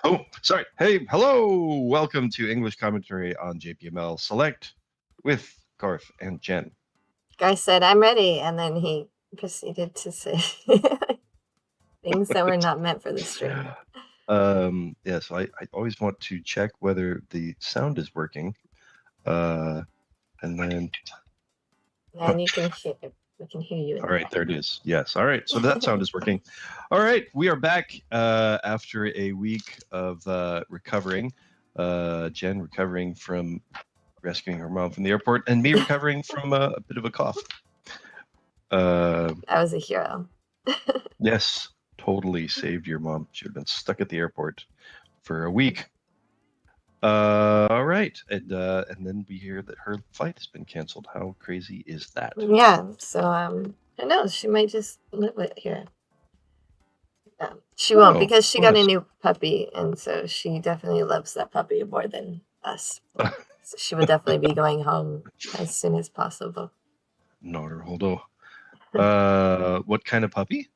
Oh, sorry. Hey, hello. Welcome to English Commentary on JPML Select with Garth and Jen. Guy said, "I'm ready," and then he proceeded to say things that were not meant for the stream. Yeah, so I always want to check whether the sound is working. And then... And you can hear, we can hear you. All right, there it is. Yes. All right. So that sound is working. All right. We are back after a week of recovering. Jen recovering from rescuing her mom from the airport, and me recovering from a bit of a cough. I was a hero. Yes, totally saved your mom. She would have been stuck at the airport for a week. All right, and then we hear that her flight has been canceled. How crazy is that? Yeah. So who knows? She might just live it here. She won't because she got a new puppy, and so she definitely loves that puppy more than us. So she would definitely be going home as soon as possible. Naruhodo. What kind of puppy?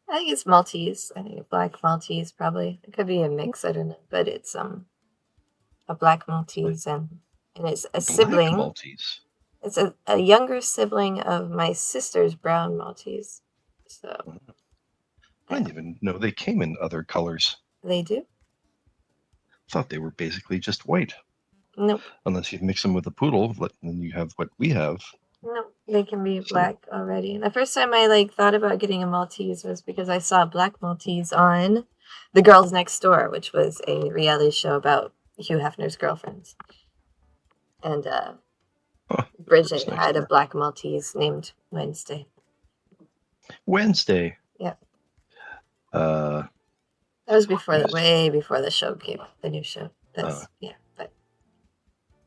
I think it's Maltese. I think a black Maltese, probably. It could be a mix. I don't know, but it's a black Maltese, and it's a sibling. Maltese. It's a younger sibling of my sister's brown Maltese. So I didn't even know they came in other colors. They do. Thought they were basically just white. Nope. Unless you mix them with a poodle, then you have what we have. No, they can be black already. And the first time I thought about getting a Maltese was because I saw a black Maltese on The Girls Next Door, which was a reality show about Hugh Hefner's girlfriends. And Bridget had a black Maltese named Wednesday. Wednesday. Yeah. That was way before the show came out, the new show. Yeah, but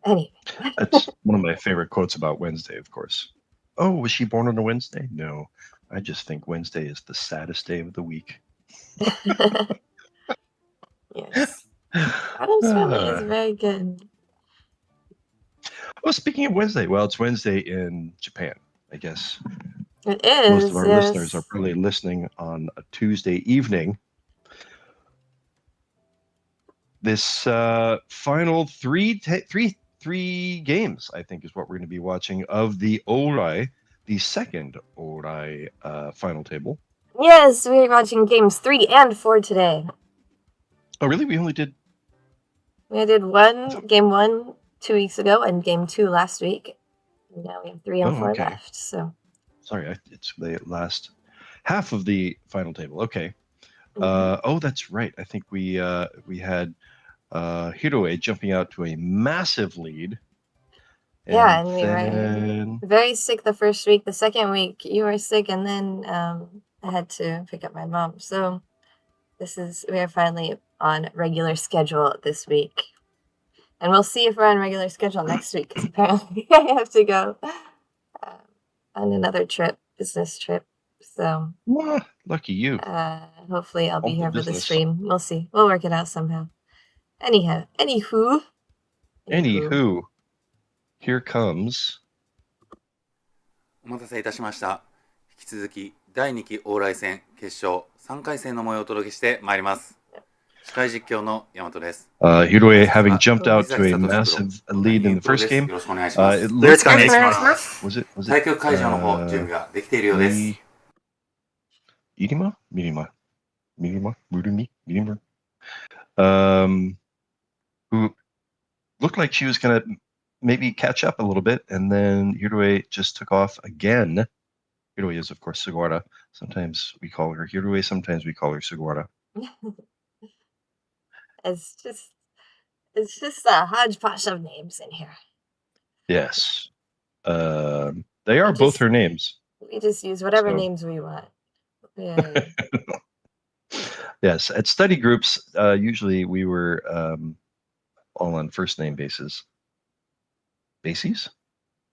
anyway. That's one of my favorite quotes about Wednesday, of course. Oh, was she born on a Wednesday? No, I just think Wednesday is the saddest day of the week. Yes. Addams Family is very good. Well, speaking of Wednesday, well, it's Wednesday in Japan, I guess. It is. Most of our listeners are probably listening on a Tuesday evening. This final three games, I think, is what we're going to be watching of the Orai, the second Orai final table. Yes, we're watching games 3 and 4 today. Oh, really? We only did... We did game 1 2 weeks ago and game 2 last week. And now we have 3 and 4 left. So sorry, it's the last half of the final table. Okay. Oh, that's right. I think we had Hiroe jumping out to a massive lead. And we were very sick the first week. The second week, you were sick, and then I had to pick up my mom. So we are finally on regular schedule this week. And we'll see if we're on regular schedule next week, because apparently I have to go on another business trip. So lucky you. Hopefully I'll be here for the stream. We'll see. We'll work it out somehow. Anywho. Here comes. お待たせいたしました。引き続き第2期往来戦決勝3回戦の模様をお届けしてまいります。司会実況の大和です。Hiroe having jumped out to a massive lead in the first game. よろしくお願いします。よろしくお願いします。Was it 対局会場の方準備ができているようです。Mirima? Who looked like she was going to maybe catch up a little bit, and then Hiroe just took off again. Hiroe is, of course, Sugawara. Sometimes we call her Hiroe, sometimes we call her Sugawara. It's just a hodgepodge of names in here. Yes. They are both her names. We just use whatever names we want. Yeah. Yes. At study groups, usually we were all on first name basis. Bases?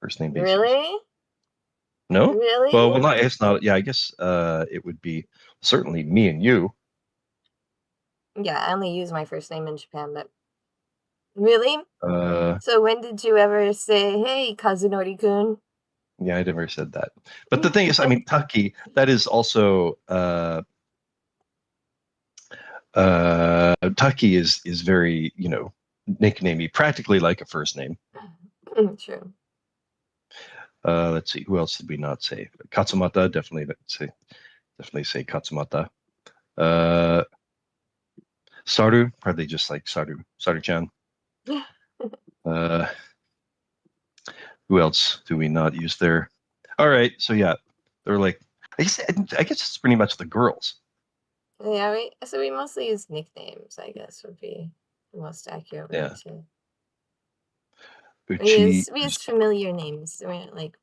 First name basis. Really? No? Really? Well, it's not. Yeah, I guess it would be certainly me and you. Yeah, I only use my first name in Japan, but really? So when did you ever say, "Hey, Kazunori-kun"? Yeah, I never said that. But the thing is, I mean, Taki, that is also Taki is very, nicknamey, practically like a first name. True. Let's see, who else did we not say? Katsumata, definitely say Katsumata. Saru, probably just like Saru-chan. Who else do we not use there? All right, so yeah, they're like, I guess it's pretty much the girls. Yeah, we mostly use nicknames, I guess, would be the most accurate way to. Uchi, we use familiar names. We don't like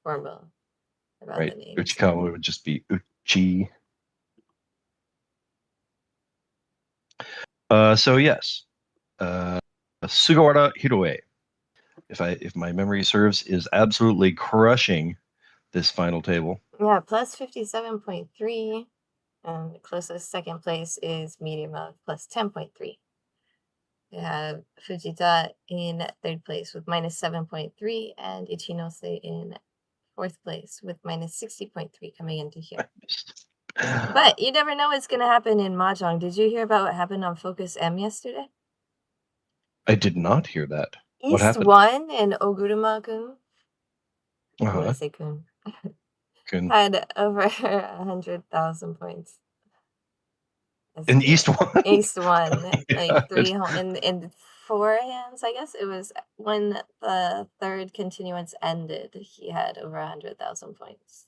formal about right. the names. Uchikawa would just be Uchi. So yes, Sugawara Hiroe, if my memory serves, is absolutely crushing this final table. Yeah, plus 57.3. And the closest second place is medium of plus 10.3. We have Fujita in third place with minus 7.3 and Ichinose in fourth place with minus 60.3 coming into here. But you never know what's going to happen in Mahjong. Did you hear about what happened on Focus M yesterday? I did not hear that. What East happened? won and Oguruma-kun. I want to say kun. Had over 100,000 points. In East one? East one. Like in 4 hands, I guess. It was when the third continuance ended, he had over 100,000 points.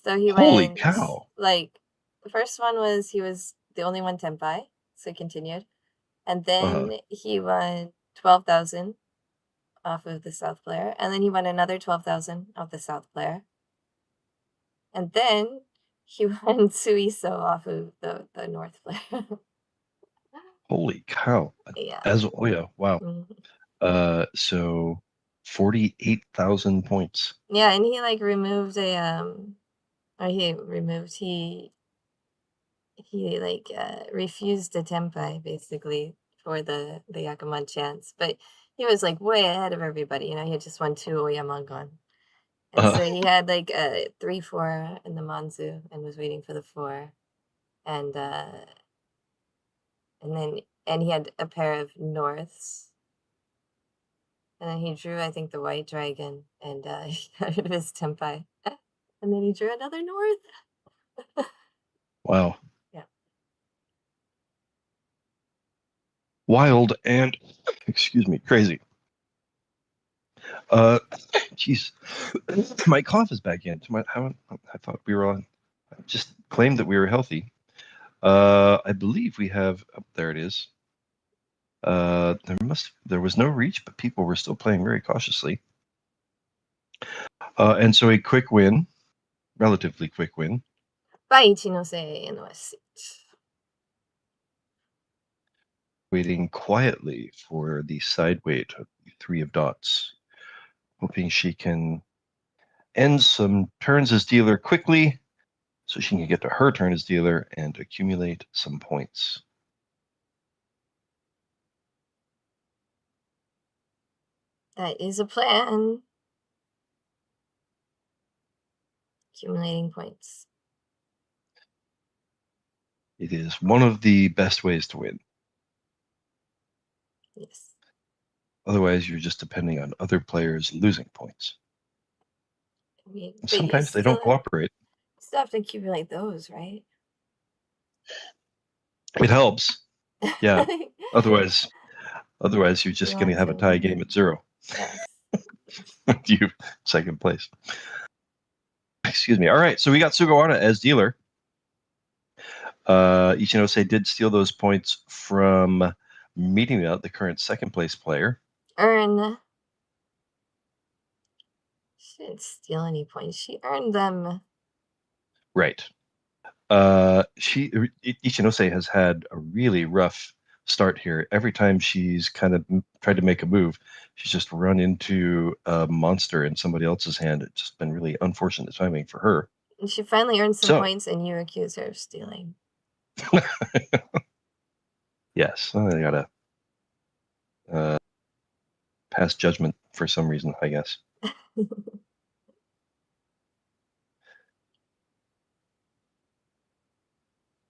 So he Holy went, cow. like, the first one was he was the only one tenpai, so he continued. And then he won 12,000 off of the South player. And then he won another 12,000 off the South player. And then he won Suiso off of the North player. Holy cow. Yeah. Wow. Mm-hmm. So 48,000 points. Yeah, and he like removed he refused a tenpai basically for the Yakuman chance, but he was like way ahead of everybody. He had just won 2 Oyamangon. And so he had like a 3-4 in the Manzu and was waiting for the 4. And he had a pair of Norths. And then he drew, I think, the White Dragon, and he got rid of his tenpai. And then he drew another North. Wow. Yeah. Wild and, excuse me, crazy. Jeez. My cough is back in. I thought we were on. I just claimed that we were healthy. I believe we have, there it is. There was no reach, but people were still playing very cautiously. And so a quick win, relatively quick win. By Ichinose in West Seat. Waiting quietly for the side weight of 3 of dots, hoping she can end some turns as dealer quickly so she can get to her turn as dealer and accumulate some points. That is a plan. Accumulating points. It is one of the best ways to win. Yes. Otherwise, you're just depending on other players losing points. Sometimes they don't cooperate. You still have to accumulate those, right? It helps. Yeah. Otherwise, you're just going to have a tie game at 0. Yes. You second place. Excuse me. All right. So we got Sugawara as dealer. Ichinose did steal those points from Mirimia, the current second place player. She didn't steal any points. She earned them. Right. Ichinose has had a really rough start here. Every time she's kind of tried to make a move, she's just run into a monster in somebody else's hand. It's just been really unfortunate timing for her. And she finally earned some points, and you accuse her of stealing. Yes, I gotta pass judgment for some reason, I guess.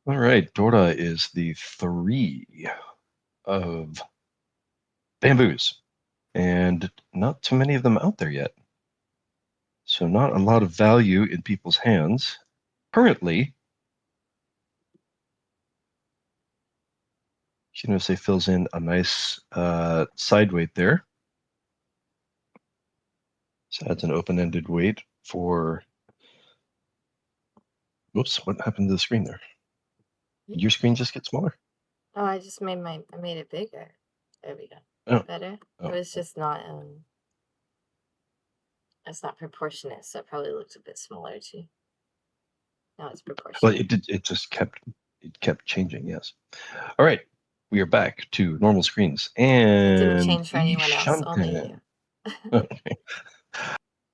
All right, Dora is the 3 of bamboos, and not too many of them out there yet. So not a lot of value in people's hands. Currently, Shinose fills in a nice side weight there. So adds an open-ended weight for... Whoops, what happened to the screen there? Did your screen just get smaller? Oh, I just made it bigger. There we go. Oh. Better? Oh. It was just not it's not proportionate, so it probably looks a bit smaller too. Now it's proportionate. Well, it just kept changing, yes. All right. We are back to normal screens. And it didn't change for anyone else, only you. Okay.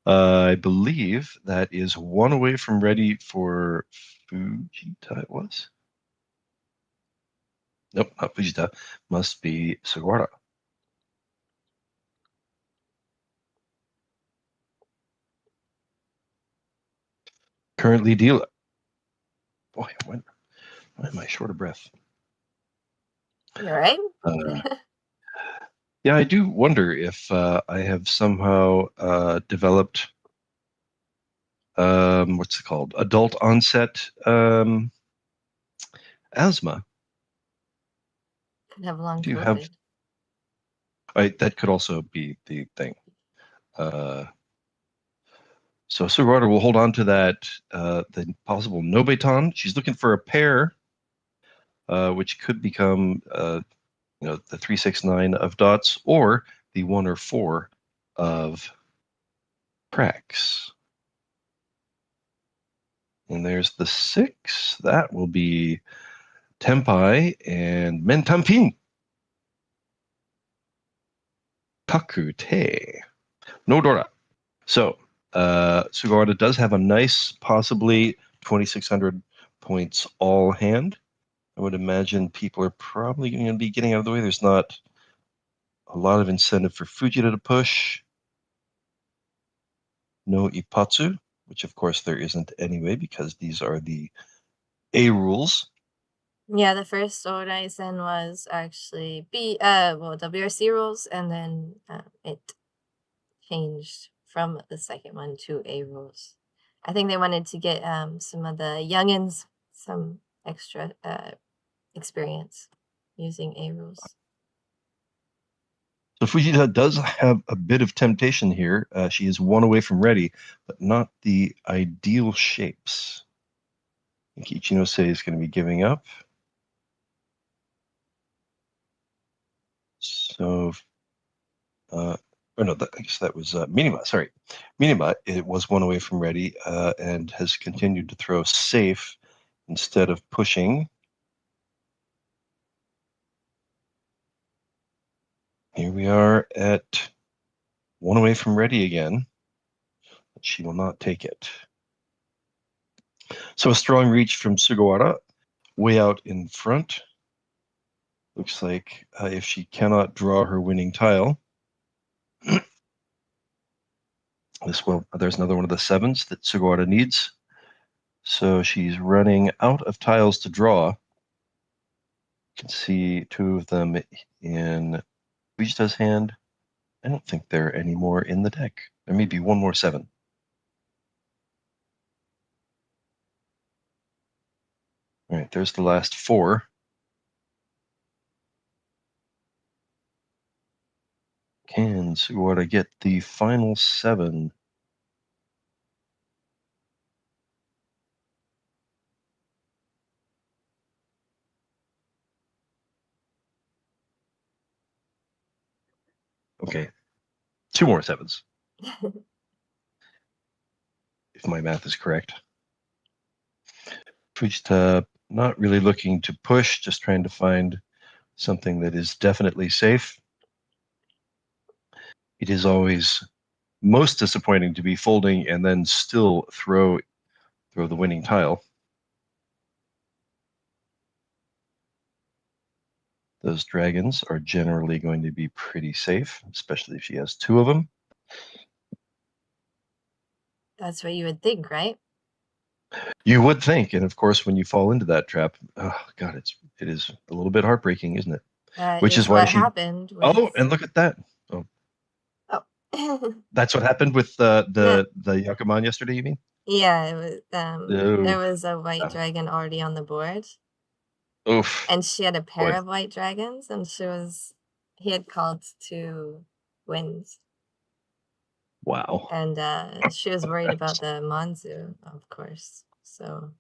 I believe that is 1 away from ready for Fujita, it was? Nope, not Fujita. Must be Sugawara. Currently dealer. Boy, why am I short of breath? You're right. Yeah, I do wonder if I have somehow developed what's it called? Adult onset asthma. Could have long Do you COVID. that could also be the thing. So Sugawara will hold on to that, the possible Nobeton. She's looking for a pair, which could become, the 369 of dots or the 1 or 4 of cracks. And there's the 6. That will be Tempai and Mentampin. Takute. No Dora. So Sugawara does have a nice, possibly 2,600 points all hand. I would imagine people are probably going to be getting out of the way. There's not a lot of incentive for Fujita to push. No Ipatsu, which of course there isn't anyway because these are the A rules. Yeah, the first Oraisen was actually WRC rules, and then it changed from the second one to A rules. I think they wanted to get some of the youngins some extra experience using A rules. So Fujita does have a bit of temptation here. She is 1 away from ready, but not the ideal shapes. I think Ichinose is going to be giving up. So, I guess that was Minima. Sorry, Minima. It was 1 away from ready and has continued to throw safe instead of pushing. Here we are at 1 away from ready again, but she will not take it. So a strong reach from Sugawara, way out in front. Looks like if she cannot draw her winning tile, there's another one of the 7s that Sugawara needs. So she's running out of tiles to draw. You can see 2 of them in Fujita's hand. I don't think there are any more in the deck. There may be 1 more 7. All right, there's the last 4. Can Sugawara get the final 7? Okay, 2 more 7s. If my math is correct. Fujita not really looking to push, just trying to find something that is definitely safe. It is always most disappointing to be folding and then still throw the winning tile. Those dragons are generally going to be pretty safe, especially if she has 2 of them. That's what you would think, right? You would think, and of course, when you fall into that trap, oh God, it is a little bit heartbreaking, isn't it? That Which is is why what she. happened with. Oh, and look at that. Oh, Oh. that's what happened with Yeah. the Yakuman yesterday. You mean? Yeah, it was. There Oh, was a white dragon already on the board, oof. and she had a pair Boy. of white dragons, and he had called 2 wins. Wow. And she was worried about the Manzu, of course. So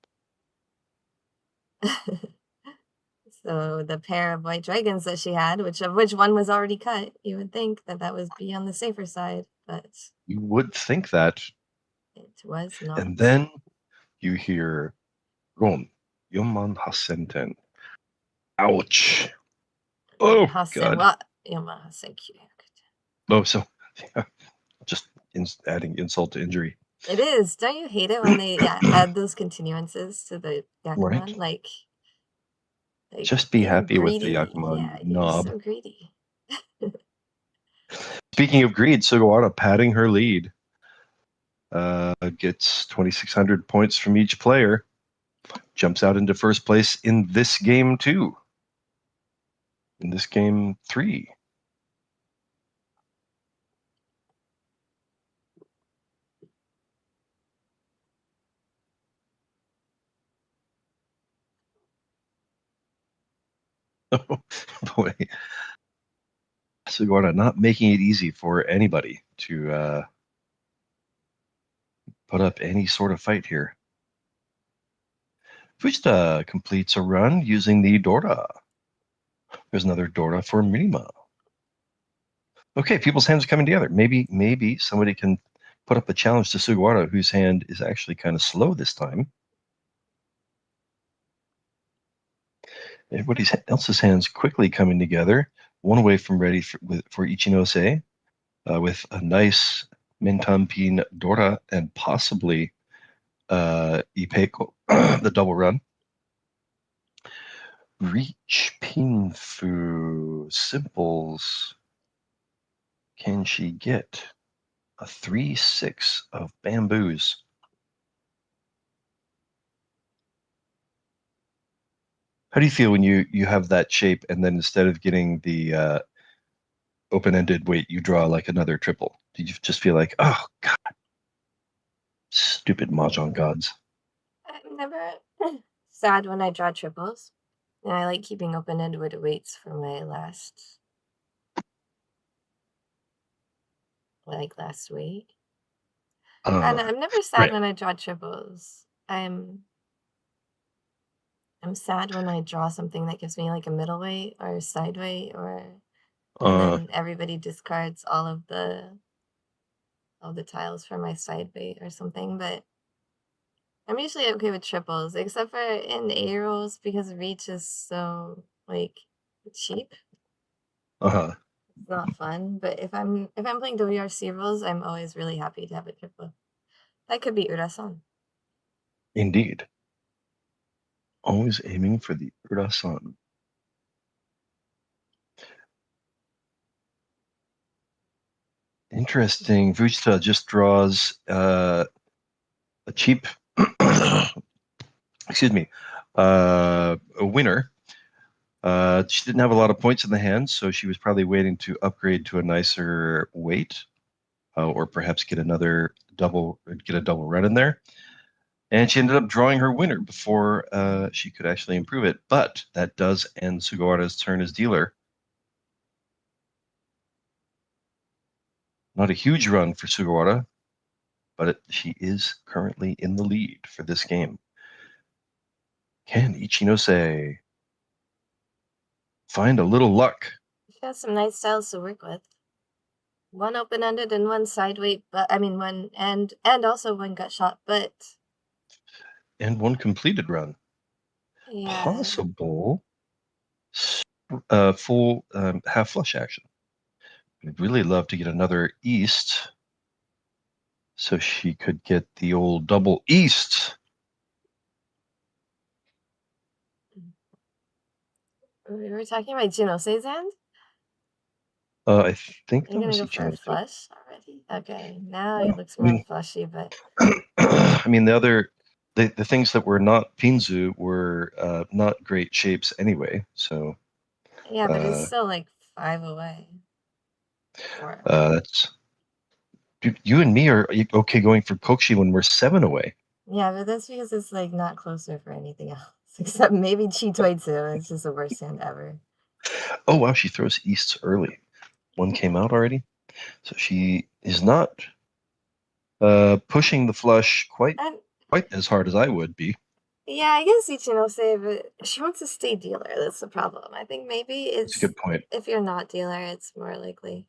so the pair of white dragons that she had, which one was already cut, you would think that would be on the safer side, but You would think that, it was not. and then you hear Ron Yoman Hasenten. Ouch. Oh God. Oh, so yeah, just adding insult to injury. It is. Don't you hate it when they add those continuances to the Yakuman? Right. Like Just be happy greedy. with the Yakuman Yeah, knob. you're so greedy. Speaking of greed, Sugawara padding her lead. Gets 2,600 points from each player. Jumps out into first place in this game too. In this game 3. Oh boy. Sugawara not making it easy for anybody to put up any sort of fight here. Fujita completes a run using the Dora. There's another Dora for Minima. Okay, people's hands are coming together. Maybe somebody can put up a challenge to Sugawara, whose hand is actually kind of slow this time. Everybody else's hands quickly coming together. One away from ready for Ichinose, with a nice Mintanpin Dora and possibly Ipeko, the double run. Reach Pinfu simples. Can she get a 3-6 of bamboos? How do you feel when you have that shape and then instead of getting the open-ended weight, you draw like another triple? Do you just feel like, oh God, stupid Mahjong gods? I'm never sad when I draw triples. And I like keeping open-ended weights for my last week. And I'm never sad right. when I draw triples. I'm sad when I draw something that gives me like a middleweight or a side weight, and then everybody discards all of the tiles for my side weight or something. But I'm usually okay with triples, except for in A rolls because reach is so like cheap. It's not fun. But if I'm playing WRC rolls, I'm always really happy to have a triple. That could be Urasan. Indeed. Always aiming for the Urasan. Interesting. Fujita just draws a cheap, excuse me, a winner. She didn't have a lot of points in the hand, so she was probably waiting to upgrade to a nicer weight, or perhaps get a double run in there. And she ended up drawing her winner before she could actually improve it. But that does end Sugawara's turn as dealer. Not a huge run for Sugawara, but she is currently in the lead for this game. Can Ichinose find a little luck? She has some nice styles to work with. One open-ended and one side weight, but I mean one and also one gut shot, but and one completed run. Yeah. Possible full half flush action. I'd really love to get another east so she could get the old double east. We were talking about Jinose's hand? I think You're that was gonna go for a flush already? Okay, now it looks more flushy, but I mean, the other the things that were not Pinzu were not great shapes anyway. So yeah, but it's still like 5 away. 4. That's you and me are okay going for Kokshi when we're 7 away. Yeah, but that's because it's like not closer for anything else except maybe Chi Toitsu. It's just the worst hand ever. Oh wow, she throws easts early. One came out already, so she is not pushing the flush quite as hard as I would be. Yeah, I guess Ichinose, but she wants to stay dealer. That's the problem. I think maybe it's That's a good point. If you're not dealer, it's more likely.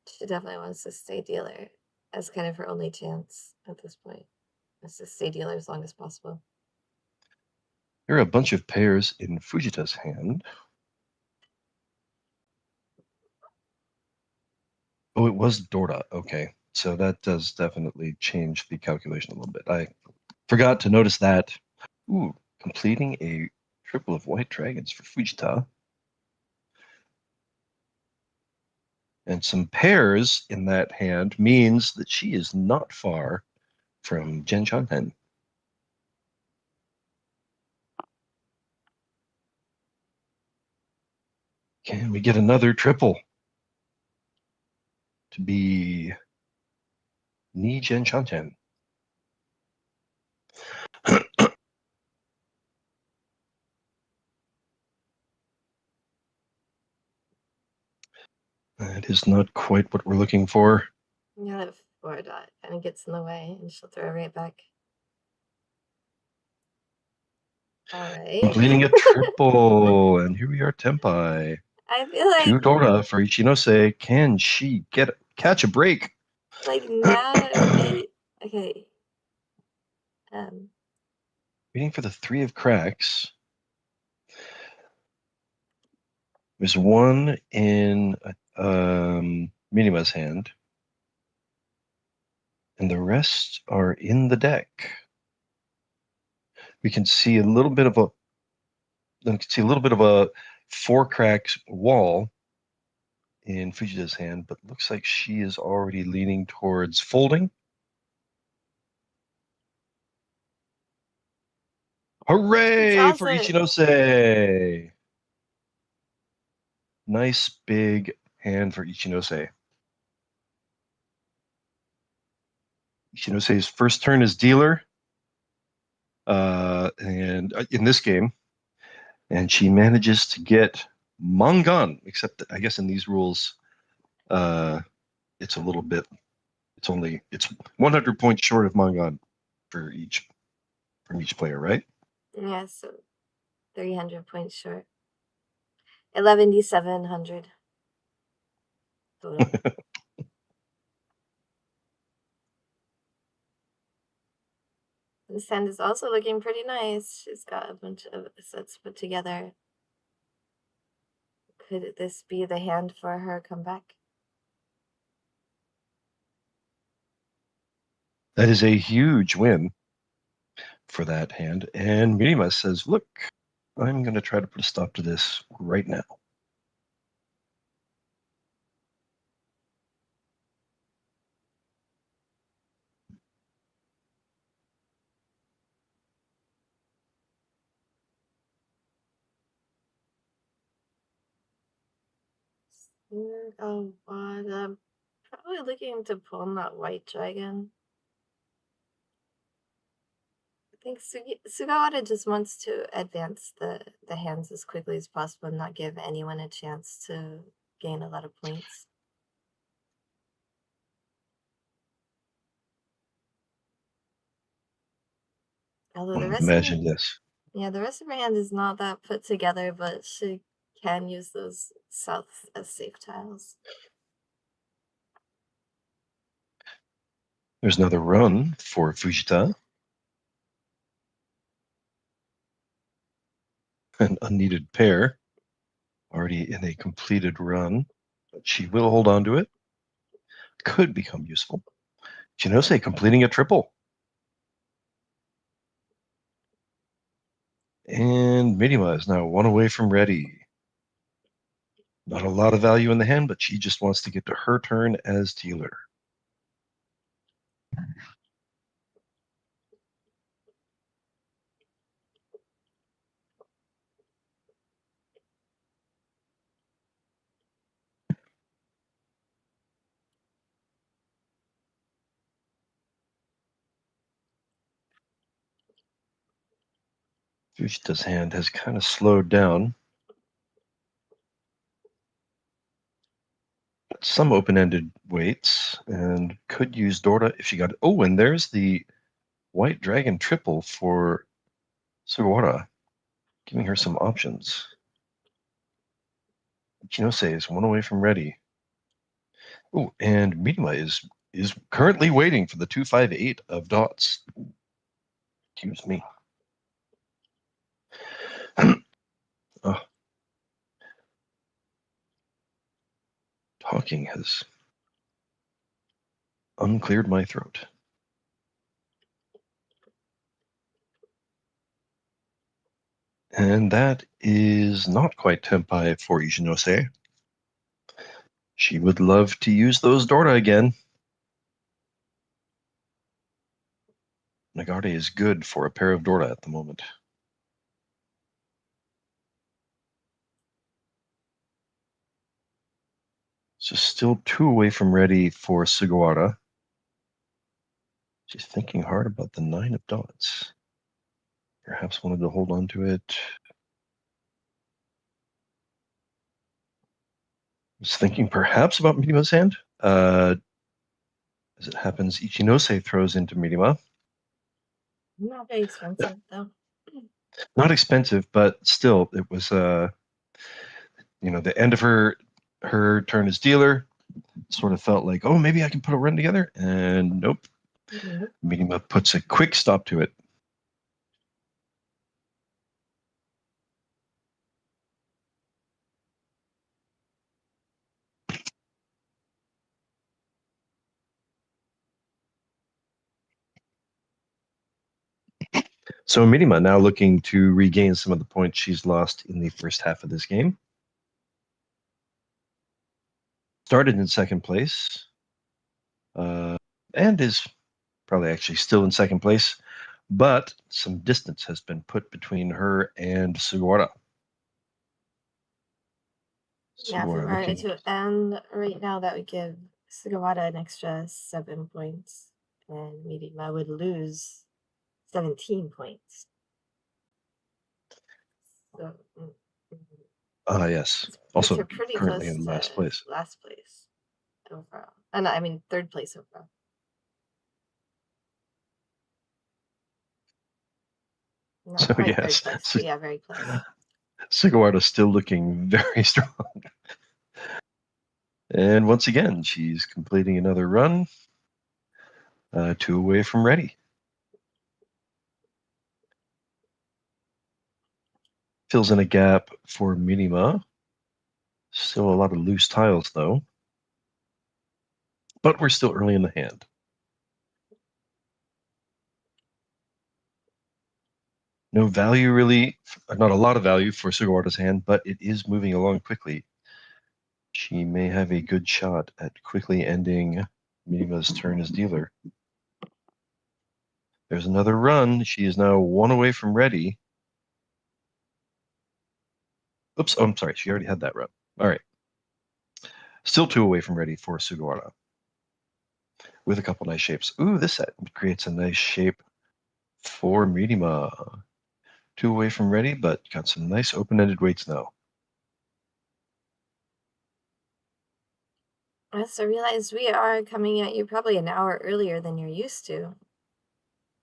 She definitely wants to stay dealer as kind of her only chance at this point. Is to stay dealer as long as possible. There are a bunch of pairs in Fujita's hand. Oh, it was Dora. Okay, so that does definitely change the calculation a little bit. I forgot to notice that. Ooh, completing a triple of white dragons for Fujita. And some pairs in that hand means that she is not far from Jenn Chanhen. Can we get another triple to be Ni Jenn Chanhen? That is not quite what we're looking for. Yeah, that 4 dot kind of gets in the way, and she'll throw it right back. All right. Completing a triple, and here we are, Tempai. I feel like 2 Dora for Ichinose. Can she catch a break? Like now, okay. Waiting for the 3 of cracks. There's one in Minima's hand, and the rest are in the deck. We can see a little bit of a 4 cracks wall in Fujita's hand, but looks like she is already leaning towards folding. Hooray for Ichinose! Nice big hand for Ichinose. Ichinose's first turn is dealer, and in this game, and she manages to get Mangan. Except that I guess in these rules, it's a little bit. It's 100 points short of Mangan from each player, right? Yeah, so 300 points short. 11,700 total. This hand is also looking pretty nice. She's got a bunch of sets put together. Could this be the hand for her comeback? That is a huge win for that hand. And Minima says, look, I'm going to try to put a stop to this right now. Oh, God. I'm probably looking to pull that white dragon. I think Sugawara just wants to advance the hands as quickly as possible and not give anyone a chance to gain a lot of points. Although the rest Imagine this. Yeah, the rest of her hand is not that put together, but she can use those south as safe tiles. There's another run for Fujita. An unneeded pair. Already in a completed run. But she will hold on to it. Could become useful. Chinose completing a triple. And Minima is now 1 away from ready. Not a lot of value in the hand, but she just wants to get to her turn as dealer. Fujita's hand has kind of slowed down. Some open-ended weights, and could use Dorda if she got it. Oh, and there's the White Dragon triple for Sugawara, giving her some options. Ichinose is one away from ready. Oh, and Midima is currently waiting for the 258 of dots. Excuse me. Oh. Talking has uncleared my throat. And that is not quite Tenpai for Ichinose. She would love to use those Dorda again. Garthe is good for a pair of Dorda at the moment. So still 2 away from ready for Sugawara. She's thinking hard about the 9 of dots. Perhaps wanted to hold on to it. Was thinking perhaps about Midima's hand. As it happens, Ichinose throws into Midima. Not very expensive, though. Not expensive, but still, it was the end of her turn as dealer. Sort of felt like, oh, maybe I can put a run together, and nope. Midima puts a quick stop to it. So Midima now looking to regain some of the points she's lost in the first half of this game. Started in second place, and is probably actually still in second place, but some distance has been put between her and Sugawara. Yeah, for her to end right now, that would give Sugawara an extra 7 points, and Midima would lose 17 points. So, yes. Also pretty currently close in last place. Last place overall. And I mean third place overall. Not So quite yes, third place, but yeah, very close. Sugawara's still looking very strong. And once again, she's completing another run. 2 away from ready. Fills in a gap for Midima. Still a lot of loose tiles, though. But we're still early in the hand. No value, really. Not a lot of value for Sugawara's hand, but it is moving along quickly. She may have a good shot at quickly ending Midima's turn as dealer. There's another run. She is now 1 away from ready. Oops, I'm sorry. She already had that run. All right. Still 2 away from ready for Sugawara. With a couple nice shapes. Ooh, this set creates a nice shape for Midima. 2 away from ready, but got some nice open-ended weights now. So I realize we are coming at you probably an hour earlier than you're used to.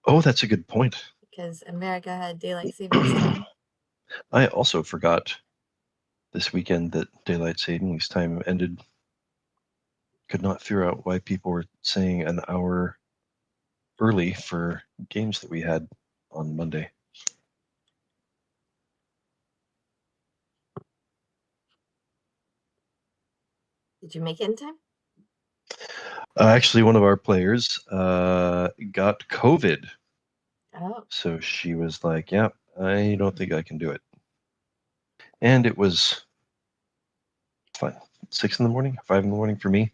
Oh, that's a good point. Because America had daylight savings time. I also forgot this weekend that daylight savings time ended. Could not figure out why people were saying an hour early for games that we had on Monday. Did you make it in time? Actually, one of our players got COVID. Oh. So she was like, yeah, I don't think I can do it. And it was fine. 6 in the morning, 5 in the morning for me.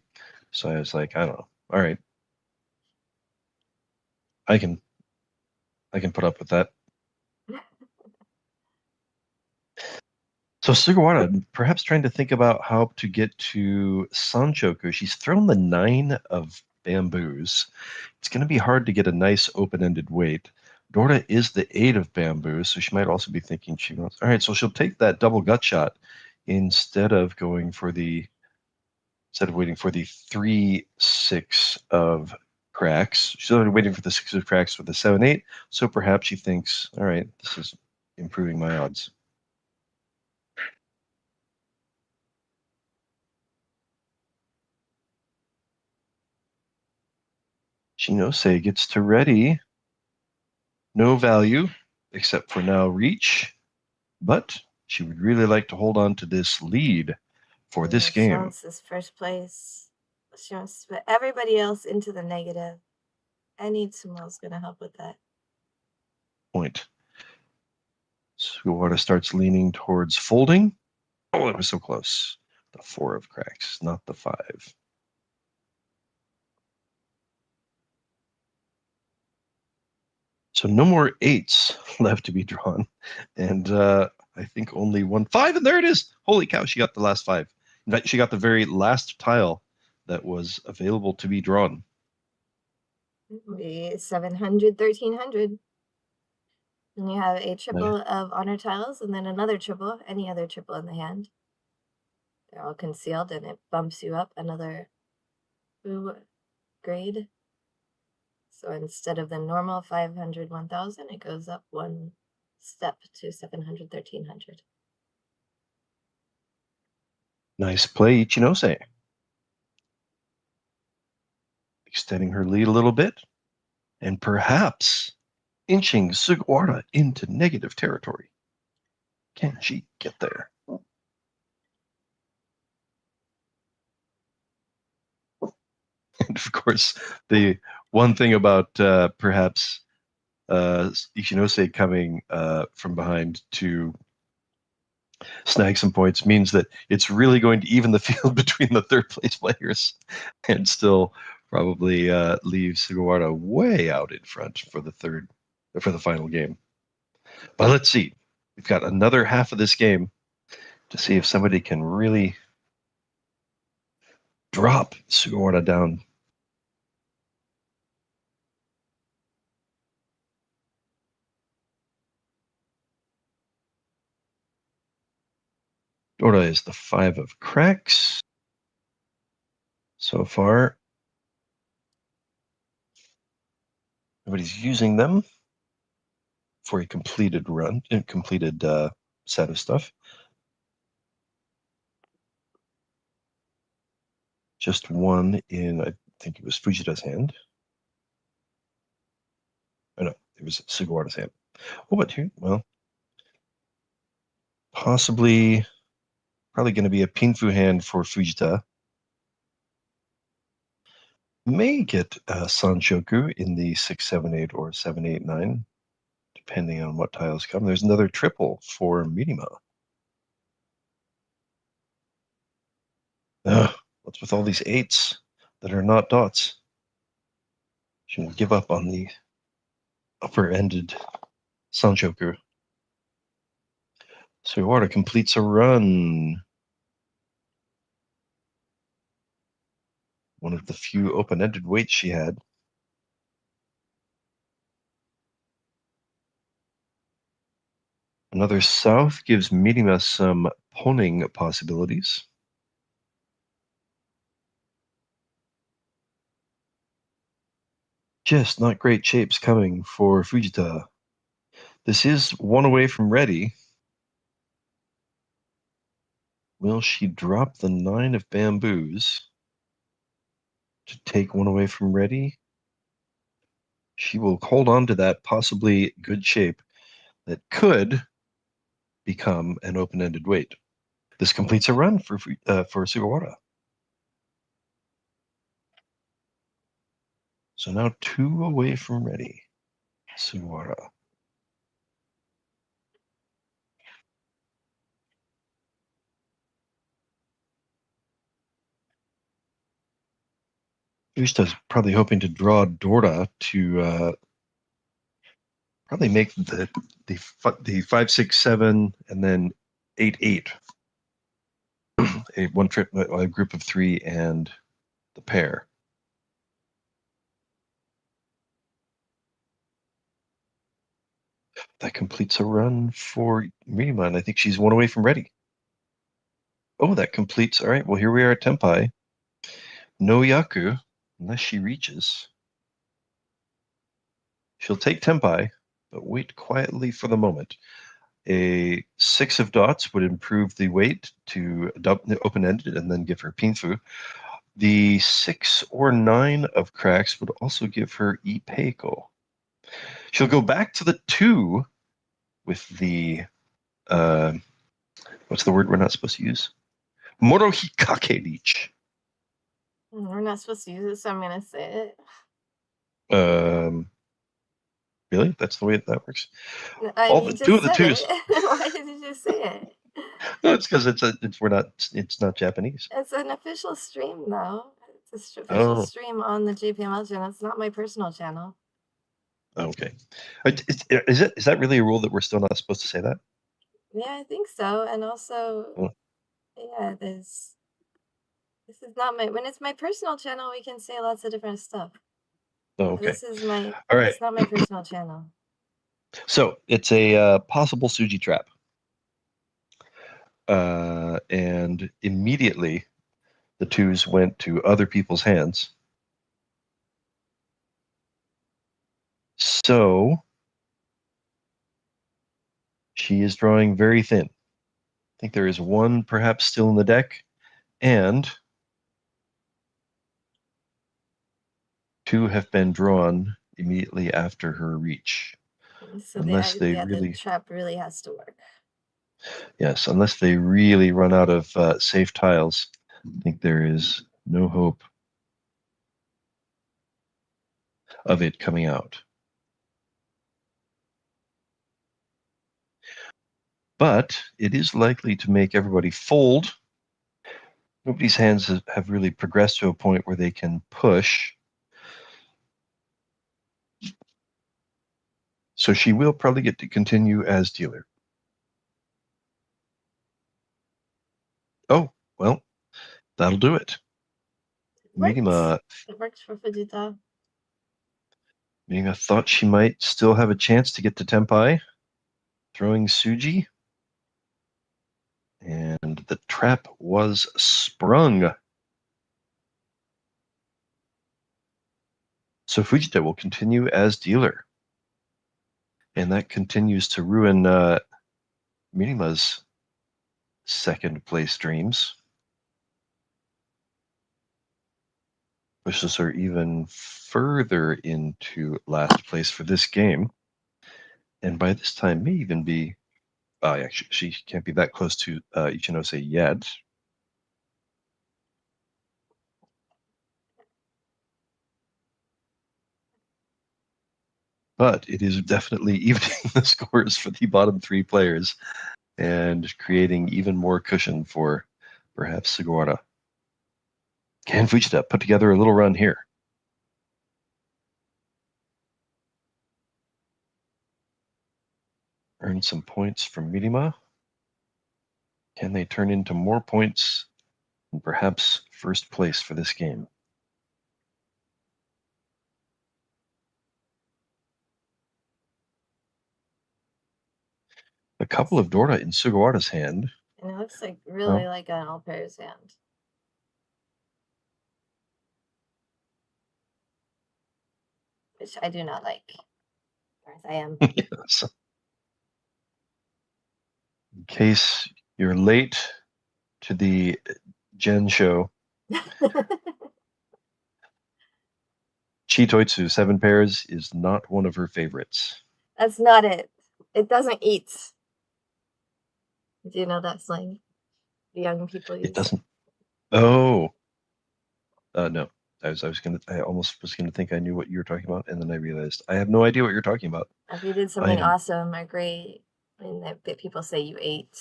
So I was like, I don't know. All right. I can put up with that. So Sugawara, perhaps trying to think about how to get to Sanchoku. She's thrown the 9 of bamboos. It's going to be hard to get a nice open-ended weight, Dorda is the 8 of bamboo, so she might also be thinking she wants. All right, so she'll take that double gut shot instead of waiting for the 3-6 of cracks. She's already waiting for the 6 of cracks with the 7-8. So perhaps she thinks, all right, this is improving my odds. Shinose gets to ready. No value, except for now reach. But she would really like to hold on to this lead for this game. She wants this first place. She wants to put everybody else into the negative. Any Tsumo is going to help with that. Point. Sugawara starts leaning towards folding. Oh, it was so close. The 4 of cracks, not the 5. So no more 8s left to be drawn. And I think only 1 5, and there it is. Holy cow, she got the last 5. In fact, she got the very last tile that was available to be drawn. The 700, 1300. And you have a triple of honor tiles and then another triple, any other triple in the hand. They're all concealed and it bumps you up another grade. So instead of the normal 500, 1000, it goes up 1 step to 700, 1300. Nice play, Ichinose. Extending her lead a little bit, and perhaps inching Sugawara into negative territory. Can she get there? And of course, the one thing about perhaps Ichinose coming from behind to snag some points means that it's really going to even the field between the third place players and still probably leave Sugawara way out in front for the final game. But let's see. We've got another half of this game to see if somebody can really drop Sugawara down. Dorda is the 5 of cracks. So far, nobody's using them for a completed set of stuff. Just one in, I think it was Fujita's hand. Oh no, it was Sugawara's hand. Oh, but here, well, probably going to be a Pinfu hand for Fujita. May get Sanshoku in the 6-7-8 or 7-8-9, depending on what tiles come. There's another triple for Minima. What's with all these 8s that are not dots? She will give up on the upper-ended Sanshoku. Sugawara completes a run. One of the few open-ended weights she had. Another south gives Minima some poning possibilities. Just not great shapes coming for Fujita. This is one away from ready. Will she drop the 9 of bamboos to take one away from ready? She will hold on to that possibly good shape that could become an open-ended weight. This completes a run for Sugawara. So now 2 away from ready. Sugawara. Fujita's probably hoping to draw Dorda to probably make the 5-6-7 and then 8-8. A group of 3 and the pair. That completes a run for Mirima, and I think she's one away from ready. Oh, that completes. All right, well, here we are at Tempai. No Yaku, unless she reaches. She'll take Tempai, but wait quietly for the moment. A 6 of dots would improve the weight to open-ended and then give her Pinfu. The 6 or 9 of cracks would also give her Ipeiko. She'll go back to the 2 with the, what's the word we're not supposed to use? Morohikake Leech. We're not supposed to use it, so I'm going to say it. Really? That's the way that works? You just two of the said twos. it. Why did you just say it? No, it's because it's not Japanese. It's an official stream, though. It's an official stream on the JPML channel. It's not my personal channel. Okay. Is that really a rule that we're still not supposed to say that? Yeah, I think so. And also, yeah, this is not when it's my personal channel, we can say lots of different stuff. Oh, okay. This is my, all right. It's not my personal channel. So it's a possible Suji trap. And immediately the twos went to other people's hands. So she is drawing very thin. I think there is one perhaps still in the deck, and 2 have been drawn immediately after her reach. So the trap really has to work. Yes, unless they really run out of safe tiles, I think there is no hope of it coming out. But it is likely to make everybody fold. Nobody's hands have really progressed to a point where they can push. So she will probably get to continue as dealer. Oh, well, that'll do it. Mirima It works for Fujita. Mirima thought she might still have a chance to get to Tempai, throwing Suji. And the trap was sprung. So Fujita will continue as dealer. And that continues to ruin Mirima's second place dreams. Pushes her even further into last place for this game. And by this time may even be, actually, she can't be that close to Ichinose yet. But it is definitely evening the scores for the bottom 3 players and creating even more cushion for perhaps Segura. Can Fujita put together a little run here? Earn some points from Mirima. Can they turn into more points and perhaps first place for this game? A couple of Dora in Sugawara's hand. And it looks like really like an all pairs hand. Which I do not like. As I am. Yes. In case you're late to the Jenn show, Chitoitsu 7 pairs is not one of her favorites. That's not it. It doesn't eat. Do you know that slang? The young people use. It doesn't. Oh. No. I almost was gonna think I knew what you were talking about, and then I realized I have no idea what you're talking about. If you did something awesome or great, and that people say you ate,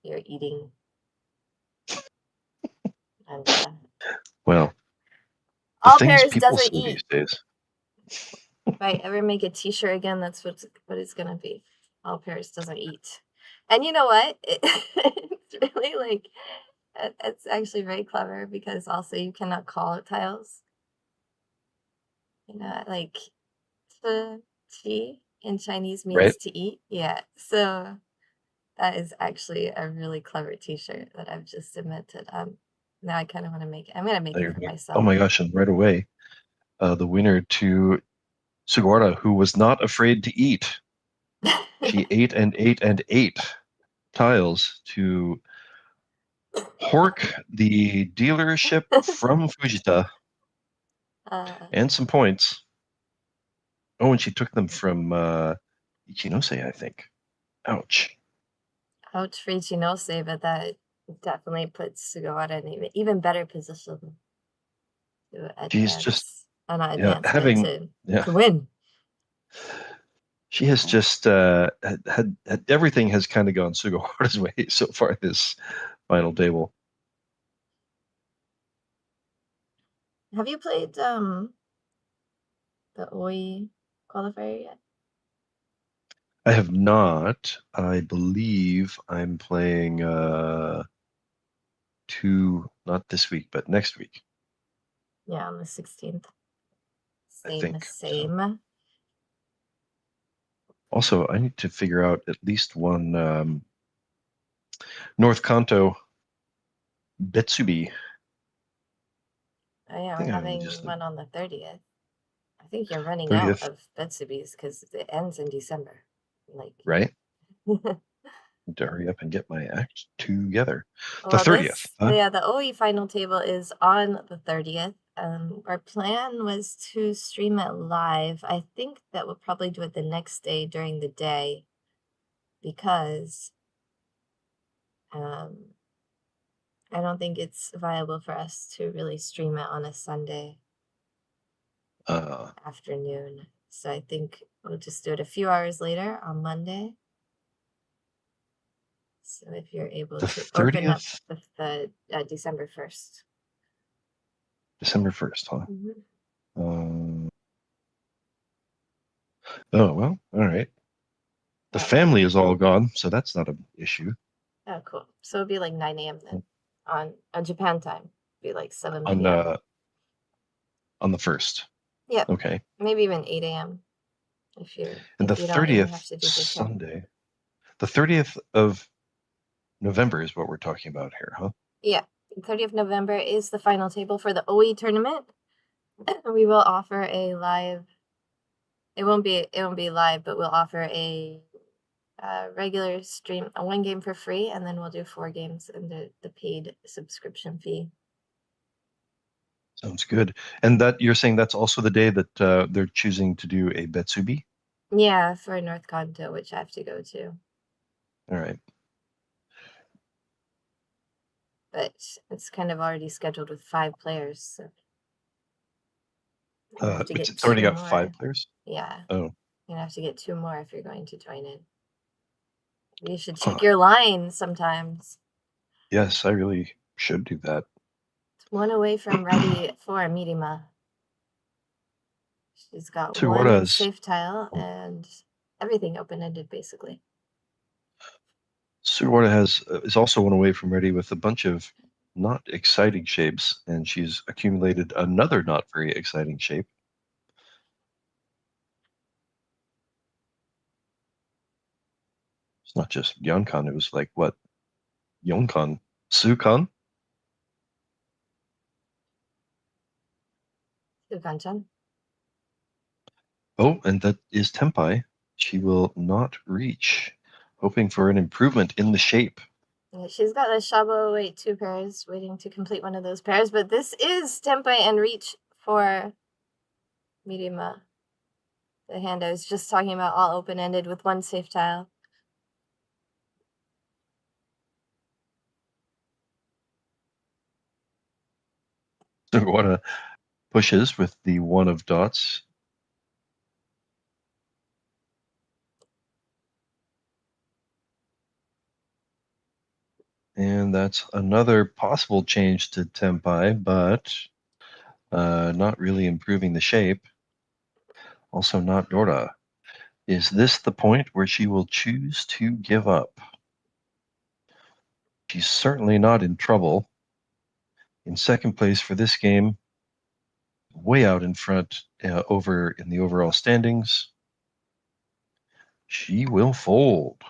you're eating. And well, all pairs doesn't eat. These days. If I ever make a T-shirt again, that's what it's gonna be. All pairs doesn't eat. And you know what? It's really like it's actually very clever because also you cannot call it tiles. You know, like chi in Chinese means Right. to eat. Yeah. So that is actually a really clever T-shirt that I've just invented. Now I kind of want to make it. I'm gonna make it for myself. Oh my gosh! And right away, the winner to Sugawara, who was not afraid to eat. She ate and ate and ate tiles to hork the dealership from Fujita and some points. Oh, and she took them from Ichinose, I think. Ouch. Ouch for Ichinose, but that definitely puts Sugawara in an even better position to advance. She's just to win. She has just had everything has kind of gone Sugawara's way so far this final table. Have you played the OI qualifier yet? I have not. I believe I'm playing not this week, but next week. Yeah, on the 16th. Same. So. Also, I need to figure out at least one North Kanto Betsubi. Oh yeah, we're having one on the 30th. I think you're running 30th. Out of Betsubis because it ends in December. Right? To hurry up and get my act together. The 30th. Yeah, the OE final table is on the 30th. Our plan was to stream it live. I think that we'll probably do it the next day during the day because I don't think it's viable for us to really stream it on a Sunday afternoon. So I think we'll just do it a few hours later on Monday. So if you're able to 30th? Open up the December 1st. December 1st, huh? Mm-hmm. Oh, well, all right. The family is all gone, so that's not an issue. Oh, cool. So it'll be like 9 a.m. then on Japan time. It'll be like 7 p.m. On the 1st. Yeah. Okay. Maybe even 8 a.m. And the 30th Sunday. The 30th of November is what we're talking about here, huh? Yeah. 30th of November is the final table for the OE tournament. We will offer a live. It won't be live, but we'll offer a regular stream, one game for free, and then we'll do 4 games under the paid subscription fee. Sounds good. And that you're saying that's also the day that they're choosing to do a Betsubi? Yeah, for North Kanto, which I have to go to. All right. But it's kind of already scheduled with 5 players. So it's already got 5 players? Yeah. Oh. You're going to have to get 2 more if you're going to join in. You should check your line sometimes. Yes, I really should do that. It's 1 away from ready for Mirima. She's got 1 safe tile and everything open-ended, basically. Sugawara is also 1 away from ready with a bunch of not exciting shapes, and she's accumulated another not very exciting shape. It's not just Yonkan, it was like, what? Yonkan? Sukan? Sukan-chan. Oh, and that is Tempai. She will not reach. Hoping for an improvement in the shape. Yeah, she's got a Shabo wait 2 pairs, waiting to complete one of those pairs, but this is Tempai and reach for Mirima. The hand I was just talking about, all open-ended with 1 safe tile. Sugawara pushes with the 1 of dots. And that's another possible change to Tempai, but not really improving the shape. Also not Dora. Is this the point where she will choose to give up? She's certainly not in trouble. In second place for this game, way out in front over in the overall standings. She will fold.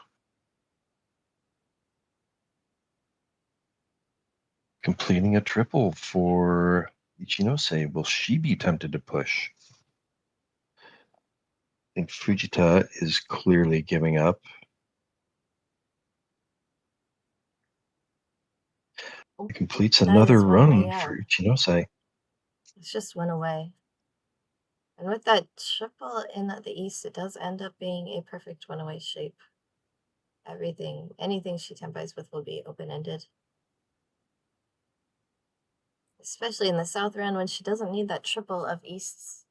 Completing a triple for Ichinose. Will she be tempted to push? I think Fujita is clearly giving up. It completes another run for Ichinose. It's just one away. And with that triple in the east, it does end up being a perfect one-away shape. Anything she tempos with will be open-ended. Especially in the south round when she doesn't need that triple of easts.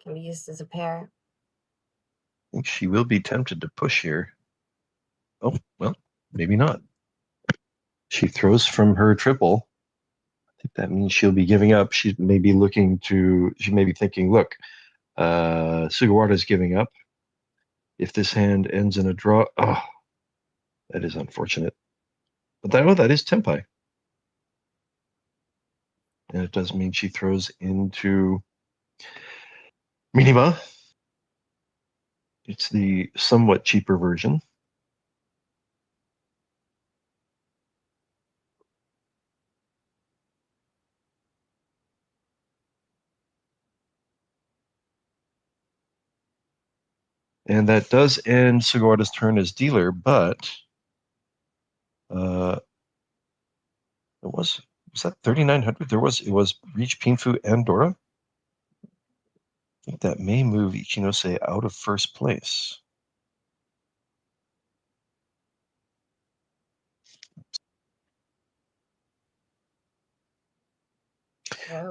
Can be used as a pair. I think she will be tempted to push here. Oh, well, maybe not. She throws from her triple. I think that means she'll be giving up. She may be thinking, look, Sugawara's giving up. If this hand ends in a draw, that is unfortunate. But that is Tempai. And it does mean she throws into Minima. It's the somewhat cheaper version. And that does end Sugawara's turn as dealer, but it was that 3,900? It was Reach, Pinfu, and Dora. I think that may move Ichinose out of first place.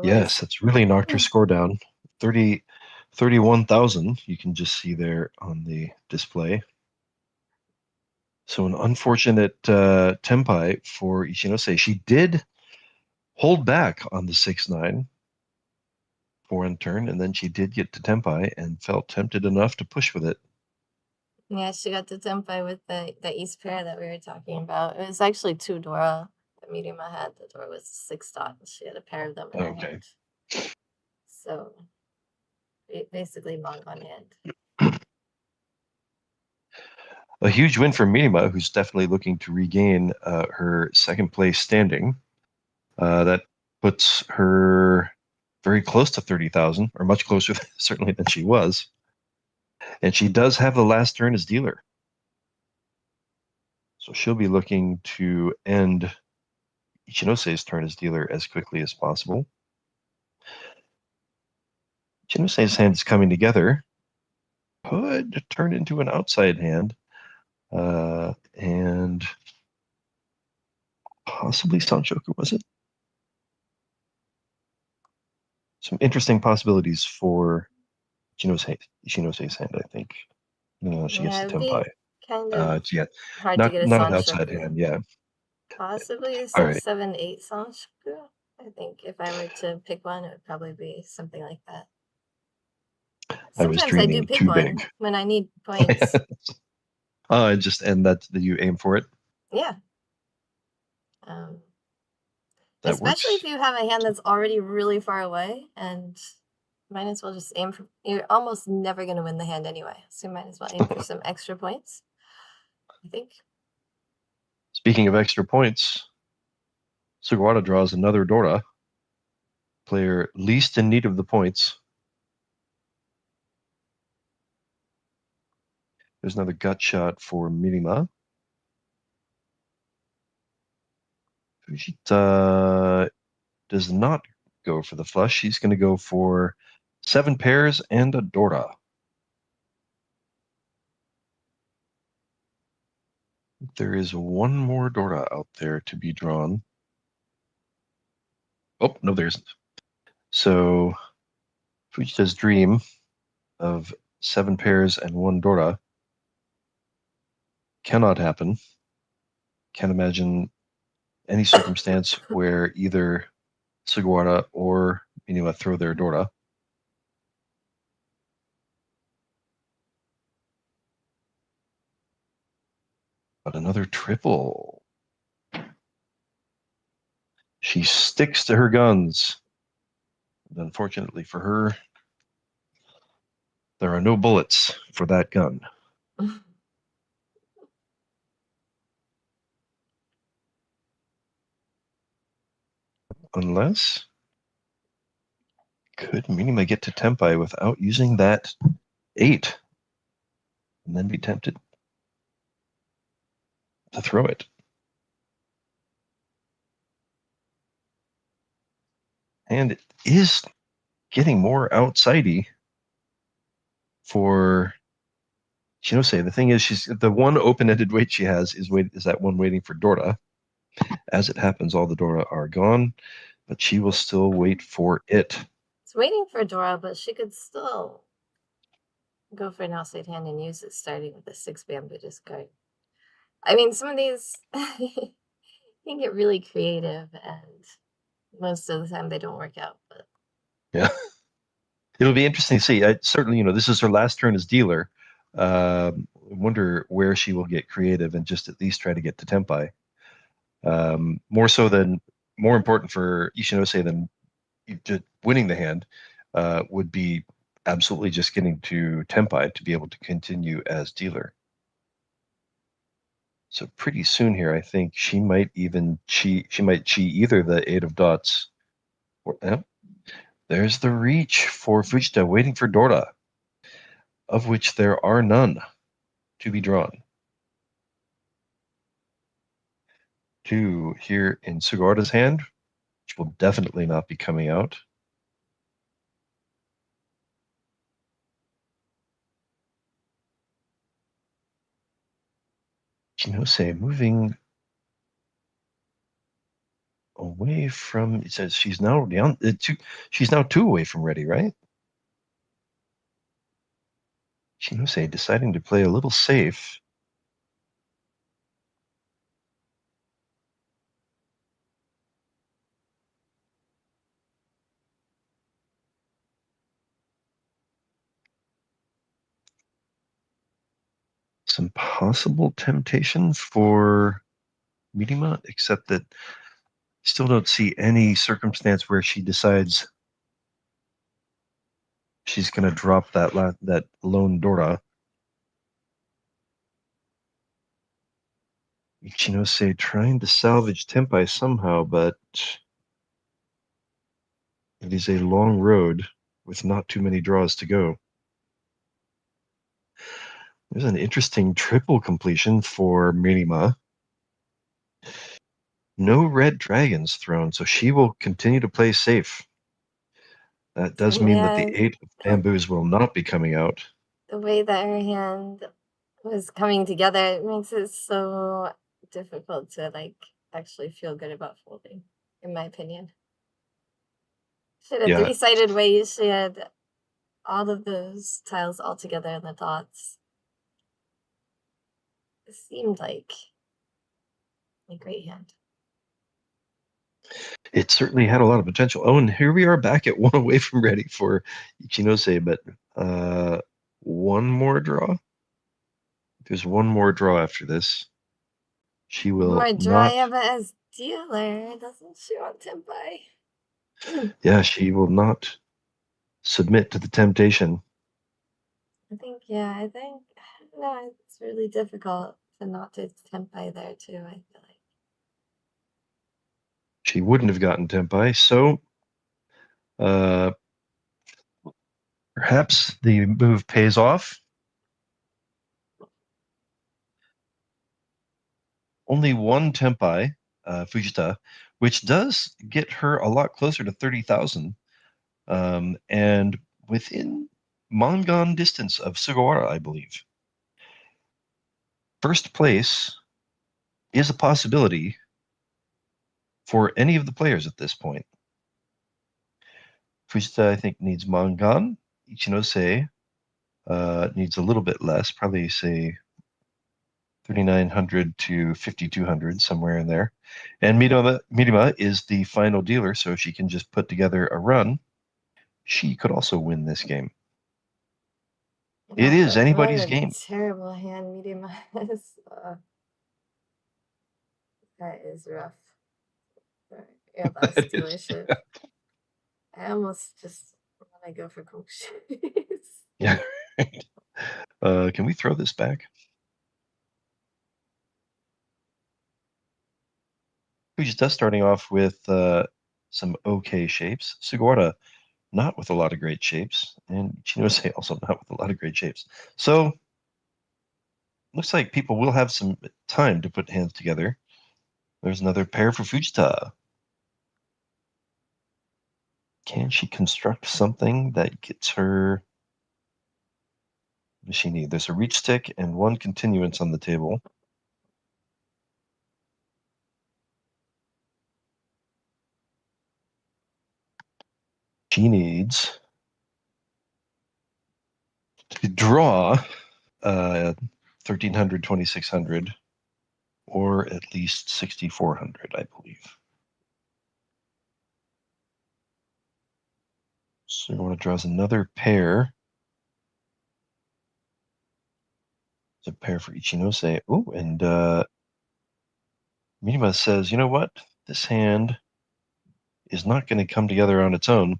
Yes, that's really knocked her score down. 31,000, you can just see there on the display. So an unfortunate Tempai for Ichinose. She did hold back on the 6-9 foreign turn, and then she did get to Tempai and felt tempted enough to push with it. Yeah, she got to Tempai with the East pair that we were talking about. It was actually 2 Dora. The medium I had, the Dora was 6 dot, and she had a pair of them in her hand. So basically Monk on hand. A huge win for Minima, who's definitely looking to regain her second place standing. That puts her very close to 30,000, or much closer certainly than she was. And she does have the last turn as dealer. So she'll be looking to end Ichinose's turn as dealer as quickly as possible. Ichinose's hand is coming together. Could turn into an outside hand. And possibly Sanchoku, was it? Some interesting possibilities for Ichinose's hand, I think. She gets the Tempai. Kind of hard not to get a an outside hand, yeah. Possibly a 6-7-8 Sanchoku. I think if I were to pick one, it would probably be something like that. Sometimes I do pick one when I need points. And that you aim for it? Yeah. Especially if you have a hand that's already really far away, and might as well just aim for. You're almost never going to win the hand anyway, so you might as well aim for some extra points, I think. Speaking of extra points, Sugawara draws another Dora. Player least in need of the points. There's another gut shot for Minima. Fujita does not go for the flush. She's going to go for 7 pairs and a Dora. There is one more Dora out there to be drawn. Oh, no, there isn't. So Fujita's dream of 7 pairs and 1 Dora cannot happen. Can't imagine any circumstance where either Sugawara or Minima throw their Dora. But another triple. She sticks to her guns. And unfortunately for her, there are no bullets for that gun. Unless, could Minima get to Tempai without using that 8 and then be tempted to throw it? And it is getting more outsidey for Shinose. The thing is, she's the one open-ended wait she has is that one waiting for Dora. As it happens, all the Dora are gone, but she will still wait for it. It's waiting for Dora, but she could still go for an outside hand and use it starting with the 6 bamboo discard. I mean, some of these can get really creative, and most of the time they don't work out. But yeah, it'll be interesting to see. Certainly, this is her last turn as dealer. I wonder where she will get creative and just at least try to get to Tempai. More important for Ishinose than winning the hand would be absolutely just getting to Tempai to be able to continue as dealer. So pretty soon here, I think she might even cheat. She might cheat either the 8 of dots. There's the reach for Fujita, waiting for Dora, of which there are none to be drawn. 2 here in Sugawara's hand, which will definitely not be coming out. Chinose moving away from. It says she's now down. She's now 2 away from ready, right? Chinose deciding to play a little safe. Some possible temptation for Minima, except that I still don't see any circumstance where she decides she's going to drop that lone Dora. Ichinose trying to salvage Tempai somehow, but it is a long road with not too many draws to go. There's an interesting triple completion for Minima. No red dragons thrown, so she will continue to play safe. That does mean that the 8 of bamboos will not be coming out. The way that her hand was coming together, it makes it so difficult to actually feel good about folding, in my opinion. She had a 3-sided waist. She had all of those tiles all together in the dots. It seemed like a great hand. It certainly had a lot of potential. Oh, and here we are back at 1 away from ready for Ichinose, but one more draw. There's one more draw after this. She will more draw of it as dealer, doesn't she, on Tempai? Yeah, she will not submit to the temptation. I think no, it's really difficult to not do Tempai there too, I feel like. She wouldn't have gotten Tempai, so perhaps the move pays off. Only 1 Tempai, Fujita, which does get her a lot closer to 30,000, and within Mangan distance of Sugawara, I believe. First place is a possibility for any of the players at this point. Fujita, I think, needs Mangan. Ichinose needs a little bit less, probably say 3,900 to 5,200, somewhere in there. And Minima is the final dealer, so she can just put together a run. She could also win this game. It is anybody's game. Terrible hand Minima is. That is rough. Yeah, that's dealership. I almost just want to go for coach. Yeah. Can we throw this back? Fujita starting off with some okay shapes. Sugawara, not with a lot of great shapes. And Ichinose also not with a lot of great shapes. So, looks like people will have some time to put hands together. There's another pair for Fujita. Can she construct something that gets her... What does she need? There's a reach stick and one continuance on the table. She needs to draw 1,300, 2,600, or at least 6,400, I believe. So Sugawara draws another pair. It's a pair for Ichinose. Oh, and Minima says, you know what? This hand is not going to come together on its own.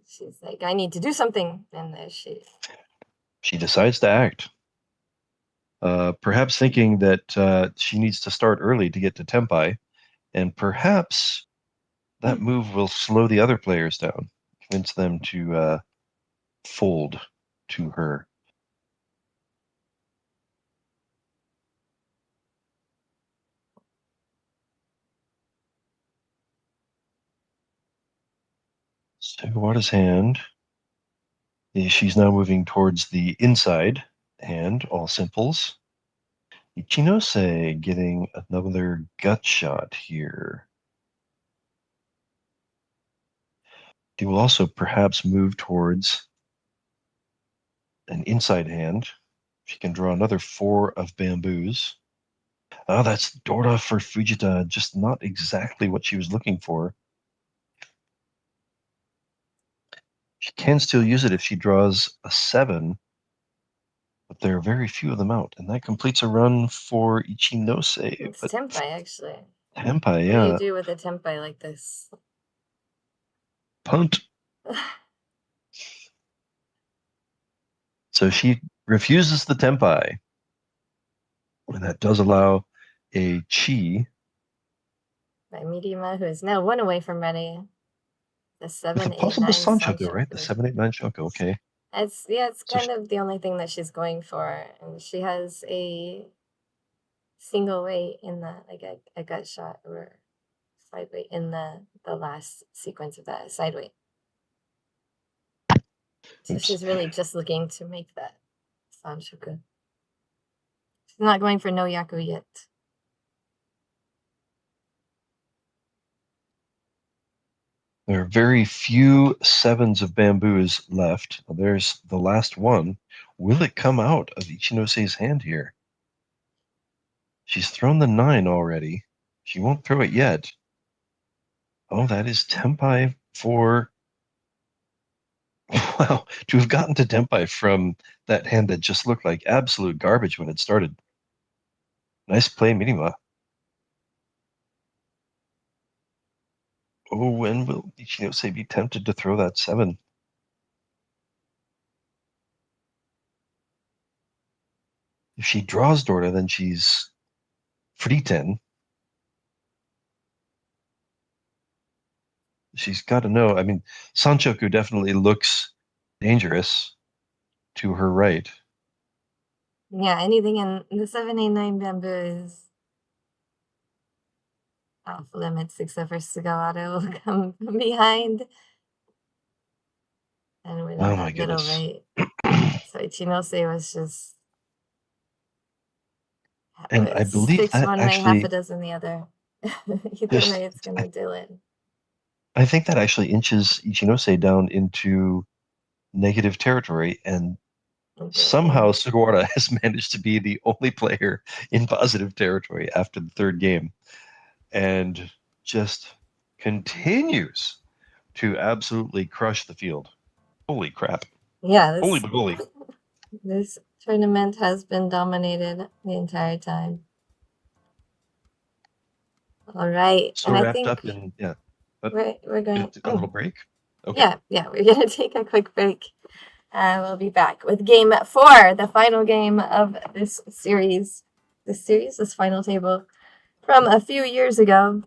She's like, I need to do something. And there she decides to act. Perhaps thinking that she needs to start early to get to Tempai, and perhaps that move will slow the other players down, convince them to fold to her. Sugawara's hand, she's now moving towards the inside hand, all simples. Ichinose getting another gut shot here. He will also perhaps move towards an inside hand. She can draw another 4 of bamboos. Oh, that's Dora for Fujita, just not exactly what she was looking for. She can still use it if she draws a 7, but there are very few of them out, and that completes a run for Ichinose. It's Tempai, actually. Tempai, yeah. What do you do with a Tempai like this? Punt. So she refuses the Tempai, and that does allow a Chi. By Midima, who is now 1 away from ready. The 7, 8, 9 Sanchoku, right? The 7, 8, 9 Shoko, okay. It's kind of the only thing that she's going for. And she has a single weight in the, like a gut shot or side weight in the last sequence of that side weight. So she's really just looking to make that Sanchoku. She's not going for no Yaku yet. There are very few 7s of bamboos left. There's the last one. Will it come out of Ichinose's hand here? She's thrown the 9 already. She won't throw it yet. Oh, that is Tempai for... Wow, to have gotten to Tempai from that hand that just looked like absolute garbage when it started. Nice play, Minima. Oh, when will Ichinose be tempted to throw that 7? If she draws Dora, then she's free 10. She's got to know. I mean, Sanchoku definitely looks dangerous to her right. Yeah, anything in the 7, 8, 9 bamboo is off limits except for Sugawara will come from behind. And with that middle right. So Ichinose was just... And I believe 6 that one actually... way, half a dozen the other. Either way, it's going to do it. I think that actually inches Ichinose down into negative territory, and somehow Sugawara has managed to be the only player in positive territory after the 3rd game, and just continues to absolutely crush the field. Holy crap. Yeah. Holy moly. This tournament has been dominated the entire time. All right. So and wrapped I think up in, yeah. We're going to a little break? Okay. Yeah, we're going to take a quick break. We'll be back with game 4, the final game of this series. This final table from a few years ago.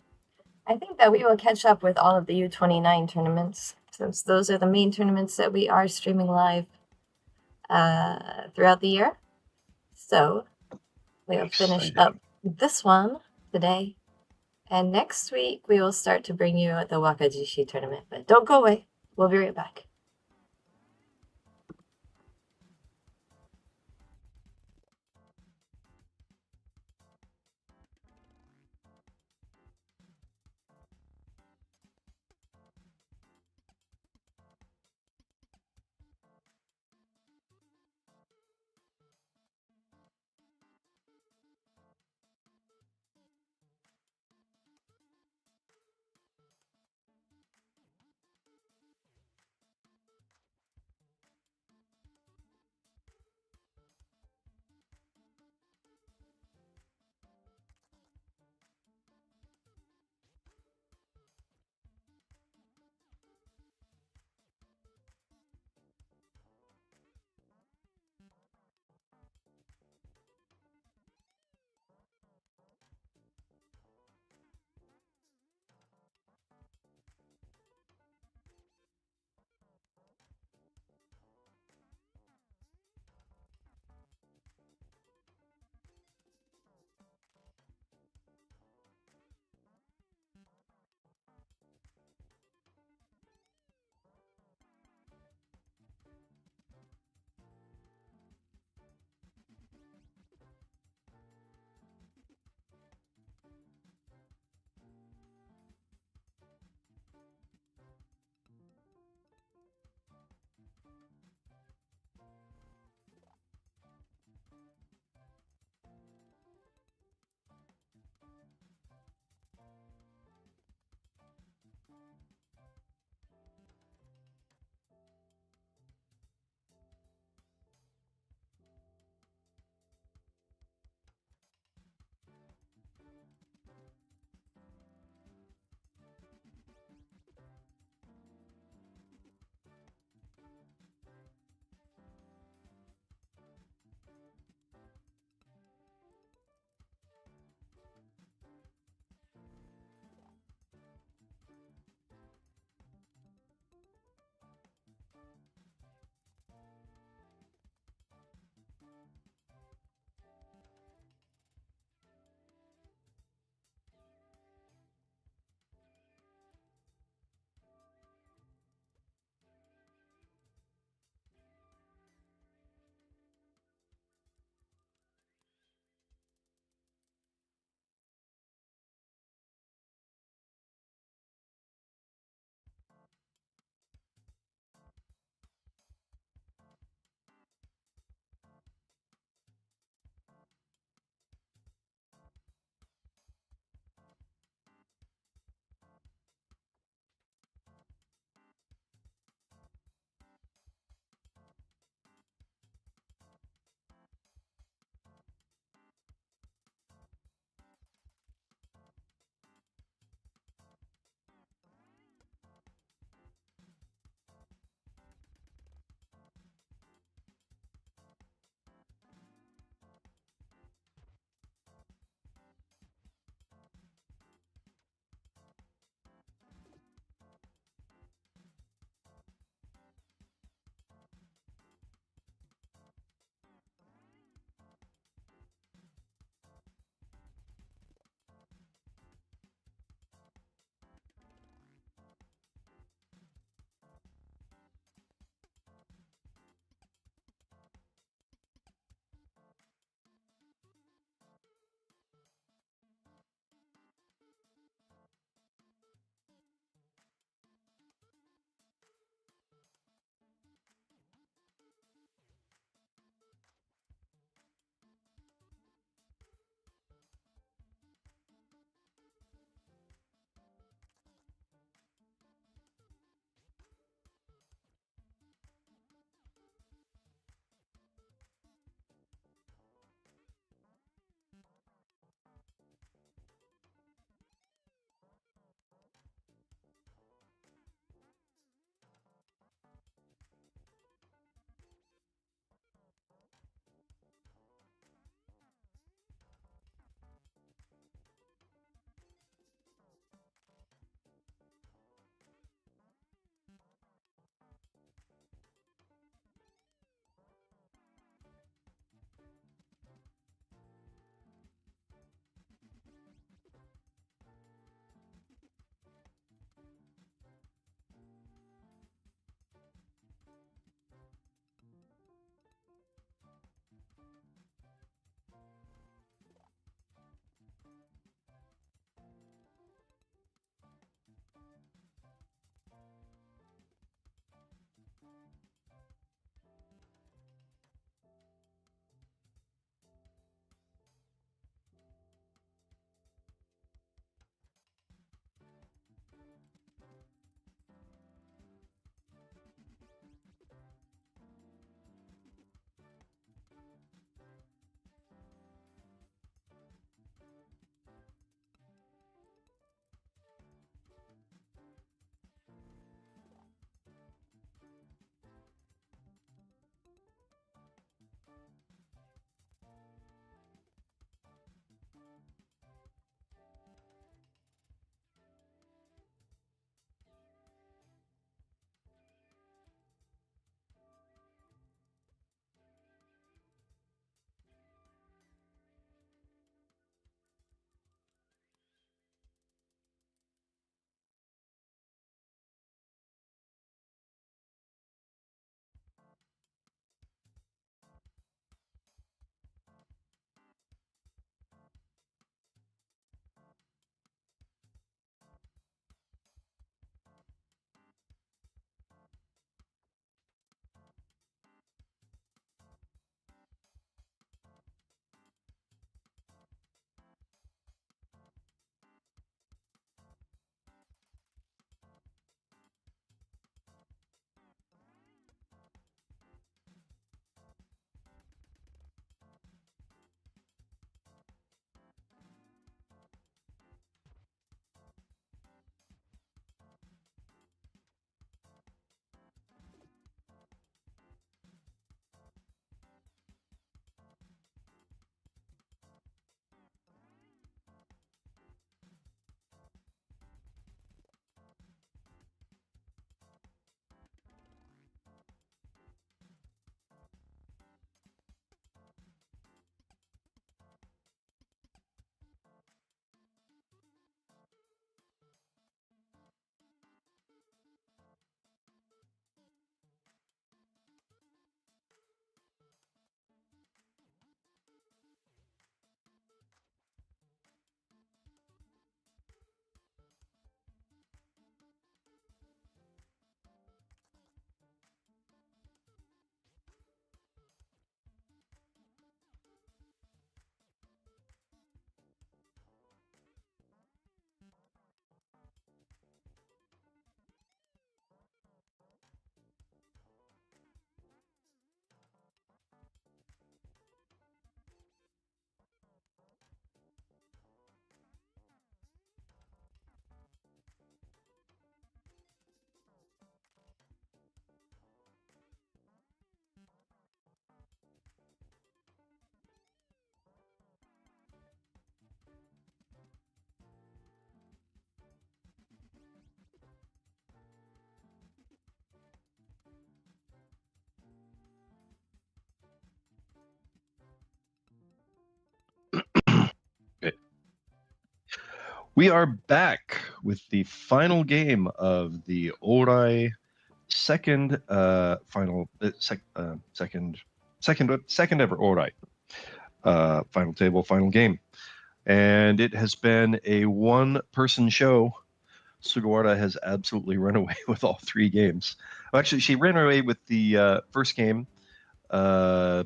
I think that we will catch up with all of the U29 tournaments, since those are the main tournaments that we are streaming live throughout the year. So we'll finish up this one today. And next week, we will start to bring you the Wakajishi tournament. But don't go away. We'll be right back. We are back with the final game of the Orai second ever Orai final table, final game. And it has been a one-person show. Sugawara has absolutely run away with all three games. Actually, she ran away with the first game. Was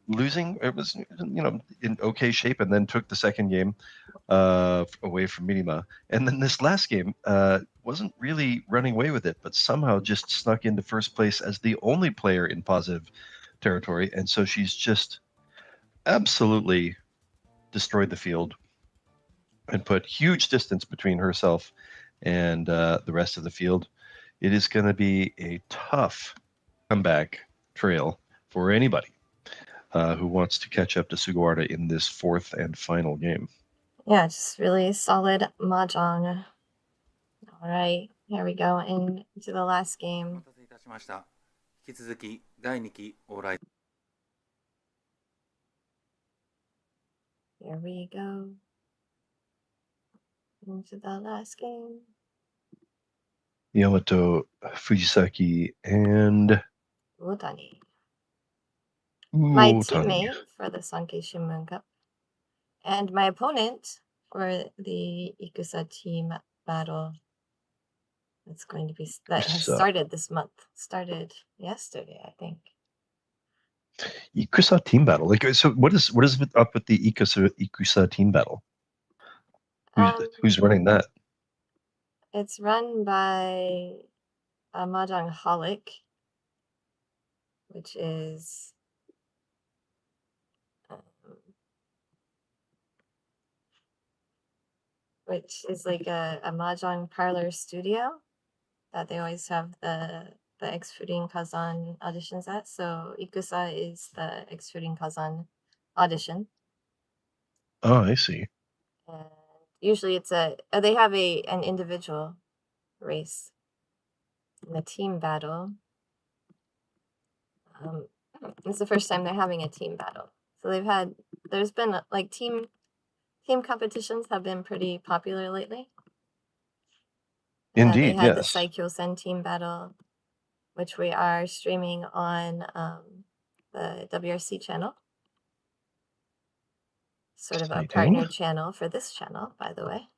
losing. It was, in okay shape, and then took the second game away from Minima. And then this last game wasn't really running away with it, but somehow just snuck into first place as the only player in positive territory. And so she's just absolutely destroyed the field and put huge distance between herself and the rest of the field. It is going to be a tough comeback trail for anybody who wants to catch up to Sugawara in this fourth and final game. Yeah, just really solid Mahjong. All right, here we go into the last game. お待たせいたしました。引き続き第2期往来 Here we go into the last game. Yamato, Fujisaki, and Utani. My Utani. teammate for the Sankei Shimbun Cup. And my opponent for the Ikusa team battle. That's going to be that has started this month. Started yesterday, I think. Ikusa team battle. Like, so what is up with the Ikusa team battle? Who's running that? It's run by a Mahjong Holic, which is like a Mahjong parlor studio that they always have the Extruding Kazan auditions at. So Ikusa is the Extruding Kazan audition. Oh, I see. And usually it's they have an individual race. In the team battle, it's the first time they're having a team battle. So there's been like team competitions have been pretty popular lately. Indeed, they had yes. the Saikyo-sen team battle, which we are streaming on the WRC channel. Sort of a partner channel for this channel, by the way.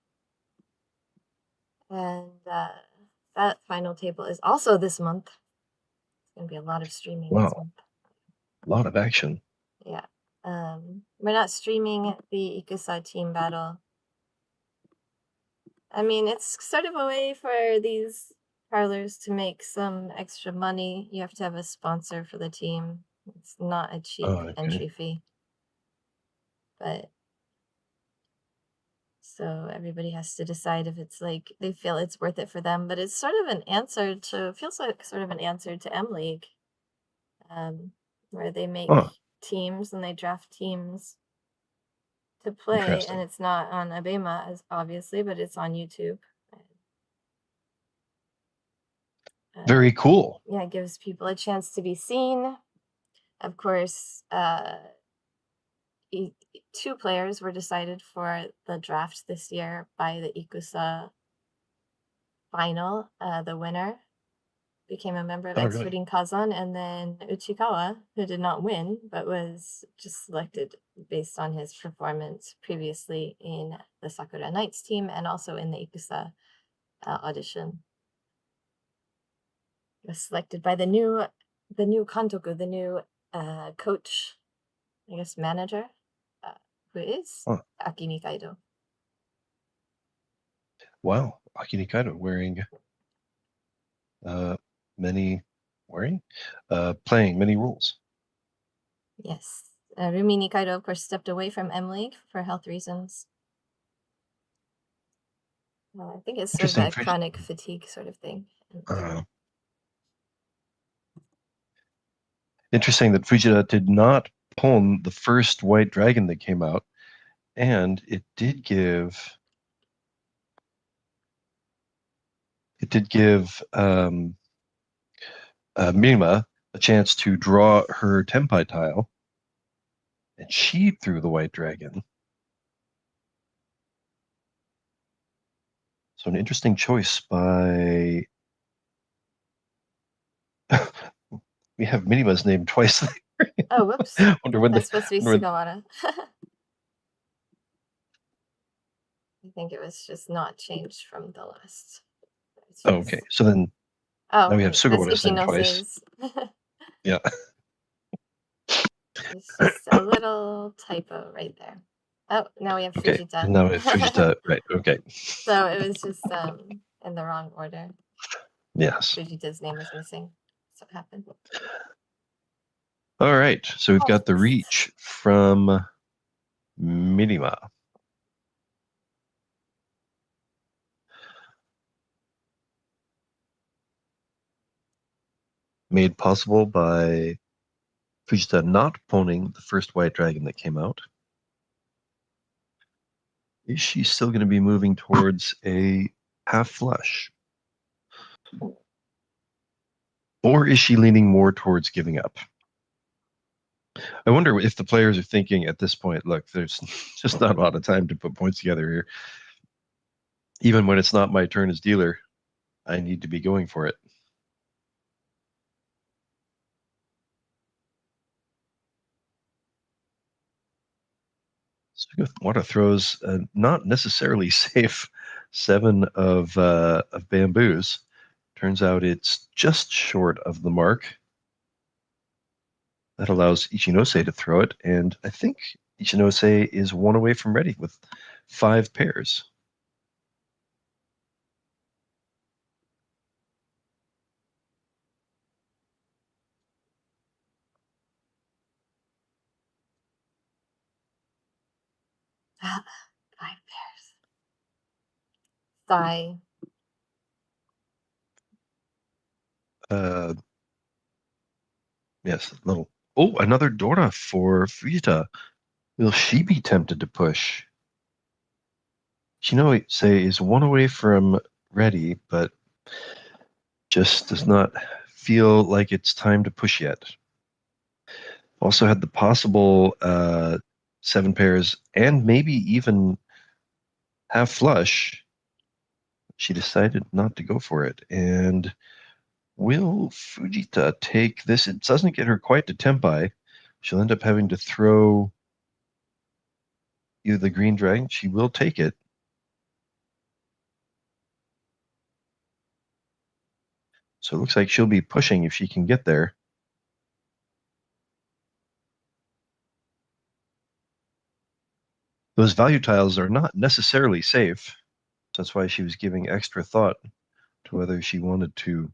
And that final table is also this month. It's going to be a lot of streaming this month. A lot of action. Yeah. We're not streaming the Ikusa team battle. I mean, it's sort of a way for these parlors to make some extra money. You have to have a sponsor for the team. It's not a cheap entry fee. But so everybody has to decide if it's like they feel it's worth it for them. But it's sort of an answer to M League, where they make teams and they draft teams to play, and it's not on Abema as obviously, but it's on YouTube. Very cool. Yeah, it gives people a chance to be seen. Of course, 2 players were decided for the draft this year by the Ikusa final. The winner became a member of Extruding Kazan, and then Uchikawa, who did not win, but was just selected based on his performance previously in the Sakura Knights team and also in the Ikusa audition. He was selected by the new kantoku, the new coach, I guess manager, who is Aki Nikaido. Wow, Aki Nikaido playing many roles. Yes. Rumi Nikaido, of course, stepped away from M League for health reasons. I think it's sort of a chronic fatigue sort of thing. Interesting that Fujita did not pwn the first White Dragon that came out, and it did give Mima a chance to draw her Tenpai tile, and she threw the White Dragon. So an interesting choice by... We have Minima's name twice there. Oh, whoops. Wonder when That's supposed to be Sugawara. I think it was just not changed from the last. Oh, okay. So then now we have Sugawara's name twice. Yeah. It's just a little typo right there. Oh, now we have Fujita. Okay. Now we have Fujita. Right. Okay. So it was just in the wrong order. Yes. Fujita's name was missing. That's what happened. All right. So we've got the reach from Minima. Made possible by Fujita not pawning the first white dragon that came out. Is she still going to be moving towards a half flush? Or is she leaning more towards giving up? I wonder if the players are thinking at this point, look, there's just not a lot of time to put points together here. Even when it's not my turn as dealer, I need to be going for it. Sugawara throws a not necessarily safe 7 of bamboos. Turns out it's just short of the mark. That allows Ichinose to throw it, and I think Ichinose is 1 away from ready with 5 pairs. Ah, 5 pairs. Sigh. Yes, little. Oh, another Dora for Fujita. Will she be tempted to push? Ichinose is 1 away from ready, but just does not feel like it's time to push yet. Also had the possible 7 pairs and maybe even half flush. She decided not to go for it. And will Fujita take this? It doesn't get her quite to Tempai. She'll end up having to throw either the green dragon. She will take it. So it looks like she'll be pushing if she can get there. Those value tiles are not necessarily safe. That's why she was giving extra thought to whether she wanted to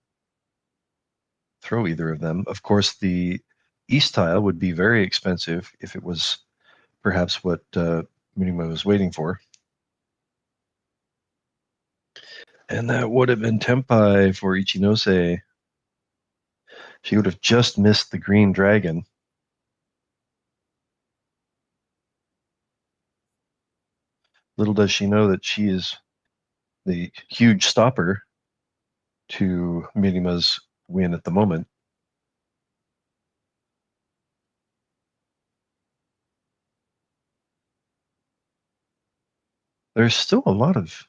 throw either of them. Of course, the east tile would be very expensive if it was perhaps what Minima was waiting for. And that would have been Tempai for Ichinose. She would have just missed the green dragon. Little does she know that she is the huge stopper to Minima's win at the moment. There's still a lot of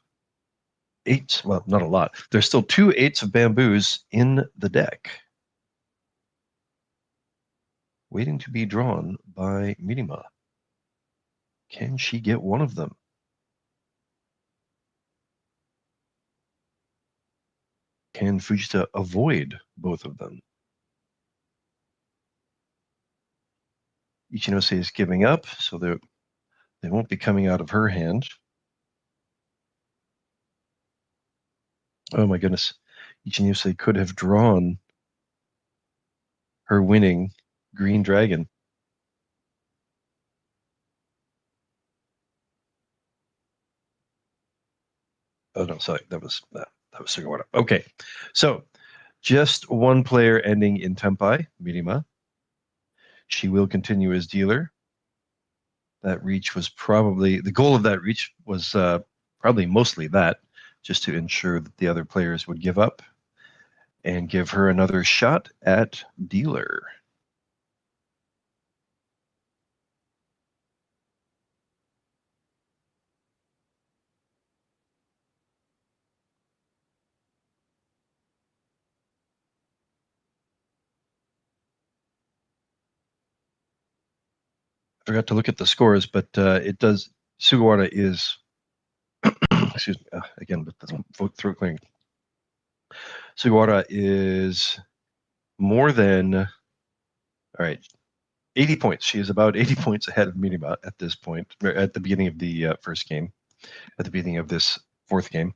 8s. Well, not a lot. There's still 2 8s of bamboos in the deck, waiting to be drawn by Minima. Can she get one of them? Can Fujita avoid both of them? Ichinose is giving up, so they won't be coming out of her hand. Oh my goodness. Ichinose could have drawn her winning green dragon. Oh no, sorry, that was Sugawara. Okay, so just 1 player ending in Tempai, Minima. She will continue as dealer. That reach was probably, the goal of that reach was probably mostly that, just to ensure that the other players would give up and give her another shot at dealer. forgot to look at the scores, but it does. Sugawara is, excuse me, again with the throat clearing. Sugawara is more than, all right, 80 points. She is about 80 points ahead of Minima at this point, at the beginning of the first game, at the beginning of this fourth game.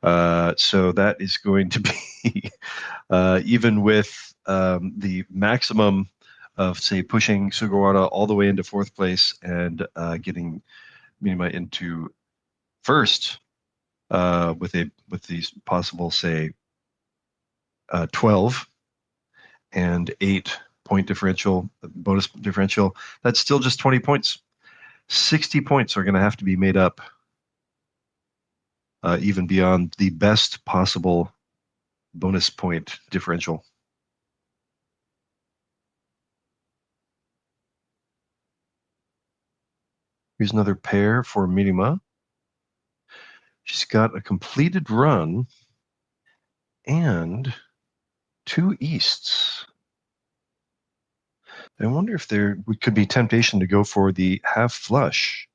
So that is going to be, even with the maximum of, say, pushing Sugawara all the way into fourth place and getting Minima into first with these possible, say, 12 and 8 point differential, bonus differential, that's still just 20 points. 60 points are going to have to be made up, even beyond the best possible bonus point differential. Here's another pair for Minima. She's got a completed run and 2 easts. I wonder if there could be temptation to go for the half flush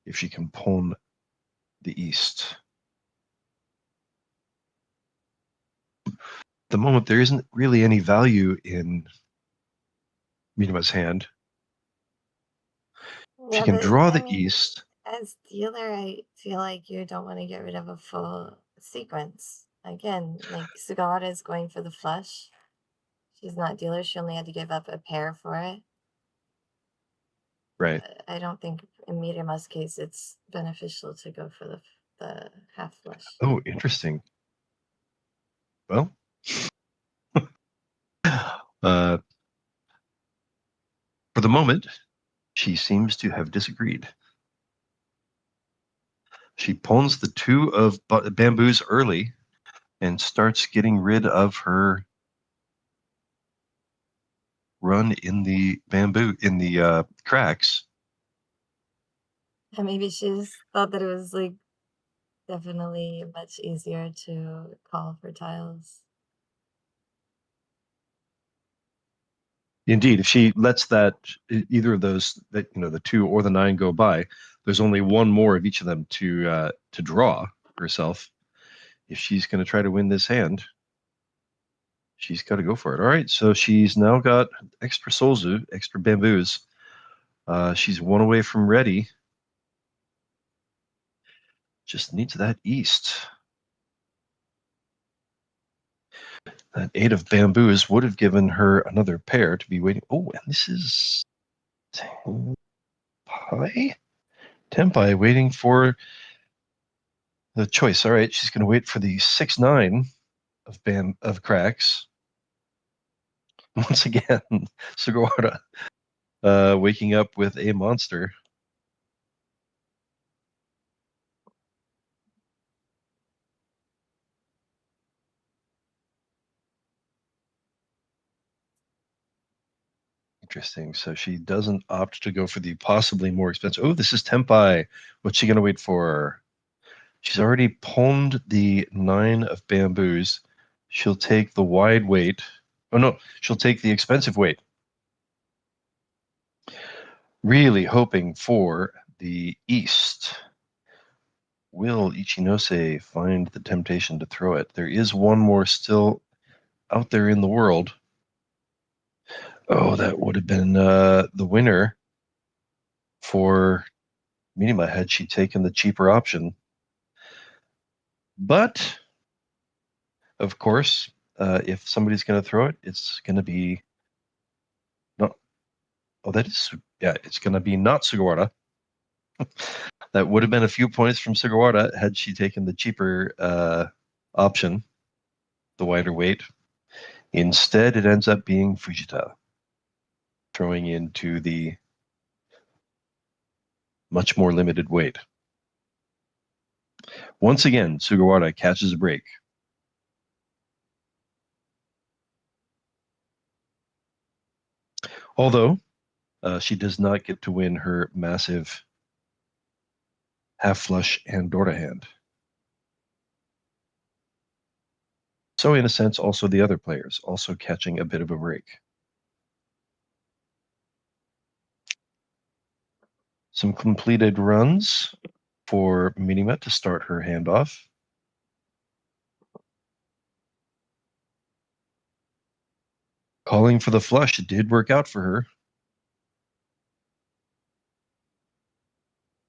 if she can pawn the east. At the moment, there isn't really any value in Minima's hand. Yeah, she can draw the I mean, east. As dealer, I feel like you don't want to get rid of a full sequence. Again, like Sugawara is going for the flush. She's not dealer. She only had to give up a pair for it. Right. I don't think in Mirima's case it's beneficial to go for the half flush. Oh, interesting. Well, for the moment, she seems to have disagreed. She pawns the 2 of bamboos early and starts getting rid of her run in the bamboo, in the cracks. And maybe she's thought that it was like definitely much easier to call for tiles. Indeed, if she lets that, either of those, that, the 2 or the 9 go by, there's only one more of each of them to draw herself. If she's going to try to win this hand, she's got to go for it. All right, so she's now got extra solzu, extra bamboos. She's 1 away from ready. Just needs that east. That 8 of bamboos would have given her another pair to be waiting. Oh, and this is Tempai waiting for the choice. All right, she's going to wait for the 6-9 of cracks. Once again, Sugawara waking up with a monster. Interesting. So she doesn't opt to go for the possibly more expensive. Oh, this is Tempai. What's she going to wait for? She's already pawned the 9 of bamboos. She'll take the wide weight. Oh, no, she'll take the expensive weight. Really hoping for the east. Will Ichinose find the temptation to throw it? There is one more still out there in the world. Oh, that would have been the winner for Minima had she taken the cheaper option. But, of course, if somebody's going to throw it, it's going to be not. Oh, that is, yeah, it's going to be not Sugawara. That would have been a few points from Sugawara had she taken the cheaper option, the wider weight. Instead, it ends up being Fujita throwing into the much more limited weight. Once again, Sugawara catches a break. Although she does not get to win her massive half flush Andorra hand. So in a sense, also the other players also catching a bit of a break. Some completed runs for Minima to start her handoff. Calling for the flush. It did work out for her.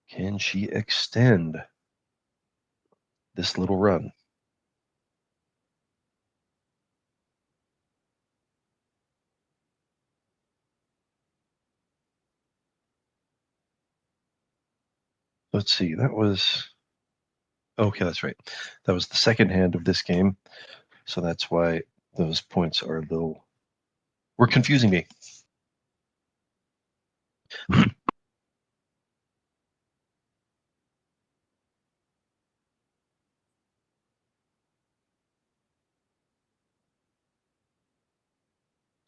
Can she extend this little run? Let's see. That was... Okay, that's right. That was the second hand of this game. So that's why those points are a little... were confusing me.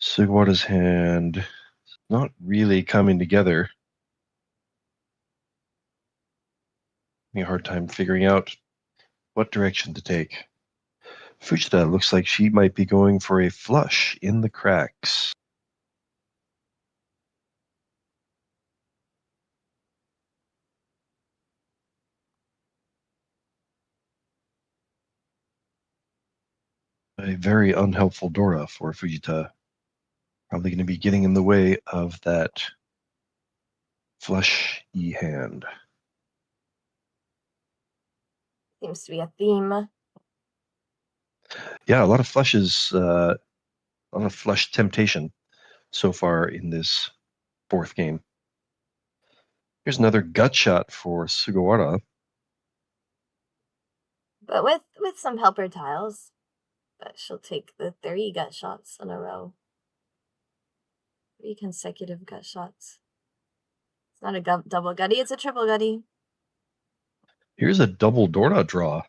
Sugawara's hand not really coming together. Having a hard time figuring out what direction to take. Fujita looks like she might be going for a flush in the cracks. A very unhelpful Dora for Fujita. Probably going to be getting in the way of that flush E hand. Seems to be a theme. Yeah, a lot of flushes, a lot of flush temptation so far in this fourth game. Here's another gut shot for Sugawara. But with some helper tiles. But she'll take the 3 gut shots in a row. 3 consecutive gut shots. It's not a double gutty, it's a triple gutty. Here's a double Dora draw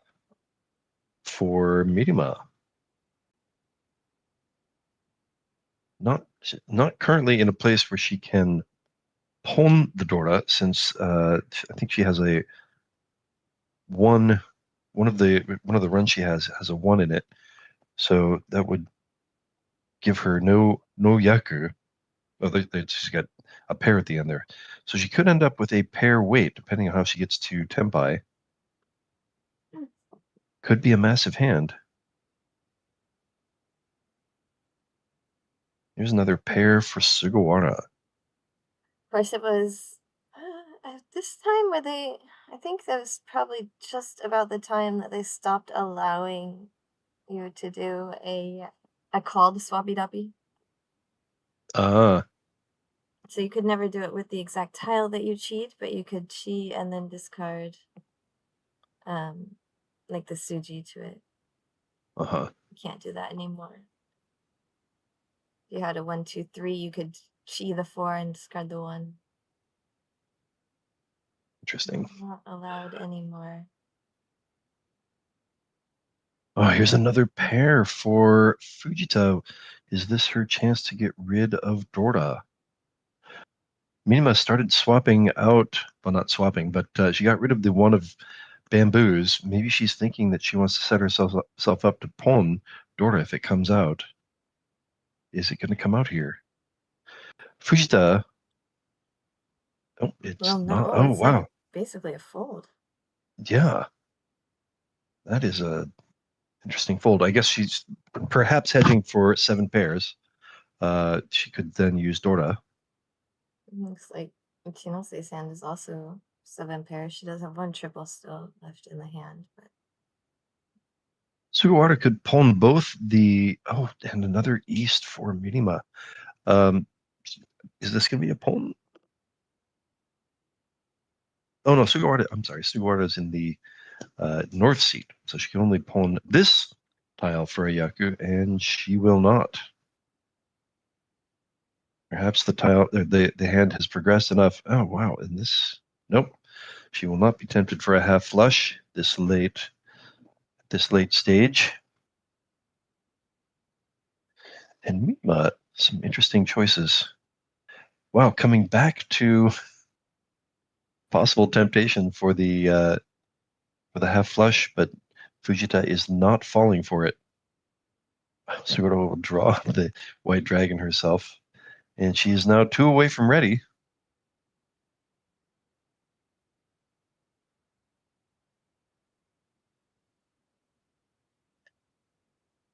for Midima. Not currently in a place where she can pawn the Dora, since I think she has a one of the runs she has a 1 in it, so that would give her no yaku. Oh, she's got a pair at the end there, so she could end up with a pair weight depending on how she gets to Tenpai. Could be a massive hand. Here's another pair for Sugawara. Of course, it was at this time where I think that was probably just about the time that they stopped allowing you to do a called swappy duppy. So you could never do it with the exact tile that you cheat, but you could cheat and then discard like the suji to it. You can't do that anymore. If you had a 1, 2, 3, you could chi the 4 and discard the 1. Interesting. Not allowed anymore. Oh, here's another pair for Fujita. Is this her chance to get rid of Dora? Minima started swapping out, well, not swapping, but she got rid of the 1 of bamboos. Maybe she's thinking that she wants to set herself up to pawn Dora if it comes out. Is it going to come out here? Fujita. Oh, it's not. Oh, wow. Like basically a fold. Yeah. That is a interesting fold. I guess she's perhaps hedging for 7 pairs. She could then use Dora. Looks like Uchinose's hand is also 7 pairs. She does have 1 triple still left in the hand, but Sugawara could pawn both the... Oh, and another east for Minima. Is this going to be a pawn? Oh, no, Sugawara... I'm sorry, Sugawara's in the north seat, so she can only pawn this tile for a yaku, and she will not. Perhaps the tile... The hand has progressed enough. Oh, wow, and this... Nope. She will not be tempted for a half flush this late stage. And Mima, some interesting choices. Wow, coming back to possible temptation for the half flush, but Fujita is not falling for it. Sugawara will draw the white dragon herself, and she is now 2 away from ready.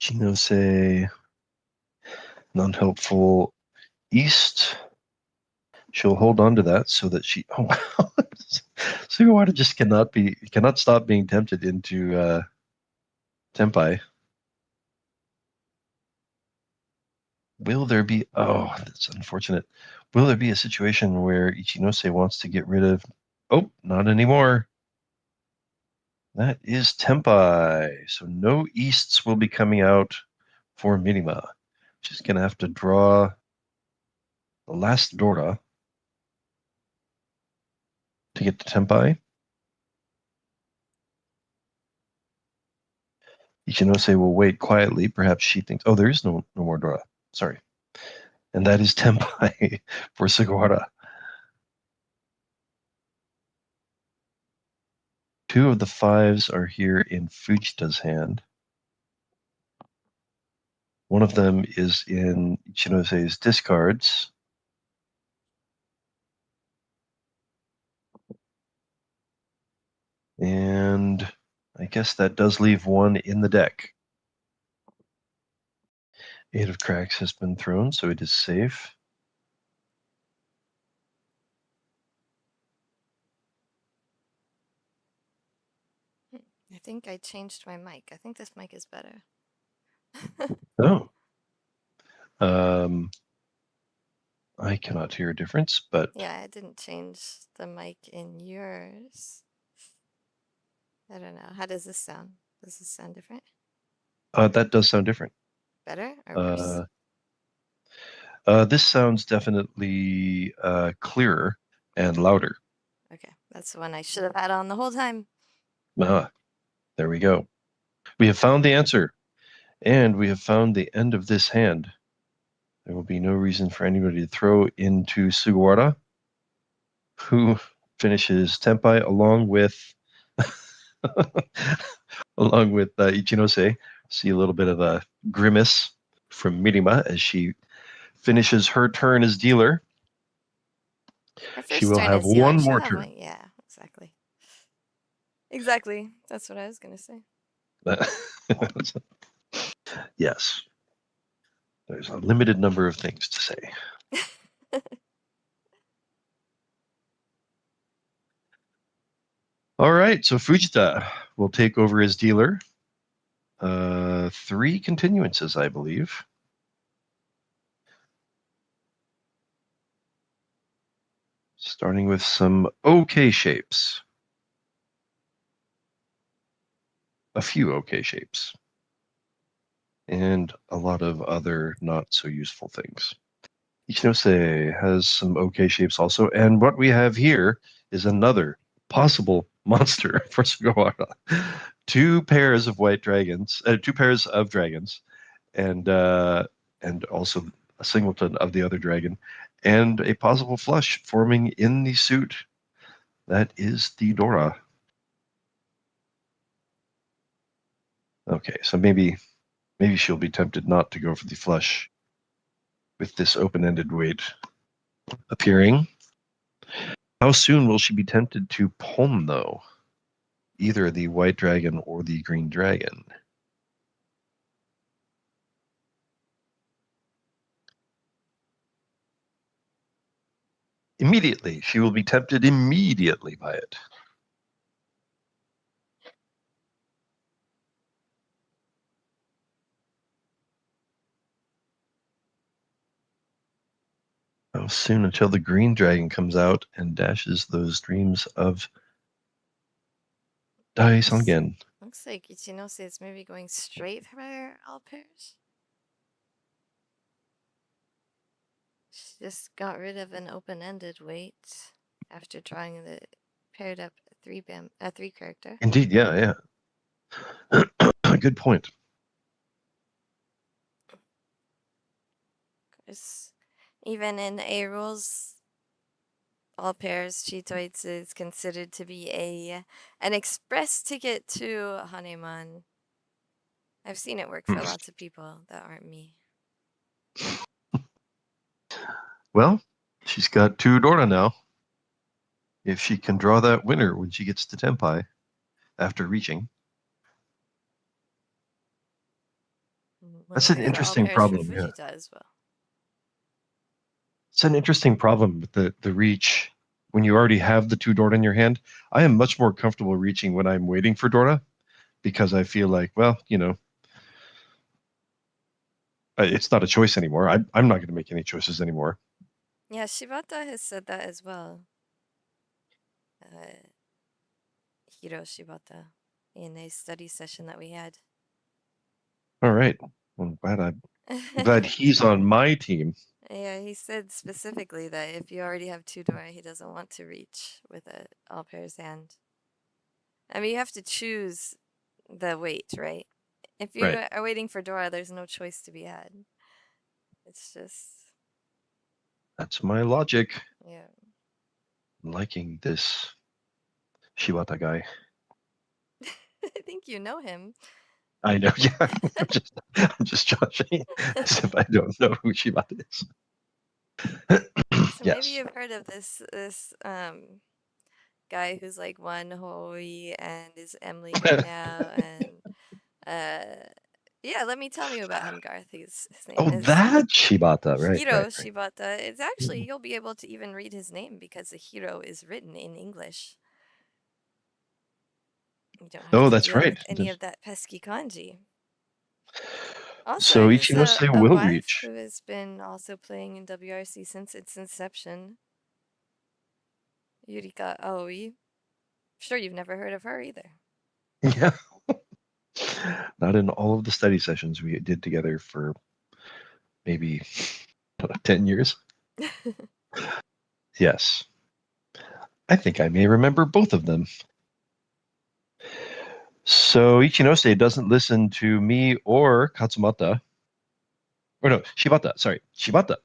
Ichinose, non-helpful east. She'll hold on to that so that she. Oh wow, Sugawara just cannot stop being tempted into Tenpai. Will there be? Oh, that's unfortunate. Will there be a situation where Ichinose wants to get rid of? Oh, not anymore. That is Tenpai. So no easts will be coming out for Minima. She's gonna have to draw the last Dora to get to Tenpai. Ichinose will wait quietly. Perhaps she thinks, oh, there is no more Dora. Sorry. And that is Tenpai for Sugawara. Two of the fives are here in Fujita's hand. One of them is in Ichinose's discards. And I guess that does leave one in the deck. Eight of cracks has been thrown, so it is safe. I think I changed my mic. I think this mic is better. Oh. I cannot hear a difference, but... Yeah, I didn't change the mic in yours. I don't know. How does this sound? Does this sound different? That does sound different. Better or worse? This sounds definitely clearer and louder. Okay, that's the one I should have had on the whole time. Ah, there we go. We have found the answer, and we have found the end of this hand. There will be no reason for anybody to throw into Sugawara, who finishes Tenpai along with Ichinose. See a little bit of a grimace from Mirima as she finishes her turn as dealer. Her first She will turn have as dealer. one She'll more have turn. one. Yeah, exactly. Exactly. That's what I was going to say. Yes. There's a limited number of things to say. All right, so Fujita will take over as dealer. 3 continuances, I believe. Starting with some okay shapes. A few okay shapes. And a lot of other not so useful things. Ichinose has some okay shapes also. And what we have here is another possible monster for Sugawara. 2 pairs of white dragons, 2 pairs of dragons, and also a singleton of the other dragon, and a possible flush forming in the suit. That is the Dora. Okay, so maybe she'll be tempted not to go for the flush with this open-ended weight appearing. How soon will she be tempted to palm, though? Either the white dragon or the green dragon. Immediately. She will be tempted immediately by it. How soon until the green dragon comes out and dashes those dreams of dice on again. Looks like Ichinose is maybe going straight for all pairs. She just got rid of an open-ended weight after drawing the paired up 3 character. Indeed, yeah. Good point. Because even in A rules, all pairs Cheetoids is considered to be an express ticket to Haneman. I've seen it work for lots of people that aren't me. Well, she's got 2 Dora now. If she can draw that winner when she gets to Tenpai after reaching. That's an interesting problem. Yeah. As well. It's an interesting problem with the reach when you already have the 2 Dora in your hand. I am much more comfortable reaching when I'm waiting for Dora because I feel like, well, it's not a choice anymore. I'm not going to make any choices anymore. Yeah, Shibata has said that as well. Hiro Shibata in a study session that we had. All right. Well, I'm glad he's on my team. Yeah, he said specifically that if you already have 2 Dora, he doesn't want to reach with a all pairs hand. I mean, you have to choose the wait, right? If you are waiting for Dora, there's no choice to be had. It's just... That's my logic. Yeah. I'm liking this Shibata guy. I think you know him. I know, yeah. I'm just joshing as if I don't know who Shibata is. So maybe you've heard of this guy who's like one Hoi and is Emily right now, and yeah, let me tell you about him, Garthe. His name is that Shibata, right? Hiro right. Shibata. It's actually, you'll be able to even read his name because the Hiro is written in English. You don't have to That's deal right. with any of that pesky kanji. Also, So he's Ichinose a will wife reach. who has been also playing in WRC since its inception. Yurika Aoi. Sure, you've never heard of her either. Yeah. Not in all of the study sessions we did together for maybe 10 years. Yes. I think I may remember both of them. So Ichinose doesn't listen to me or Katsumata. Or no, Shibata. Sorry, Shibata.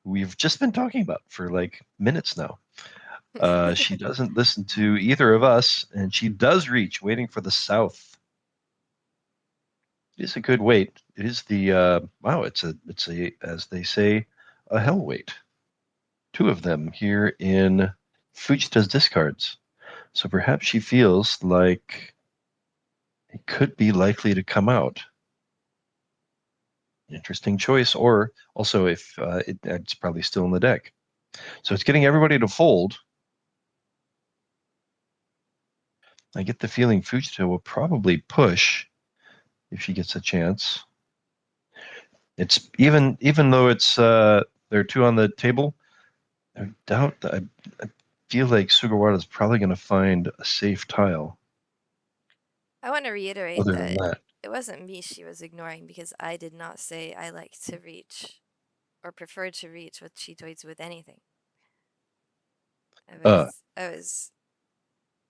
We've just been talking about for like minutes now. She doesn't listen to either of us, and she does reach, waiting for the south. It is a good wait. It is the wow. It's a as they say, a hell wait. 2 of them here in Fujita's discards. So perhaps she feels like it could be likely to come out. Interesting choice, or also if it's probably still in the deck. So it's getting everybody to fold. I get the feeling Fujita will probably push if she gets a chance. It's even though it's there are 2 on the table. I doubt that. I feel like Sugawara is probably going to find a safe tile. I want to reiterate that it wasn't me she was ignoring because I did not say I like to reach or prefer to reach with Chitoids with anything. I was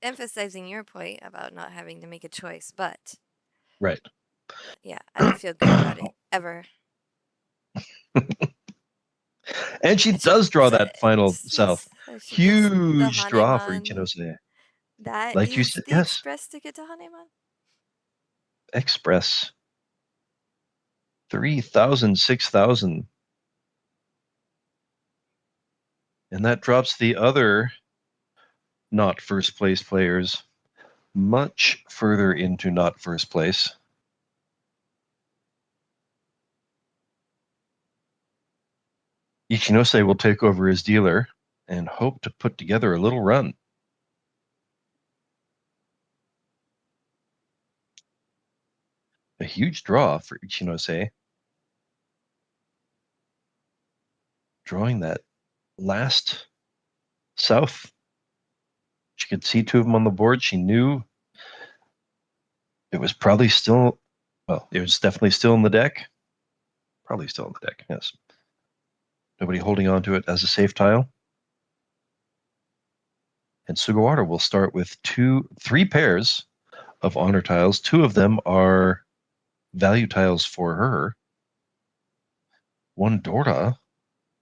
emphasizing your point about not having to make a choice, but right. Yeah, I don't feel good about it ever. And she does draw that final south. Huge draw for Ichinose. That like is you said, the yes. express to get to Haneman. Express 3,000, 6,000. And that drops the other not first place players much further into not first place. Ichinose will take over as dealer and hope to put together a little run. A huge draw for Ichinose. Drawing that last south. She could see 2 of them on the board. She knew it was probably still, well, it was definitely still in the deck. Probably still in the deck, yes. Nobody holding on to it as a safe tile. And Sugawara will start with 3 pairs of honor tiles. 2 of them are value tiles for her. 1 Dora.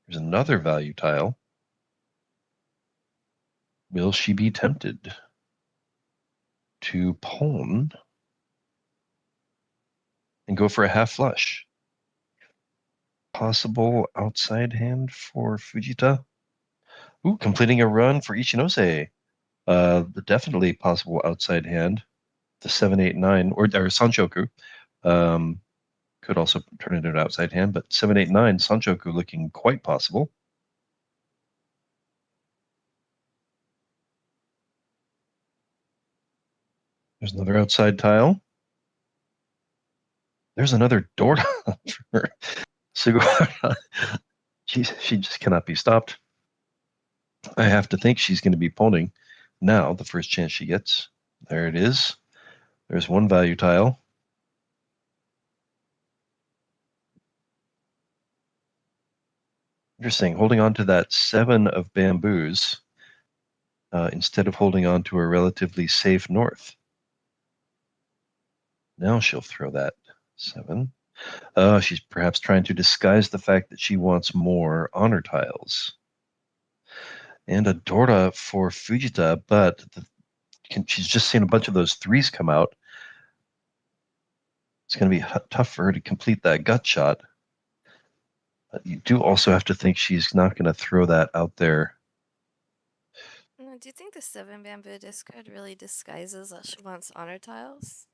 There's another value tile. Will she be tempted to pawn and go for a half flush? Possible outside hand for Fujita. Ooh, completing a run for Ichinose. Definitely possible outside hand. The 7, 8, 9, or Sanchoku. Could also turn into an outside hand, but 7-8-9, Sanchoku looking quite possible. There's another outside tile. There's another door for Sugawara. She just cannot be stopped. I have to think she's going to be pawning now, the first chance she gets. There it is. There's one value tile. Interesting. Holding on to that 7 of bamboos instead of holding on to a relatively safe north. Now she'll throw that 7. She's perhaps trying to disguise the fact that she wants more honor tiles. And a Dora for Fujita, but she's just seen a bunch of those 3s come out. It's going to be tough for her to complete that gut shot. But you do also have to think she's not going to throw that out there. Do you think the 7 bamboo discard really disguises that she wants honor tiles?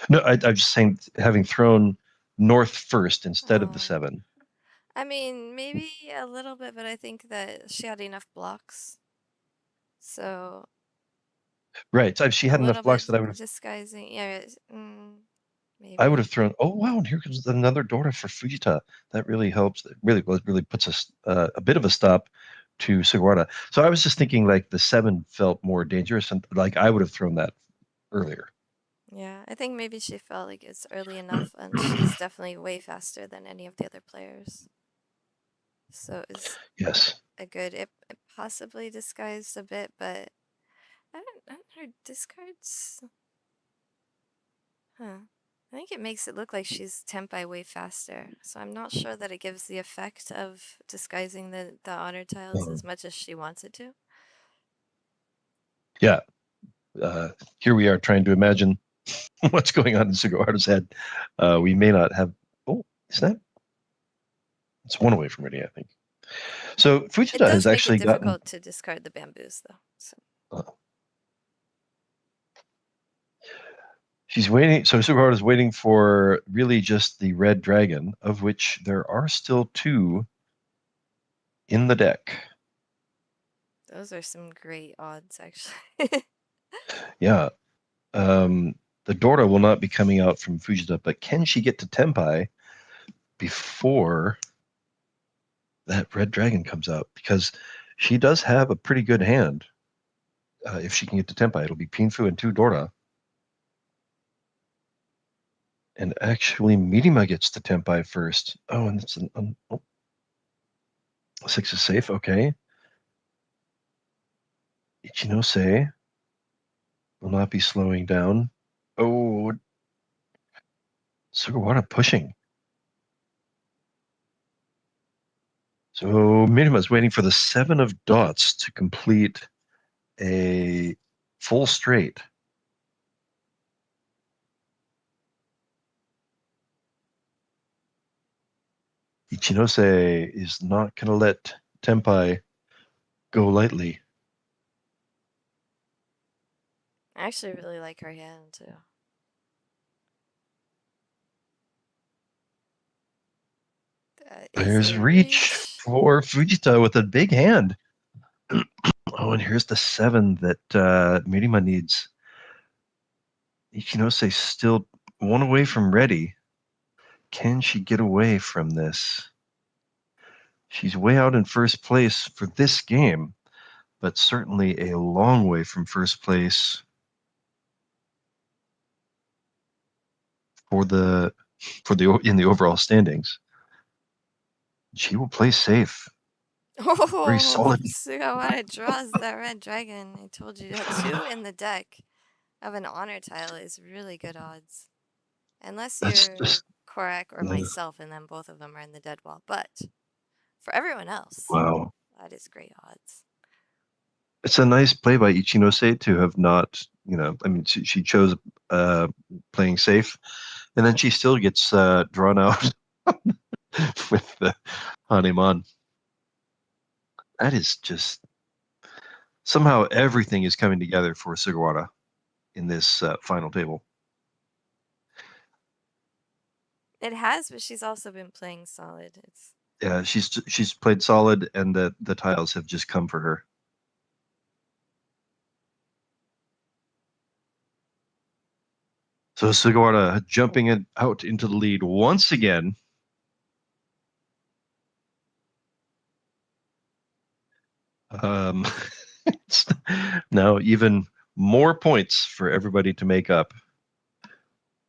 No, I'm just saying, having thrown north first instead of the 7. I mean, maybe a little bit, but I think that she had enough blocks. So. Right. So she had enough blocks that I would have. Disguising. Yeah. Maybe. I would have thrown. Oh wow! And here comes another Dora for Fujita. That really helps. It really puts a bit of a stop to Sugawara. So I was just thinking, like, the 7 felt more dangerous, and like I would have thrown that earlier. Yeah, I think maybe she felt like it's early enough, and she's definitely way faster than any of the other players. So it's a good. It possibly disguised a bit, but I don't her discards. Huh. I think it makes it look like she's tempai way faster. So I'm not sure that it gives the effect of disguising the honor tiles as much as she wants it to. Yeah. Here we are trying to imagine what's going on in Sugawara's head. We may not have. Oh, is that? It's 1 away from ready, I think. So Fujita has actually gotten. It does make it difficult to discard the bamboos, though. So. She's waiting. So Sugawara is waiting for really just the red dragon, of which there are still 2 in the deck. Those are some great odds, actually. Yeah. The Dora will not be coming out from Fujita, but can she get to Tempai before that red dragon comes out? Because she does have a pretty good hand. If she can get to Tempai, it'll be Pinfu and 2 Dora. And actually, Midima gets to Tempai first. Oh, and it's 6 is safe. Okay. Ichinose will not be slowing down. Oh, Sugawara pushing. So Minima's waiting for the 7 of dots to complete a full straight. Ichinose is not going to let Tempai go lightly. I actually really like her hand, too. There's reach for Fujita with a big hand. Oh, and here's the 7 that Mirima needs. Ichinose still 1 away from ready. Can she get away from this? She's way out in first place for this game, but certainly a long way from first place for the in the overall standings. She will play safe. Oh, very solid. Sugawara draws that red dragon. I told you, 2 in the deck of an honor tile is really good odds. Unless you're Korak or myself, and then both of them are in the dead wall. But for everyone else, wow, that is great odds. It's a nice play by Ichinose to have not, I mean, she chose playing safe, and then she still gets drawn out with the Haneman. That is just somehow everything is coming together for Sugawara in this final table. It has, but she's also been playing solid. Yeah, she's played solid, and the tiles have just come for her. So Sugawara jumping out into the lead once again. Now even more points for everybody to make up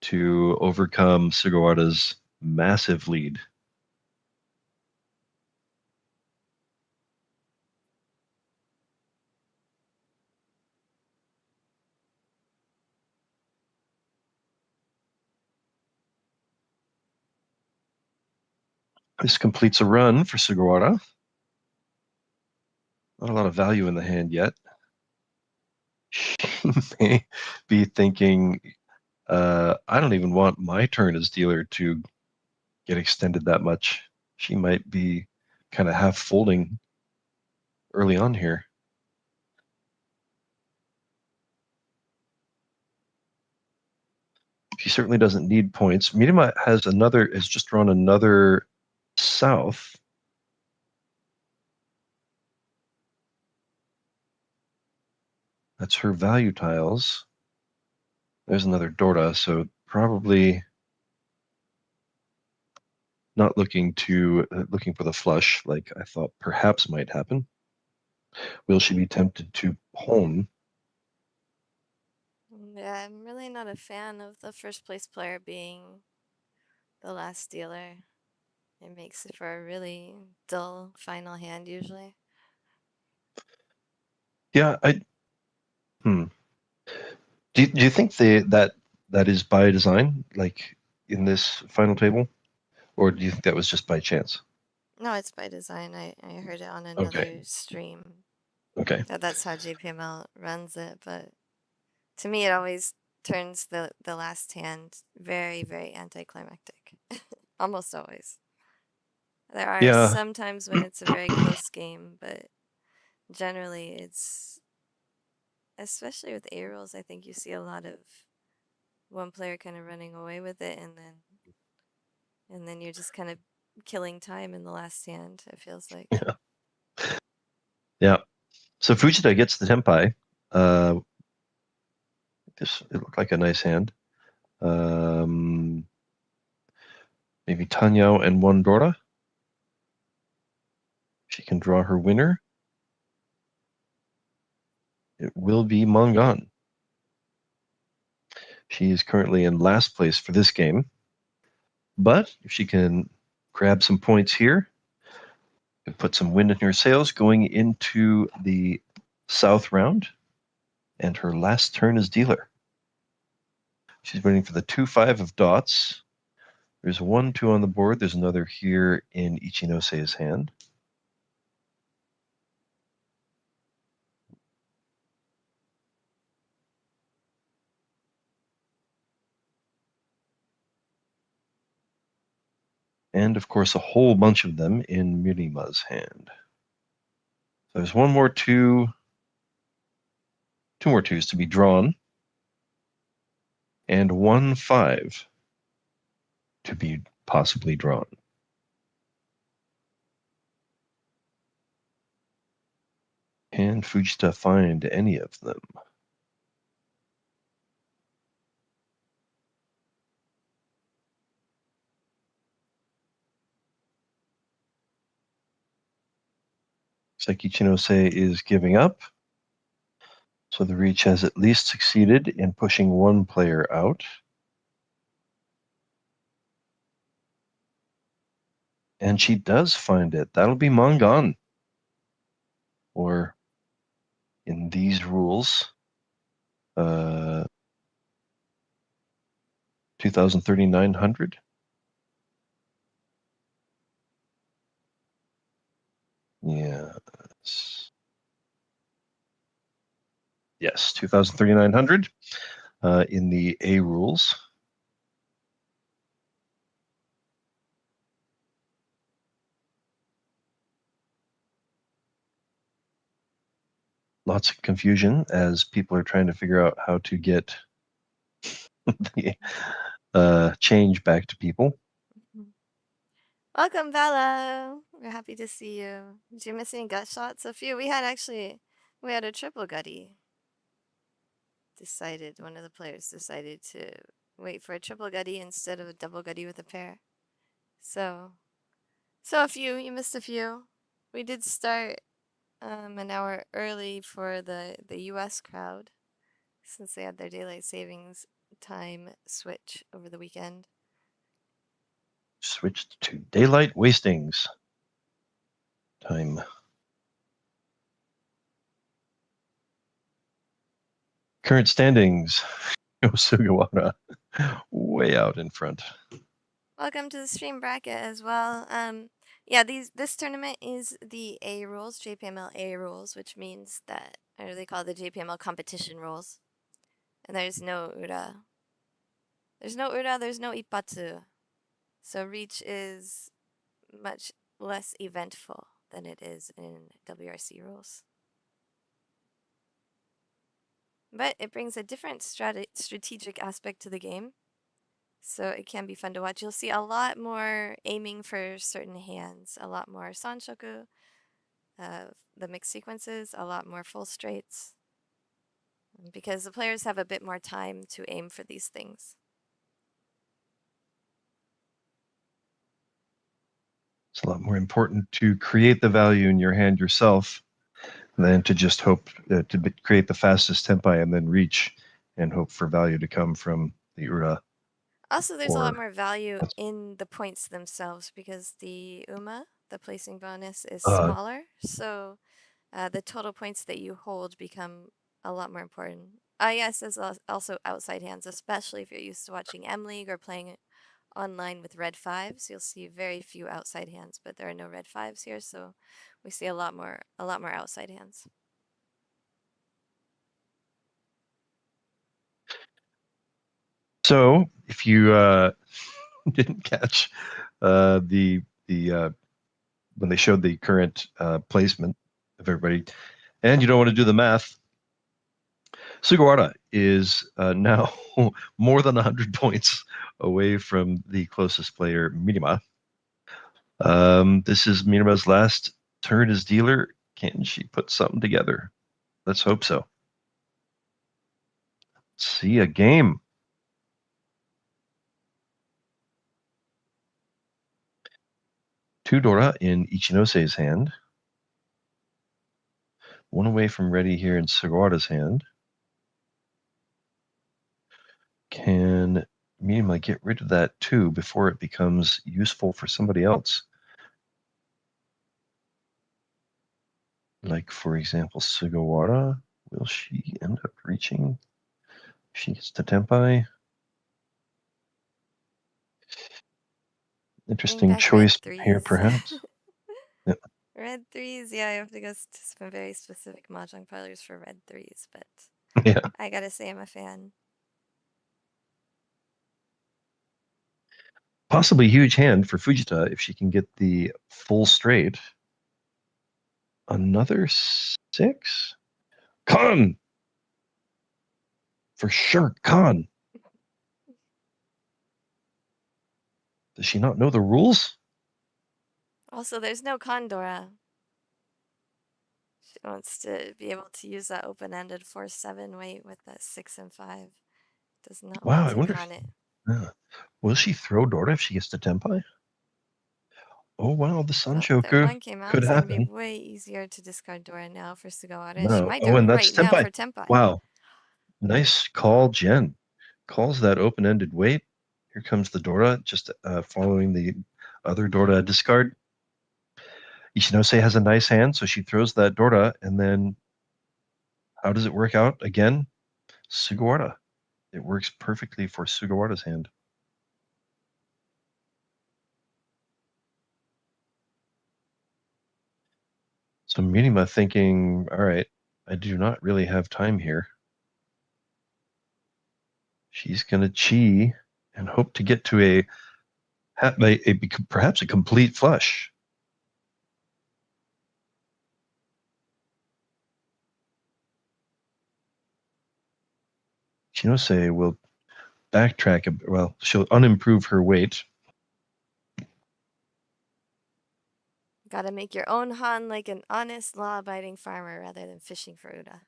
to overcome Sugawara's massive lead. This completes a run for Sugawara. Not a lot of value in the hand yet. She may be thinking, I don't even want my turn as dealer to get extended that much. She might be kind of half folding early on here. She certainly doesn't need points. Miedema has just drawn another south. That's her value tiles. There's another Dorda, so probably not looking for the flush like I thought perhaps might happen. Will she be tempted to home? Yeah, I'm really not a fan of the first place player being the last dealer. It makes it for a really dull final hand usually. Yeah, do you think that is by design, like in this final table, or do you think that was just by chance? No, it's by design. I heard it on another stream. Okay. That's how JPML runs it, but to me it always turns the last hand very, very anticlimactic. Almost always. There are some times when it's a very close game, but generally it's, especially with A rolls, I think you see a lot of one player kind of running away with it, and then you're just kind of killing time in the last hand, it feels like. Yeah. So Fujita gets the Tenpai. It looked like a nice hand. Maybe Tanyao and one Dora. She can draw her winner. It will be Mangan. She is currently in last place for this game. But if she can grab some points here, and put some wind in her sails going into the south round, and her last turn as dealer. She's waiting for the 2-5 of dots. There's 1-2 on the board. There's another here in Ichinose hand. And of course, a whole bunch of them in Mirima's hand. So there's two more 2s to be drawn, and 1-5 to be possibly drawn. Can Fujita find any of them? Looks like Ichinose is giving up. So the reach has at least succeeded in pushing one player out. And she does find it. That'll be Mangan. Or in these rules, 2,039 Yeah. Yes, 2,039 in the A rules. Lots of confusion as people are trying to figure out how to get the change back to people. Welcome, Bella. We're happy to see you. Did you miss any gut shots? A few. We had a triple gutty. One of the players decided to wait for a triple gutty instead of a double gutty with a pair. So a few. You missed a few. We did start an hour early for the US crowd since they had their daylight savings time switch over the weekend. Switched to daylight wastings time. Current standings. Sugawara way out in front. Welcome to the stream bracket as well. Yeah, this tournament is the A rules, JPML A rules, which means that, or they call it the JPML competition rules. And there's no ura. There's no ippatsu. So reach is much less eventful than it is in WRC rules. But it brings a different strategic aspect to the game. So it can be fun to watch. You'll see a lot more aiming for certain hands, a lot more sanshoku, the mixed sequences, a lot more full straights. Because the players have a bit more time to aim for these things. It's a lot more important to create the value in your hand yourself than to just hope to create the fastest tempai and then reach and hope for value to come from the ura. Also, there's a lot more value in the points themselves because the UMA, the placing bonus, is smaller. So the total points that you hold become a lot more important. Yes, there's also outside hands, especially if you're used to watching M League or playing online with red fives. You'll see very few outside hands, but there are no red fives here, so we see a lot more outside hands. So if you didn't catch the when they showed the current placement of everybody, and you don't want to do the math, Sugawara is now more than 100 points away from the closest player, Minima. This is Minima's last turn as dealer. Can she put something together? Let's hope so. Let's see a game. Two Dora in Ichinose hand. One away from ready here in Sugawara's hand. Can Minima get rid of that too before it becomes useful for somebody else? Like, for example, Sugawara. Will she end up reaching? She gets to Tempai. Interesting choice here, perhaps. Yep. Red threes, yeah, I have to go to some very specific Mahjong parlors for red threes, but yeah, I gotta say I'm a fan. Possibly huge hand for Fujita if she can get the full straight. Another 6? Con! For sure, Con! Does she not know the rules? Also, there's no Condora. She wants to be able to use that open-ended 4-7 weight with that 6 and 5. Does not want to con it. Will she throw Dora if she gets to Tempai? Oh wow, the Sanshoku came out. could It's happen. Gonna be way easier to discard Dora now for Sugawara. No. She might do it right now for Tempai. Wow, nice call, Jen. Calls that open-ended weight. Here comes the Dora, just following the other Dora discard. Ichinose has a nice hand, so she throws that Dora, and then how does it work out again? Sugawara. It works perfectly for Sugawara's hand. So Minima thinking, all right, I do not really have time here. She's going to chi and hope to get to perhaps a complete flush. Ichinose will backtrack. Well, she'll unimprove her weight. Gotta make your own han like an honest, law-abiding farmer rather than fishing for Uda.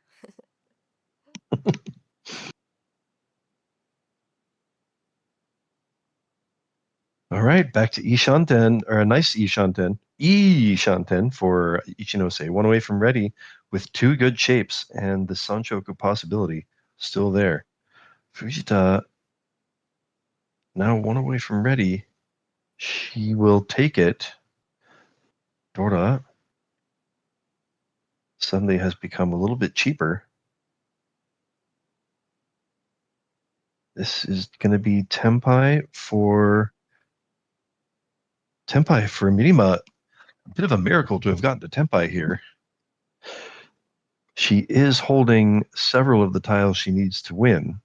All right, back to Ishanten, or a nice Ishanten. Ishanten for Ichinose. One away from ready with two good shapes and the Sanchoku possibility still there. Fujita now one away from ready. She will take it. Dora suddenly has become a little bit cheaper. This is going to be Tenpai for Mirima. A bit of a miracle to have gotten to Tenpai here. She is holding several of the tiles she needs to win.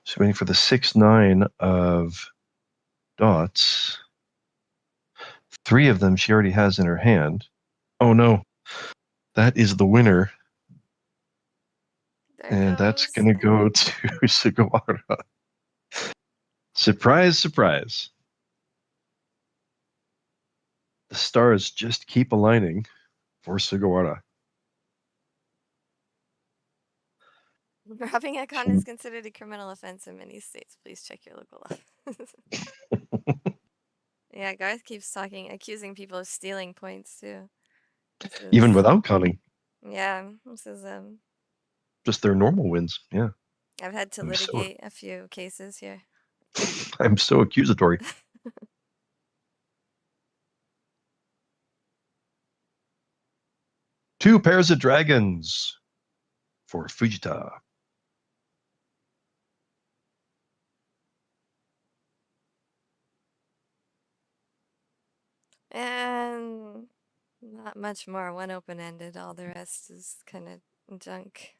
She's waiting for the 6-9 of dots. 3 of them she already has in her hand. Oh no, that is the winner. And that's going to go to Sugawara. Surprise, surprise. The stars just keep aligning for Sugawara. Robbing a con is considered a criminal offense in many states. Please check your local law. Yeah, Garth keeps accusing people of stealing points too. Even without conning. Yeah, this is just their normal wins. Yeah. I've had to litigate a few cases here. I'm so accusatory. 2 pairs of dragons for Fujita. And not much more. One open-ended. All the rest is kind of junk.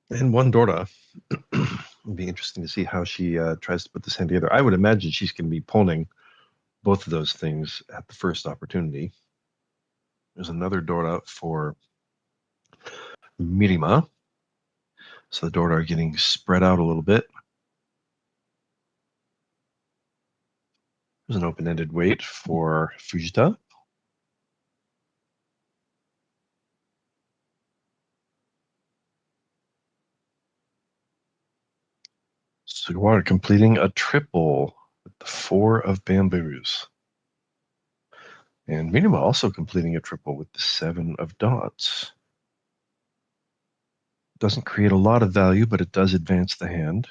And one Dorda. It'll be interesting to see how she tries to put this hand together. I would imagine she's going to be pulling both of those things at the first opportunity. There's another Dorda for Mirima. So the Dorda are getting spread out a little bit. There's an open-ended wait for Fujita. Sugawara completing a triple with the 4 of bamboos. And Mirima also completing a triple with the 7 of dots. Doesn't create a lot of value, but it does advance the hand.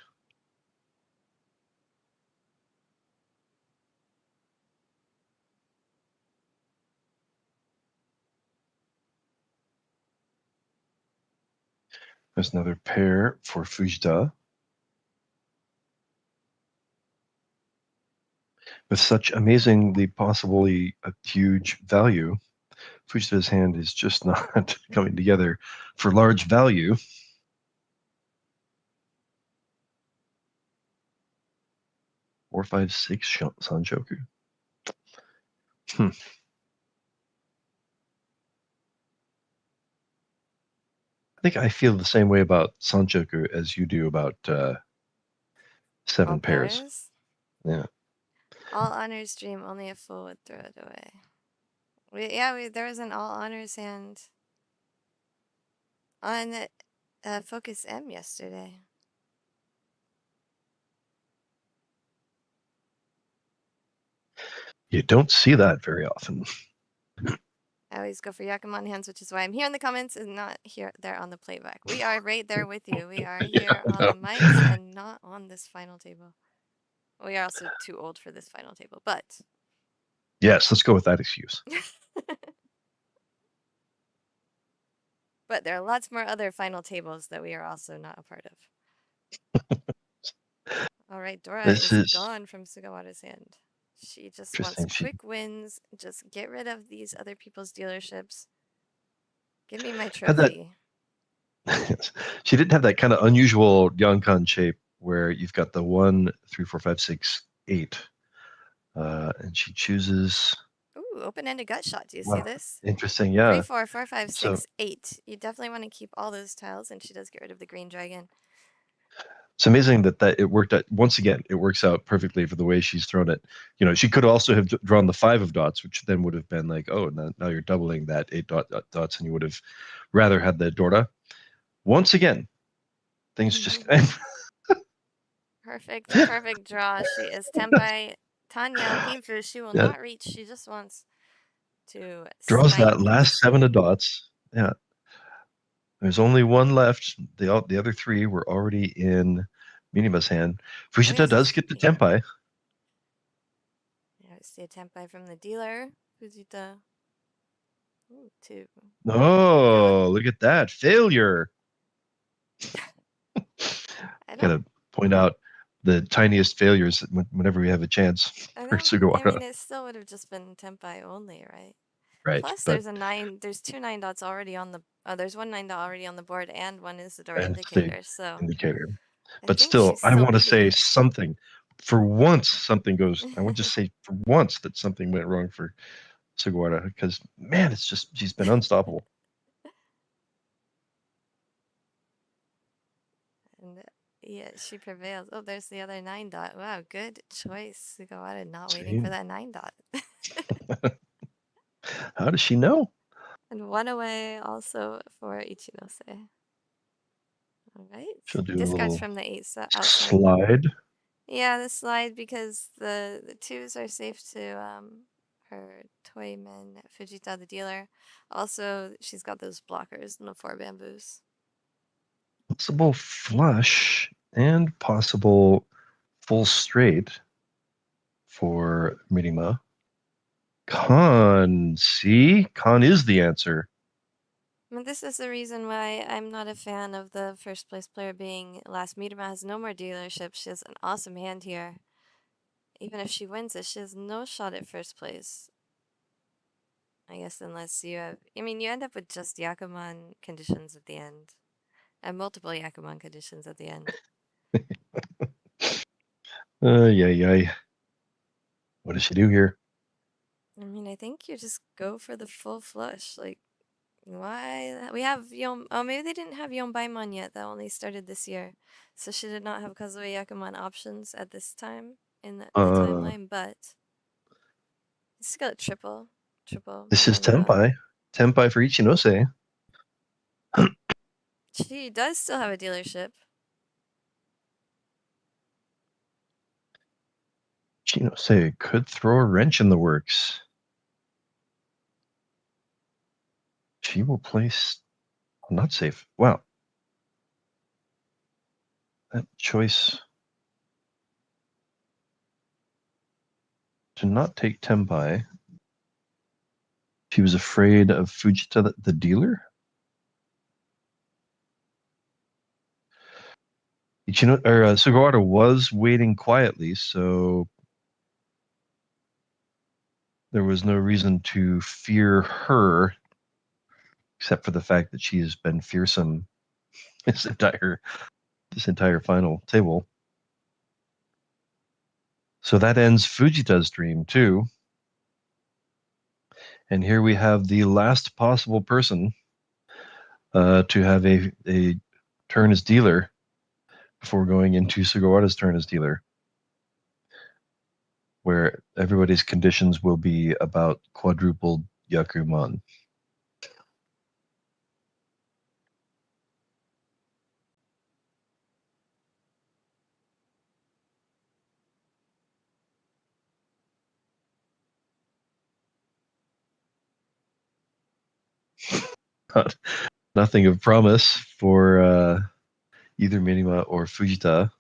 There's another pair for Fujita. With such amazingly possibly a huge value, Fujita's hand is just not coming together for large value. Four, 5, 6 Sanchoku. I think I feel the same way about Sanchoku as you do about 7 pairs. Yeah. All honors dream, only a fool would throw it away. There was an all honors hand on Focus M yesterday. You don't see that very often. I always go for Yakuman hands, which is why I'm here in the comments and not there on the playback. We are right there with you. We are here on the mics and not on this final table. We are also too old for this final table, but... Yes, let's go with that excuse. But there are lots more other final tables that we are also not a part of. All right, Dora is gone from Sugawara's hand. She just wants quick wins. Just get rid of these other people's dealerships. Give me my trophy. She didn't have that kind of unusual Yankan shape where you've got the 1, 3, 4, 5, 6, 8. And she chooses Ooh, open-ended gut shot. Do you see this? Interesting, yeah. 3, 4, 4, 5, 6, 8. You definitely want to keep all those tiles, and she does get rid of the green dragon. It's amazing that it worked out. Once again, it works out perfectly for the way she's thrown it. You know, she could also have drawn the 5 of dots, which then would have been like, oh, now you're doubling that 8 dots, and you would have rather had the Dorda. Once again, things just perfect draw. She is Tenpai Tanya Pinfu. She will not reach. She just wants to draws snipe. that last 7 of dots. Yeah. There's only one left. The other 3 were already in Minima's hand. Fujita does get the Tenpai. Yeah, see a Tenpai from the dealer. Fujita. Ooh, 2. Oh, look at that. Failure. Gotta point out the tiniest failures whenever we have a chance for Sugawara. I mean, it still would have just been Tenpai only, right? Right. Plus, there's a 9. There's 2 9 dots already on the. There's 1 9 dot already on the board, and 1 is the door indicator. So indicator. But still, I want to say something. For once, something goes. I want to just say for once that something went wrong for Sugawara, because man, it's just she's been unstoppable. And yeah, she prevails. Oh, there's the other 9 dot. Wow, good choice, Sugawara. Not waiting for that 9 dot. How does she know? And 1 away also for Ichinose. All right. She'll do Discards a from the 8 outside. Slide. Yeah, the slide, because the 2s are safe to her Toyman Fujita, the dealer. Also, she's got those blockers, no 4 bamboos. Possible flush and possible full straight for Minima. Con, see? Con is the answer. But this is the reason why I'm not a fan of the first place player being last. Minima has no more dealership. She has an awesome hand here. Even if she wins it, she has no shot at first place. I guess unless you have... I mean, you end up with just Yakuman conditions at the end. And multiple Yakuman conditions at the end. Yeah. What does she do here? I mean, I think you just go for the full flush. Like, why? We have Yom... Oh, maybe they didn't have Yonbaimon yet. That only started this year. So she did not have Kazuo Yakuman options at this time in the timeline, but... It's got triple. This is Tenpai. Tenpai for Ichinose. She does still have a dealership. Ichinose could throw a wrench in the works. She will place... Not safe. Wow. That choice to not take Tenpai. She was afraid of Fujita, the dealer? Sugawara was waiting quietly, so there was no reason to fear her, except for the fact that she has been fearsome this entire final table. So that ends Fujita's dream too. And here we have the last possible person to have a turn as dealer before going into Sugawara's turn as dealer, where everybody's conditions will be about quadrupled Yakuman. Nothing of promise for either Minima or Fujita.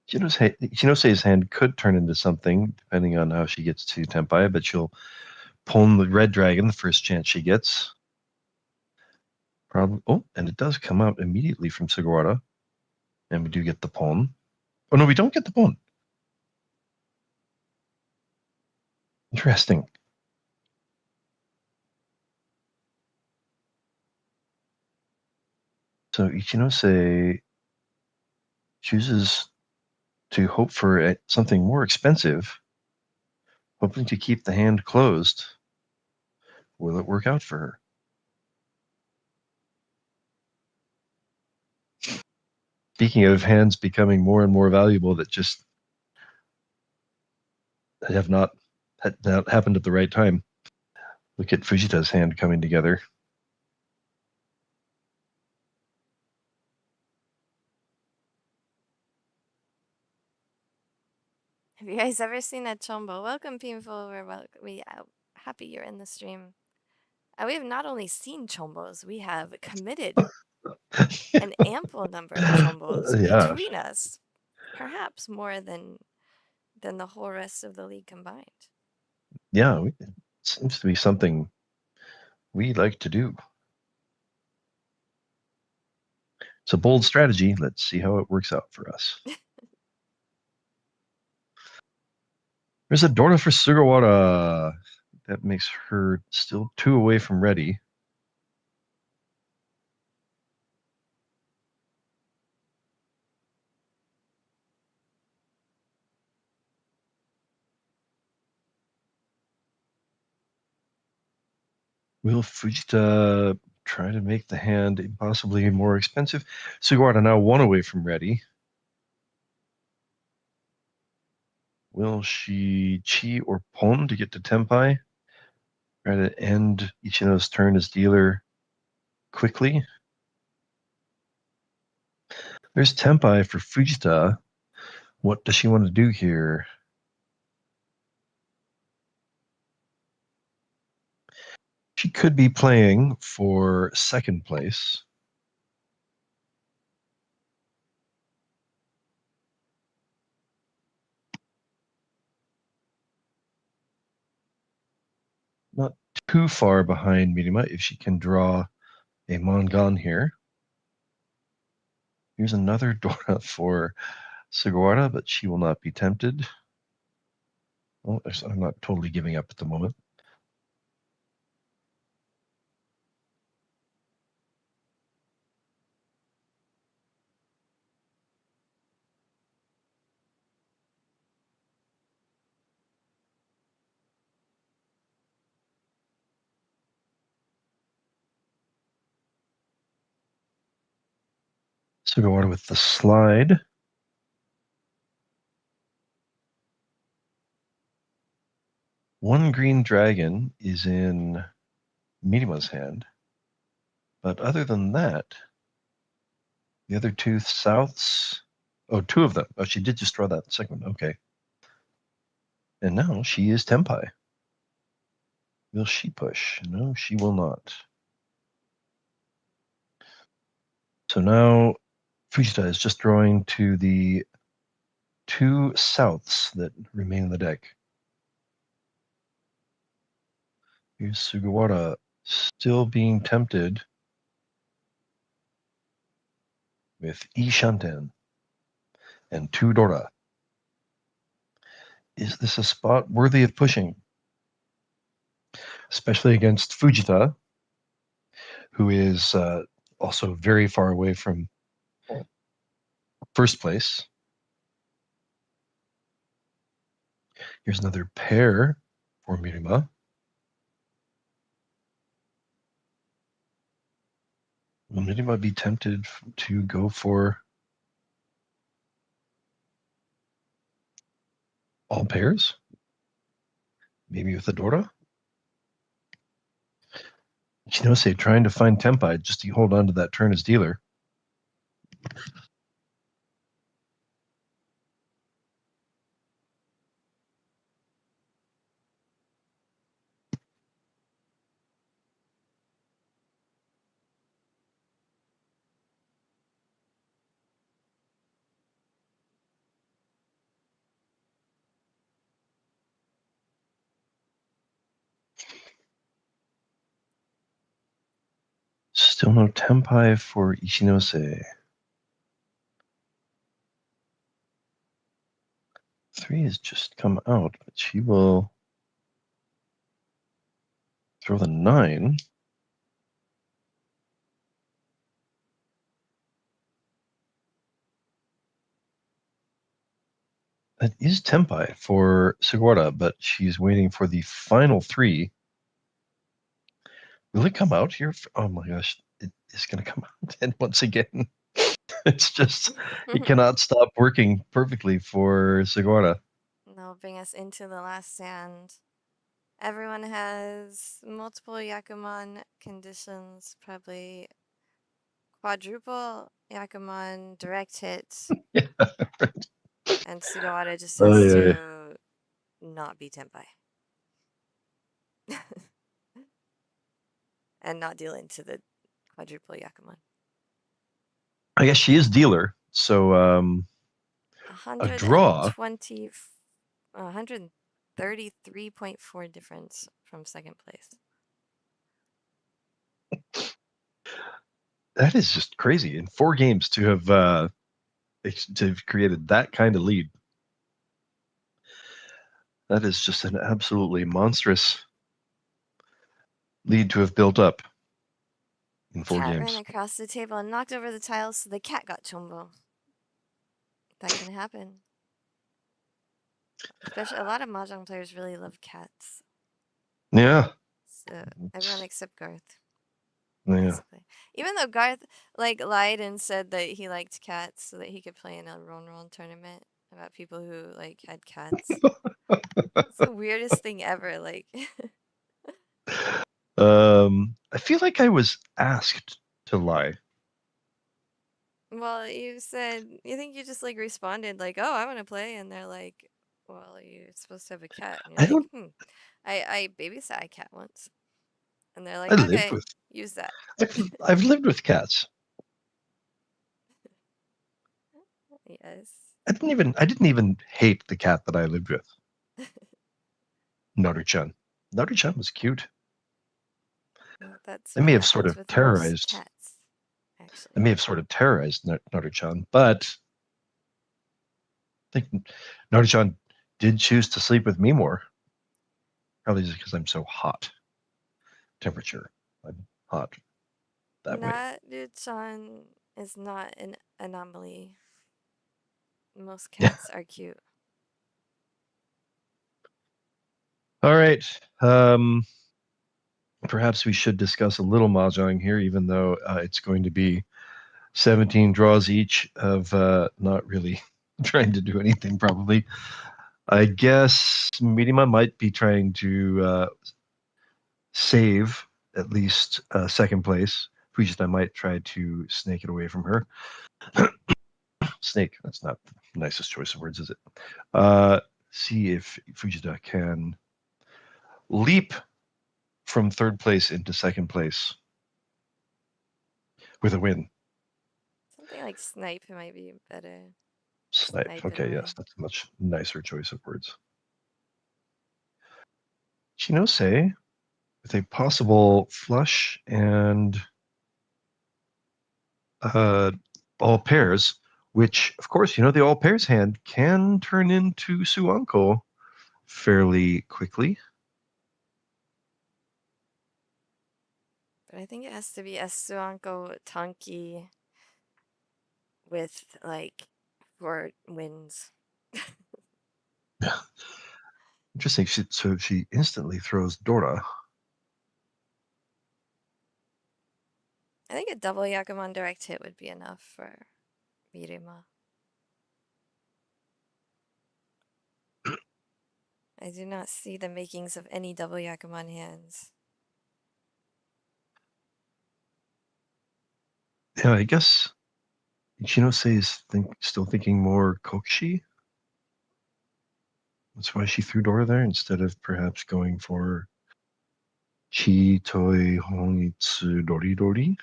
Ichinose's hand could turn into something, depending on how she gets to Tenpai, but she'll pwn the red dragon the first chance she gets. Probably. Oh, and it does come out immediately from Sugawara. And we do get the pwn. Oh, no, we don't get the pwn. Interesting. So Ichinose chooses to hope for something more expensive, hoping to keep the hand closed. Will it work out for her? Speaking of hands becoming more and more valuable that just have not happened at the right time. Look at Fujita's hand coming together. Have you guys ever seen a chombo? Welcome, people. We happy you're in the stream. We have not only seen chombos, we have committed an ample number of chombos between us, perhaps more than the whole rest of the league combined. Yeah, it seems to be something we like to do. It's a bold strategy. Let's see how it works out for us. There's a Dora for Sugawara. That makes her still 2 away from ready. Will Fujita try to make the hand impossibly more expensive? Sugawara now 1 away from ready. Will she chi or pon to get to tenpai? Try to end Ichino's turn as dealer quickly. There's tenpai for Fujita. What does she want to do here? She could be playing for second place. Not too far behind Mirima if she can draw a Mangan here. Here's another Dora for Sugawara, but she will not be tempted. Well, I'm not totally giving up at the moment. Sugawara with the slide. One green dragon is in Mirima's hand. But other than that, the other 2 souths, 2 of them. Oh, she did just draw that second one. Okay. And now she is tenpai. Will she push? No, she will not. So now Fujita is just drawing to the 2 souths that remain in the deck. Here's Sugawara still being tempted with E Shanten and 2 Dora. Is this a spot worthy of pushing? Especially against Fujita, who is also very far away from first place. Here's another pair for Mirima. Will Mirima be tempted to go for all pairs? Maybe with a Dora? Ichinose trying to find tenpai just to hold on to that turn as dealer. Still no tenpai for Ichinose. 3 has just come out, but she will throw the 9. It is Tempai for Sugawara, but she's waiting for the final 3. Will it come out here? Oh my gosh, it is going to come out. And once again, it's just, it cannot stop working perfectly for Sugawara. That'll bring us into the last sand. Everyone has multiple Yakuman conditions, probably quadruple Yakuman direct hits. Yeah, right. And Sugawara just has to not be Tempai. And not deal into the quadruple Yakuman. I guess she is dealer, so a draw. 133.4 difference from second place. That is just crazy. In 4 games to have created that kind of lead. That is just an absolutely monstrous lead to have built up in 4 games. Cat ran across the table and knocked over the tiles, so the cat got chombo. That can happen. Especially a lot of Mahjong players really love cats. Yeah. So everyone except Garthe. Yeah. Basically. Even though Garthe lied and said that he liked cats so that he could play in a Ron tournament about people who had cats. It's the weirdest thing ever. I feel like I was asked to lie. Well, you said you think you just responded oh, I want to play, and they're like, well, you're supposed to have a cat. And you're I babysat a cat once, and they're like, okay, use that. I've lived with cats. Yes. I didn't even hate the cat that I lived with. Naru-chan. Naru-chan was cute. Well, that's I may have sort of terrorized cats, actually. I may have sort of terrorized Naru-chan, but I think Naru-chan did choose to sleep with me more. Probably just because I'm so hot. Temperature. I'm hot that way. Naru-chan is not an anomaly. Most cats are cute. All right. Perhaps we should discuss a little Mahjong here, even though it's going to be 17 draws each of not really trying to do anything, probably. I guess Midima might be trying to save at least second place. Fujita might try to snake it away from her. Snake, that's not the nicest choice of words, is it? See if Fujita can leap from third place into second place with a win. Something like snipe might be better. Snipe. Okay, yes, that's a much nicer choice of words. Chinose with a possible flush and all pairs, which, of course, the all pairs hand can turn into Suanko fairly quickly. But I think it has to be a Suanko Tanki with 4 wins. Yeah. Interesting. So she instantly throws Dora. I think a double Yakuman direct hit would be enough for Mirima. I do not see the makings of any double Yakuman hands. Yeah, I guess Ichinose is still thinking more Kokushi. That's why she threw Dora there instead of perhaps going for Chi Toi Honitsu Dori Dori.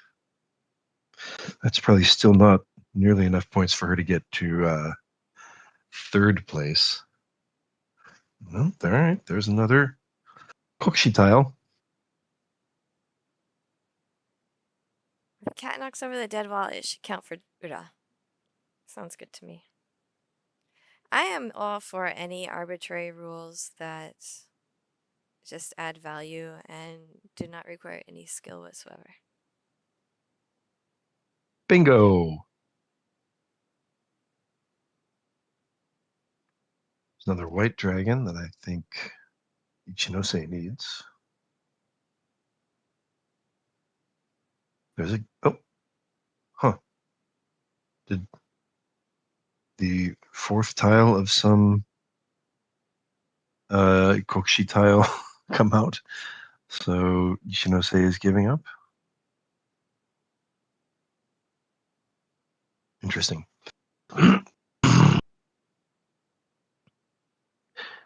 That's probably still not nearly enough points for her to get to third place. Well, all right, there's another Kokushi tile. If cat knocks over the dead wall, it should count for Ura. Sounds good to me. I am all for any arbitrary rules that just add value and do not require any skill whatsoever. Bingo. There's another white dragon that I think Ichinose needs. There's a Did the fourth tile of some Kokshi tile come out? So Ichinose is giving up. Interesting.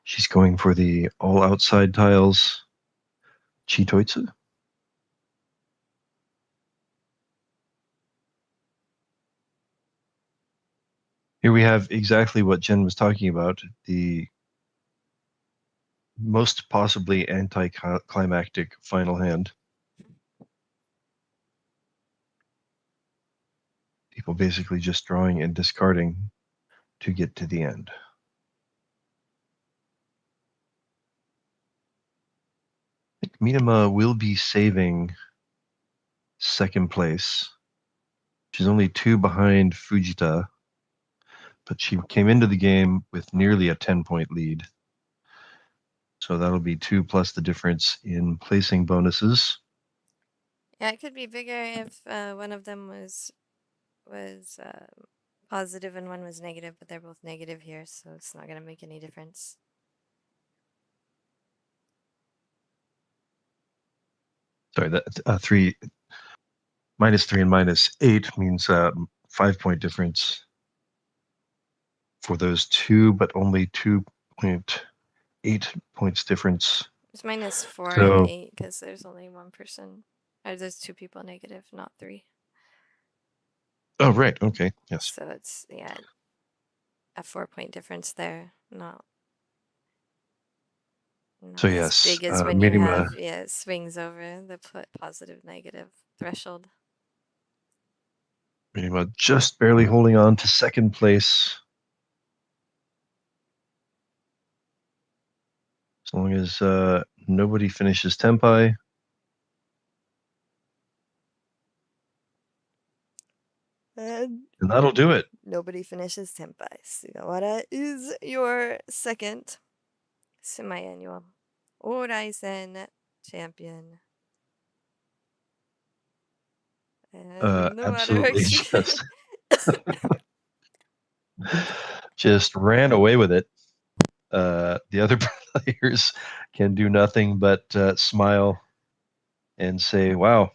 She's going for the all outside tiles Chitoitsu. Here we have exactly what Jenn was talking about, the most possibly anticlimactic final hand. People basically just drawing and discarding to get to the end. I think Minama will be saving second place. She's only 2 behind Fujita, but she came into the game with nearly a 10-point lead. So that'll be 2 plus the difference in placing bonuses. Yeah, it could be bigger if one of them was positive and one was negative, but they're both negative here, so it's not going to make any difference. Sorry, that -3 and -8 means 5-point difference for those 2, but only 2.8 points difference. It's -4 and 8 because there's only one person. Or there's 2 people negative, not 3. Oh, right. Okay. Yes. So it's, yeah, a 4-point difference there. Not So as yes, big as when you have swings over the positive negative threshold. Minima just barely holding on to second place. As long as nobody finishes Tenpai. And that'll do it. Nobody finishes Tenpai. Sugawara is your second semi-annual Oraisen champion. And no Absolutely just ran away with it. The other players can do nothing but smile and say, wow,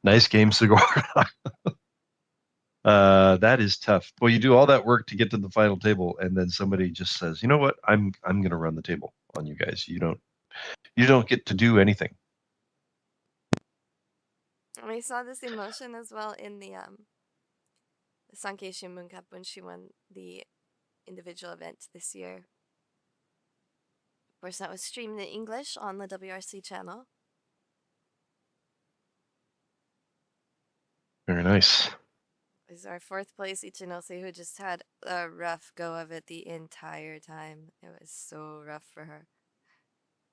nice game, Segura. That is tough. Well, you do all that work to get to the final table, and then somebody just says, you know what, I'm going to run the table on you guys. You don't get to do anything. We saw this emotion as well in the Sankei Shimbun Cup when she won the individual event this year. Of course, that was streamed in English on the WRC channel. Very nice. This is our 4th place Ichinose, who just had a rough go of it the entire time. It was so rough for her.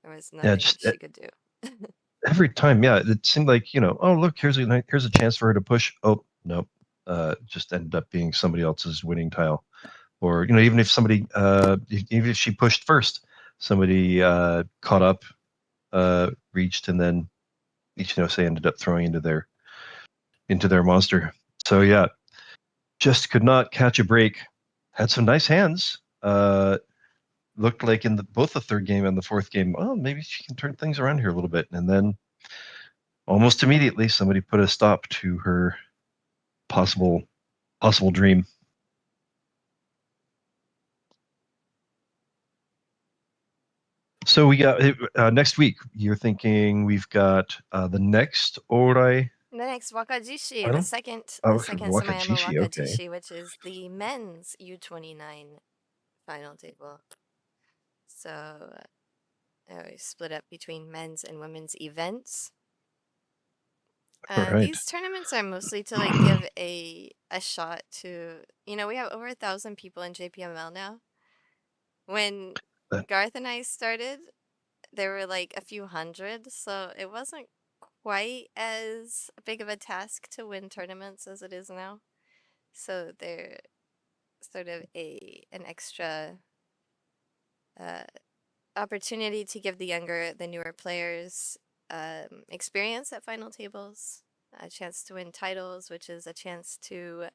There was nothing she could do. Every time, yeah, it seemed like, oh, look, here's a chance for her to push. Oh, no, just ended up being somebody else's winning tile. Or, even if somebody, even if she pushed first, somebody caught up, reached, and then Ichinose ended up throwing into their monster. So yeah, just could not catch a break. Had some nice hands. Looked like in both the third game and the fourth game, oh, maybe she can turn things around here a little bit. And then almost immediately, somebody put a stop to her possible dream. So we got next week. You're thinking we've got the next Orai. The next Wakajishi, the second semi-annual Wakajishi, okay. which is the men's U29 final table. So we split up between men's and women's events. Right. These tournaments are mostly to give a shot to, we have over 1,000 people in JPML now. When Garthe and I started, there were a few hundred, so it wasn't quite as big of a task to win tournaments as it is now. So they're sort of an extra opportunity to give the newer players experience at final tables, a chance to win titles, which is a chance to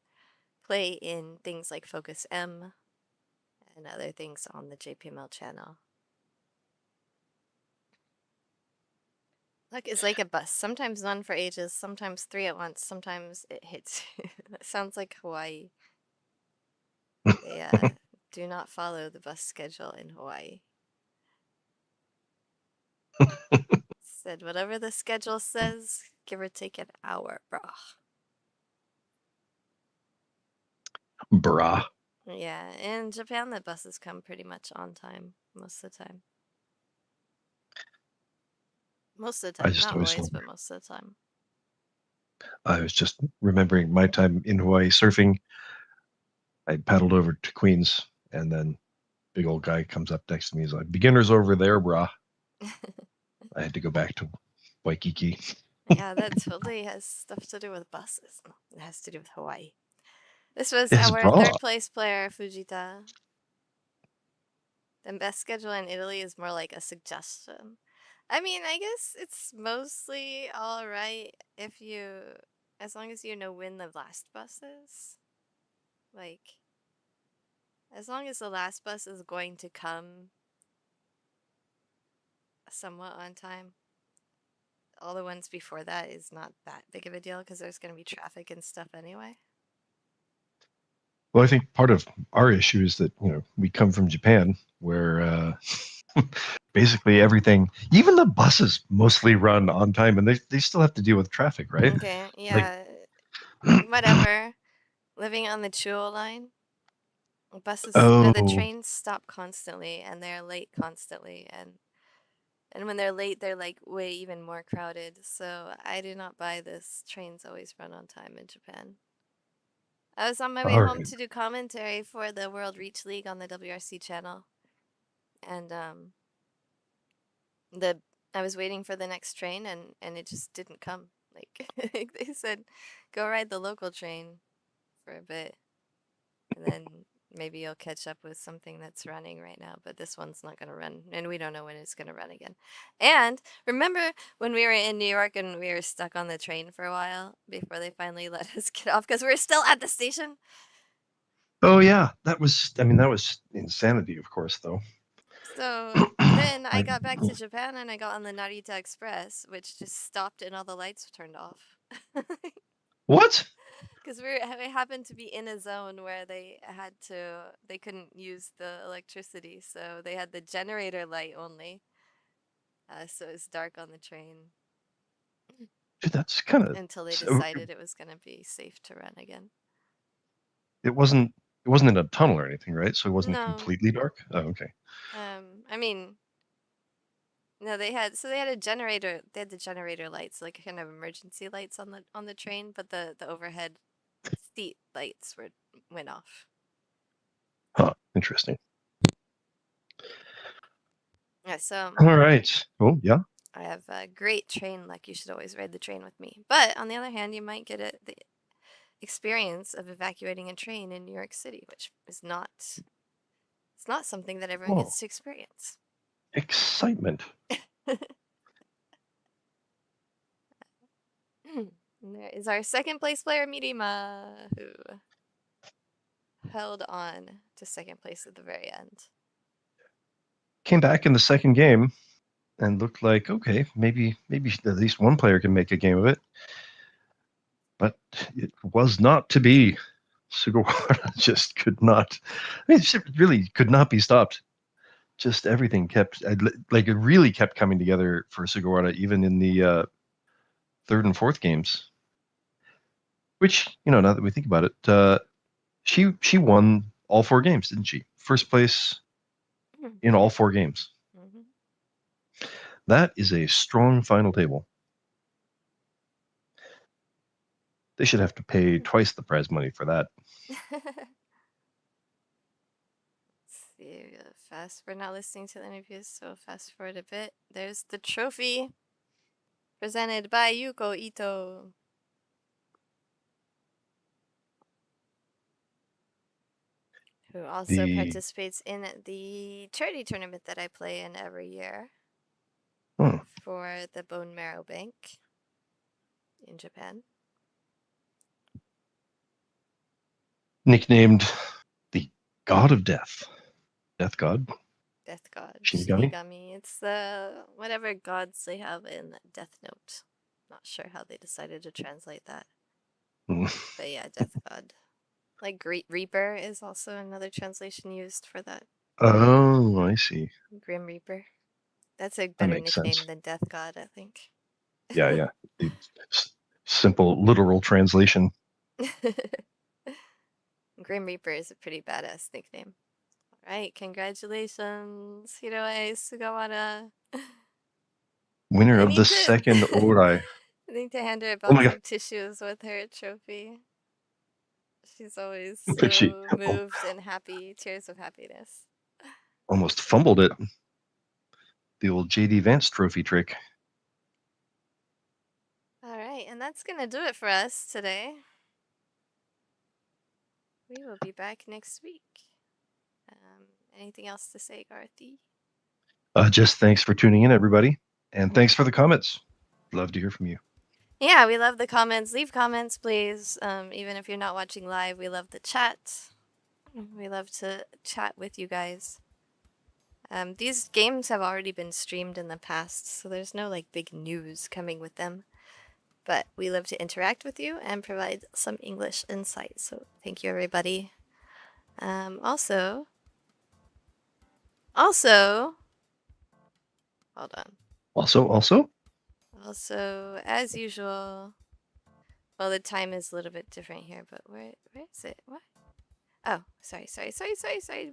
play in things like Focus M and other things on the JPML channel. Luck is like a bus. Sometimes none for ages, sometimes 3 at once, sometimes it hits. That sounds like Hawaii. They do not follow the bus schedule in Hawaii. Said whatever the schedule says, give or take an hour, brah. Brah. Yeah, in Japan, the buses come pretty much on time most of the time. Most of the time, not always, but most of the time. I was just remembering my time in Hawaii surfing. I paddled over to Queens, and then big old guy comes up next to me. He's like, "Beginners over there, brah." I had to go back to Waikiki. Yeah, that totally has stuff to do with buses. No, it has to do with Hawaii. This was our third place player, Fujita. The best schedule in Italy is more like a suggestion. I mean, I guess it's mostly all right if you, as long as you know when the last bus is. Like, as long as the last bus is going to come somewhat on time. All the ones before that is not that big of a deal because there's going to be traffic and stuff anyway. Well, I think part of our issue is that, we come from Japan where basically everything, even the buses mostly run on time, and they still have to deal with traffic, right? Okay, yeah. Whatever. Living on the Chuo line, buses, the trains stop constantly and they're late constantly, and when they're late, they're like way even more crowded. So I do not buy this. Trains always run on time in Japan. I was on my way home to do commentary for the World Reach League on the WRC channel, and I was waiting for the next train, and it just didn't come. Like they said, go ride the local train for a bit, and then maybe you'll catch up with something that's running right now, but this one's not going to run, and we don't know when it's going to run again. And remember when we were in New York and we were stuck on the train for a while before they finally let us get off because we were still at the station? Oh, yeah. That was insanity, of course, though. So then I got back to Japan and I got on the Narita Express, which just stopped and all the lights turned off. What? Because we happened to be in a zone where they couldn't use the electricity, so they had the generator light only. So it's dark on the train. Dude, that's kind of until they decided it was going to be safe to run again. It wasn't in a tunnel or anything, right? So it wasn't completely dark. Oh, okay. I mean, no, they had a generator. They had the generator lights, like kind of emergency lights on the train, but the overhead seat lights went off. Huh. Interesting. Yeah. So. All right. Oh, yeah. I have a great train luck. You should always ride the train with me. But on the other hand, you might get the experience of evacuating a train in New York City, which is not. It's not something that everyone gets to experience. Excitement. And there is our second place player, Mirima, who held on to second place at the very end. Came back in the second game and looked like, okay, maybe at least one player can make a game of it. But it was not to be. Sugawara just could not. It really could not be stopped. Just everything kept, it really kept coming together for Sugawara, even in the third and fourth games. Which, now that we think about it, she won all 4 games, didn't she? First place in all 4 games. Mm-hmm. That is a strong final table. They should have to pay twice the prize money for that. See, fast. We're not listening to the interviews, so fast forward a bit. There's the trophy presented by Yuko Ito. who also participates in the charity tournament that I play in every year for the Bone Marrow Bank in Japan. Nicknamed the God of Death. Death God? Death God. Shinigami? It's whatever gods they have in Death Note. Not sure how they decided to translate that. But yeah, Death God. Like Great Reaper is also another translation used for that. Oh, I see. Grim Reaper. That's a better nickname than Death God, I think. Yeah. Simple, literal translation. Grim Reaper is a pretty badass nickname. All right, congratulations, Hiroe Sugawara. Winner of the second Orai. I need to hand her a box of tissues with her trophy. She's always so moved and happy. Tears of happiness. Almost fumbled it. The old JD Vance trophy trick. All right, and that's going to do it for us today. We will be back next week. Anything else to say, Garthe? Just thanks for tuning in, everybody. And thanks for the comments. Love to hear from you. Yeah, we love the comments. Leave comments, please. Even if you're not watching live, we love the chat. We love to chat with you guys. These games have already been streamed in the past, so there's no like big news coming with them. But we love to interact with you and provide some English insight. So thank you, everybody. Also, hold on. Also, as usual, well, the time is a little bit different here, but where is it? What? Oh, sorry.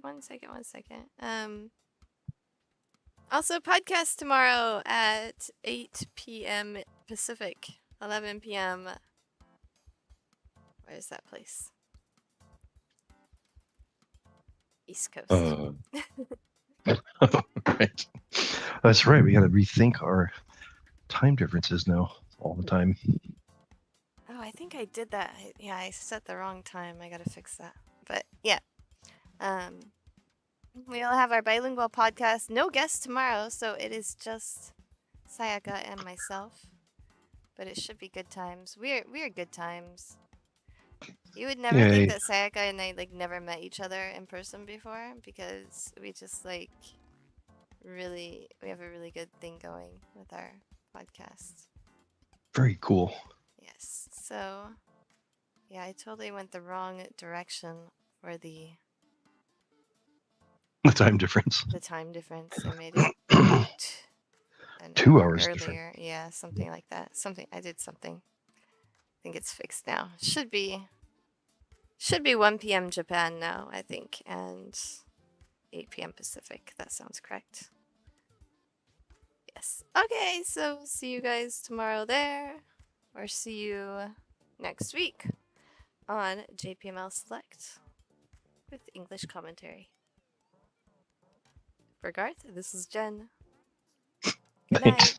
1 second. Also, podcast tomorrow at 8 p.m. Pacific, 11 p.m. Where is that place? East Coast. Right. That's right. We got to rethink our time differences now all the time. Oh, I think I did that. Yeah, I set the wrong time. I got to fix that. But yeah. We'll have our bilingual podcast. No guests tomorrow, so it is just Sayaka and myself. But it should be good times. We're good times. You would never think that Sayaka and I like never met each other in person before, because we just like we have a really good thing going with our podcast. Very cool. Yes. So yeah, I totally went the wrong direction for the time difference. The time difference. I made it 2 hours earlier. Different. Yeah, something like that. I did something. I think it's fixed now. Should be 1 p.m. Japan now, I think, and 8 p.m. Pacific. That sounds correct. Yes. Okay, so see you guys tomorrow there, or see you next week on JPML Select with English commentary. For Garth, this is Jen. Good night.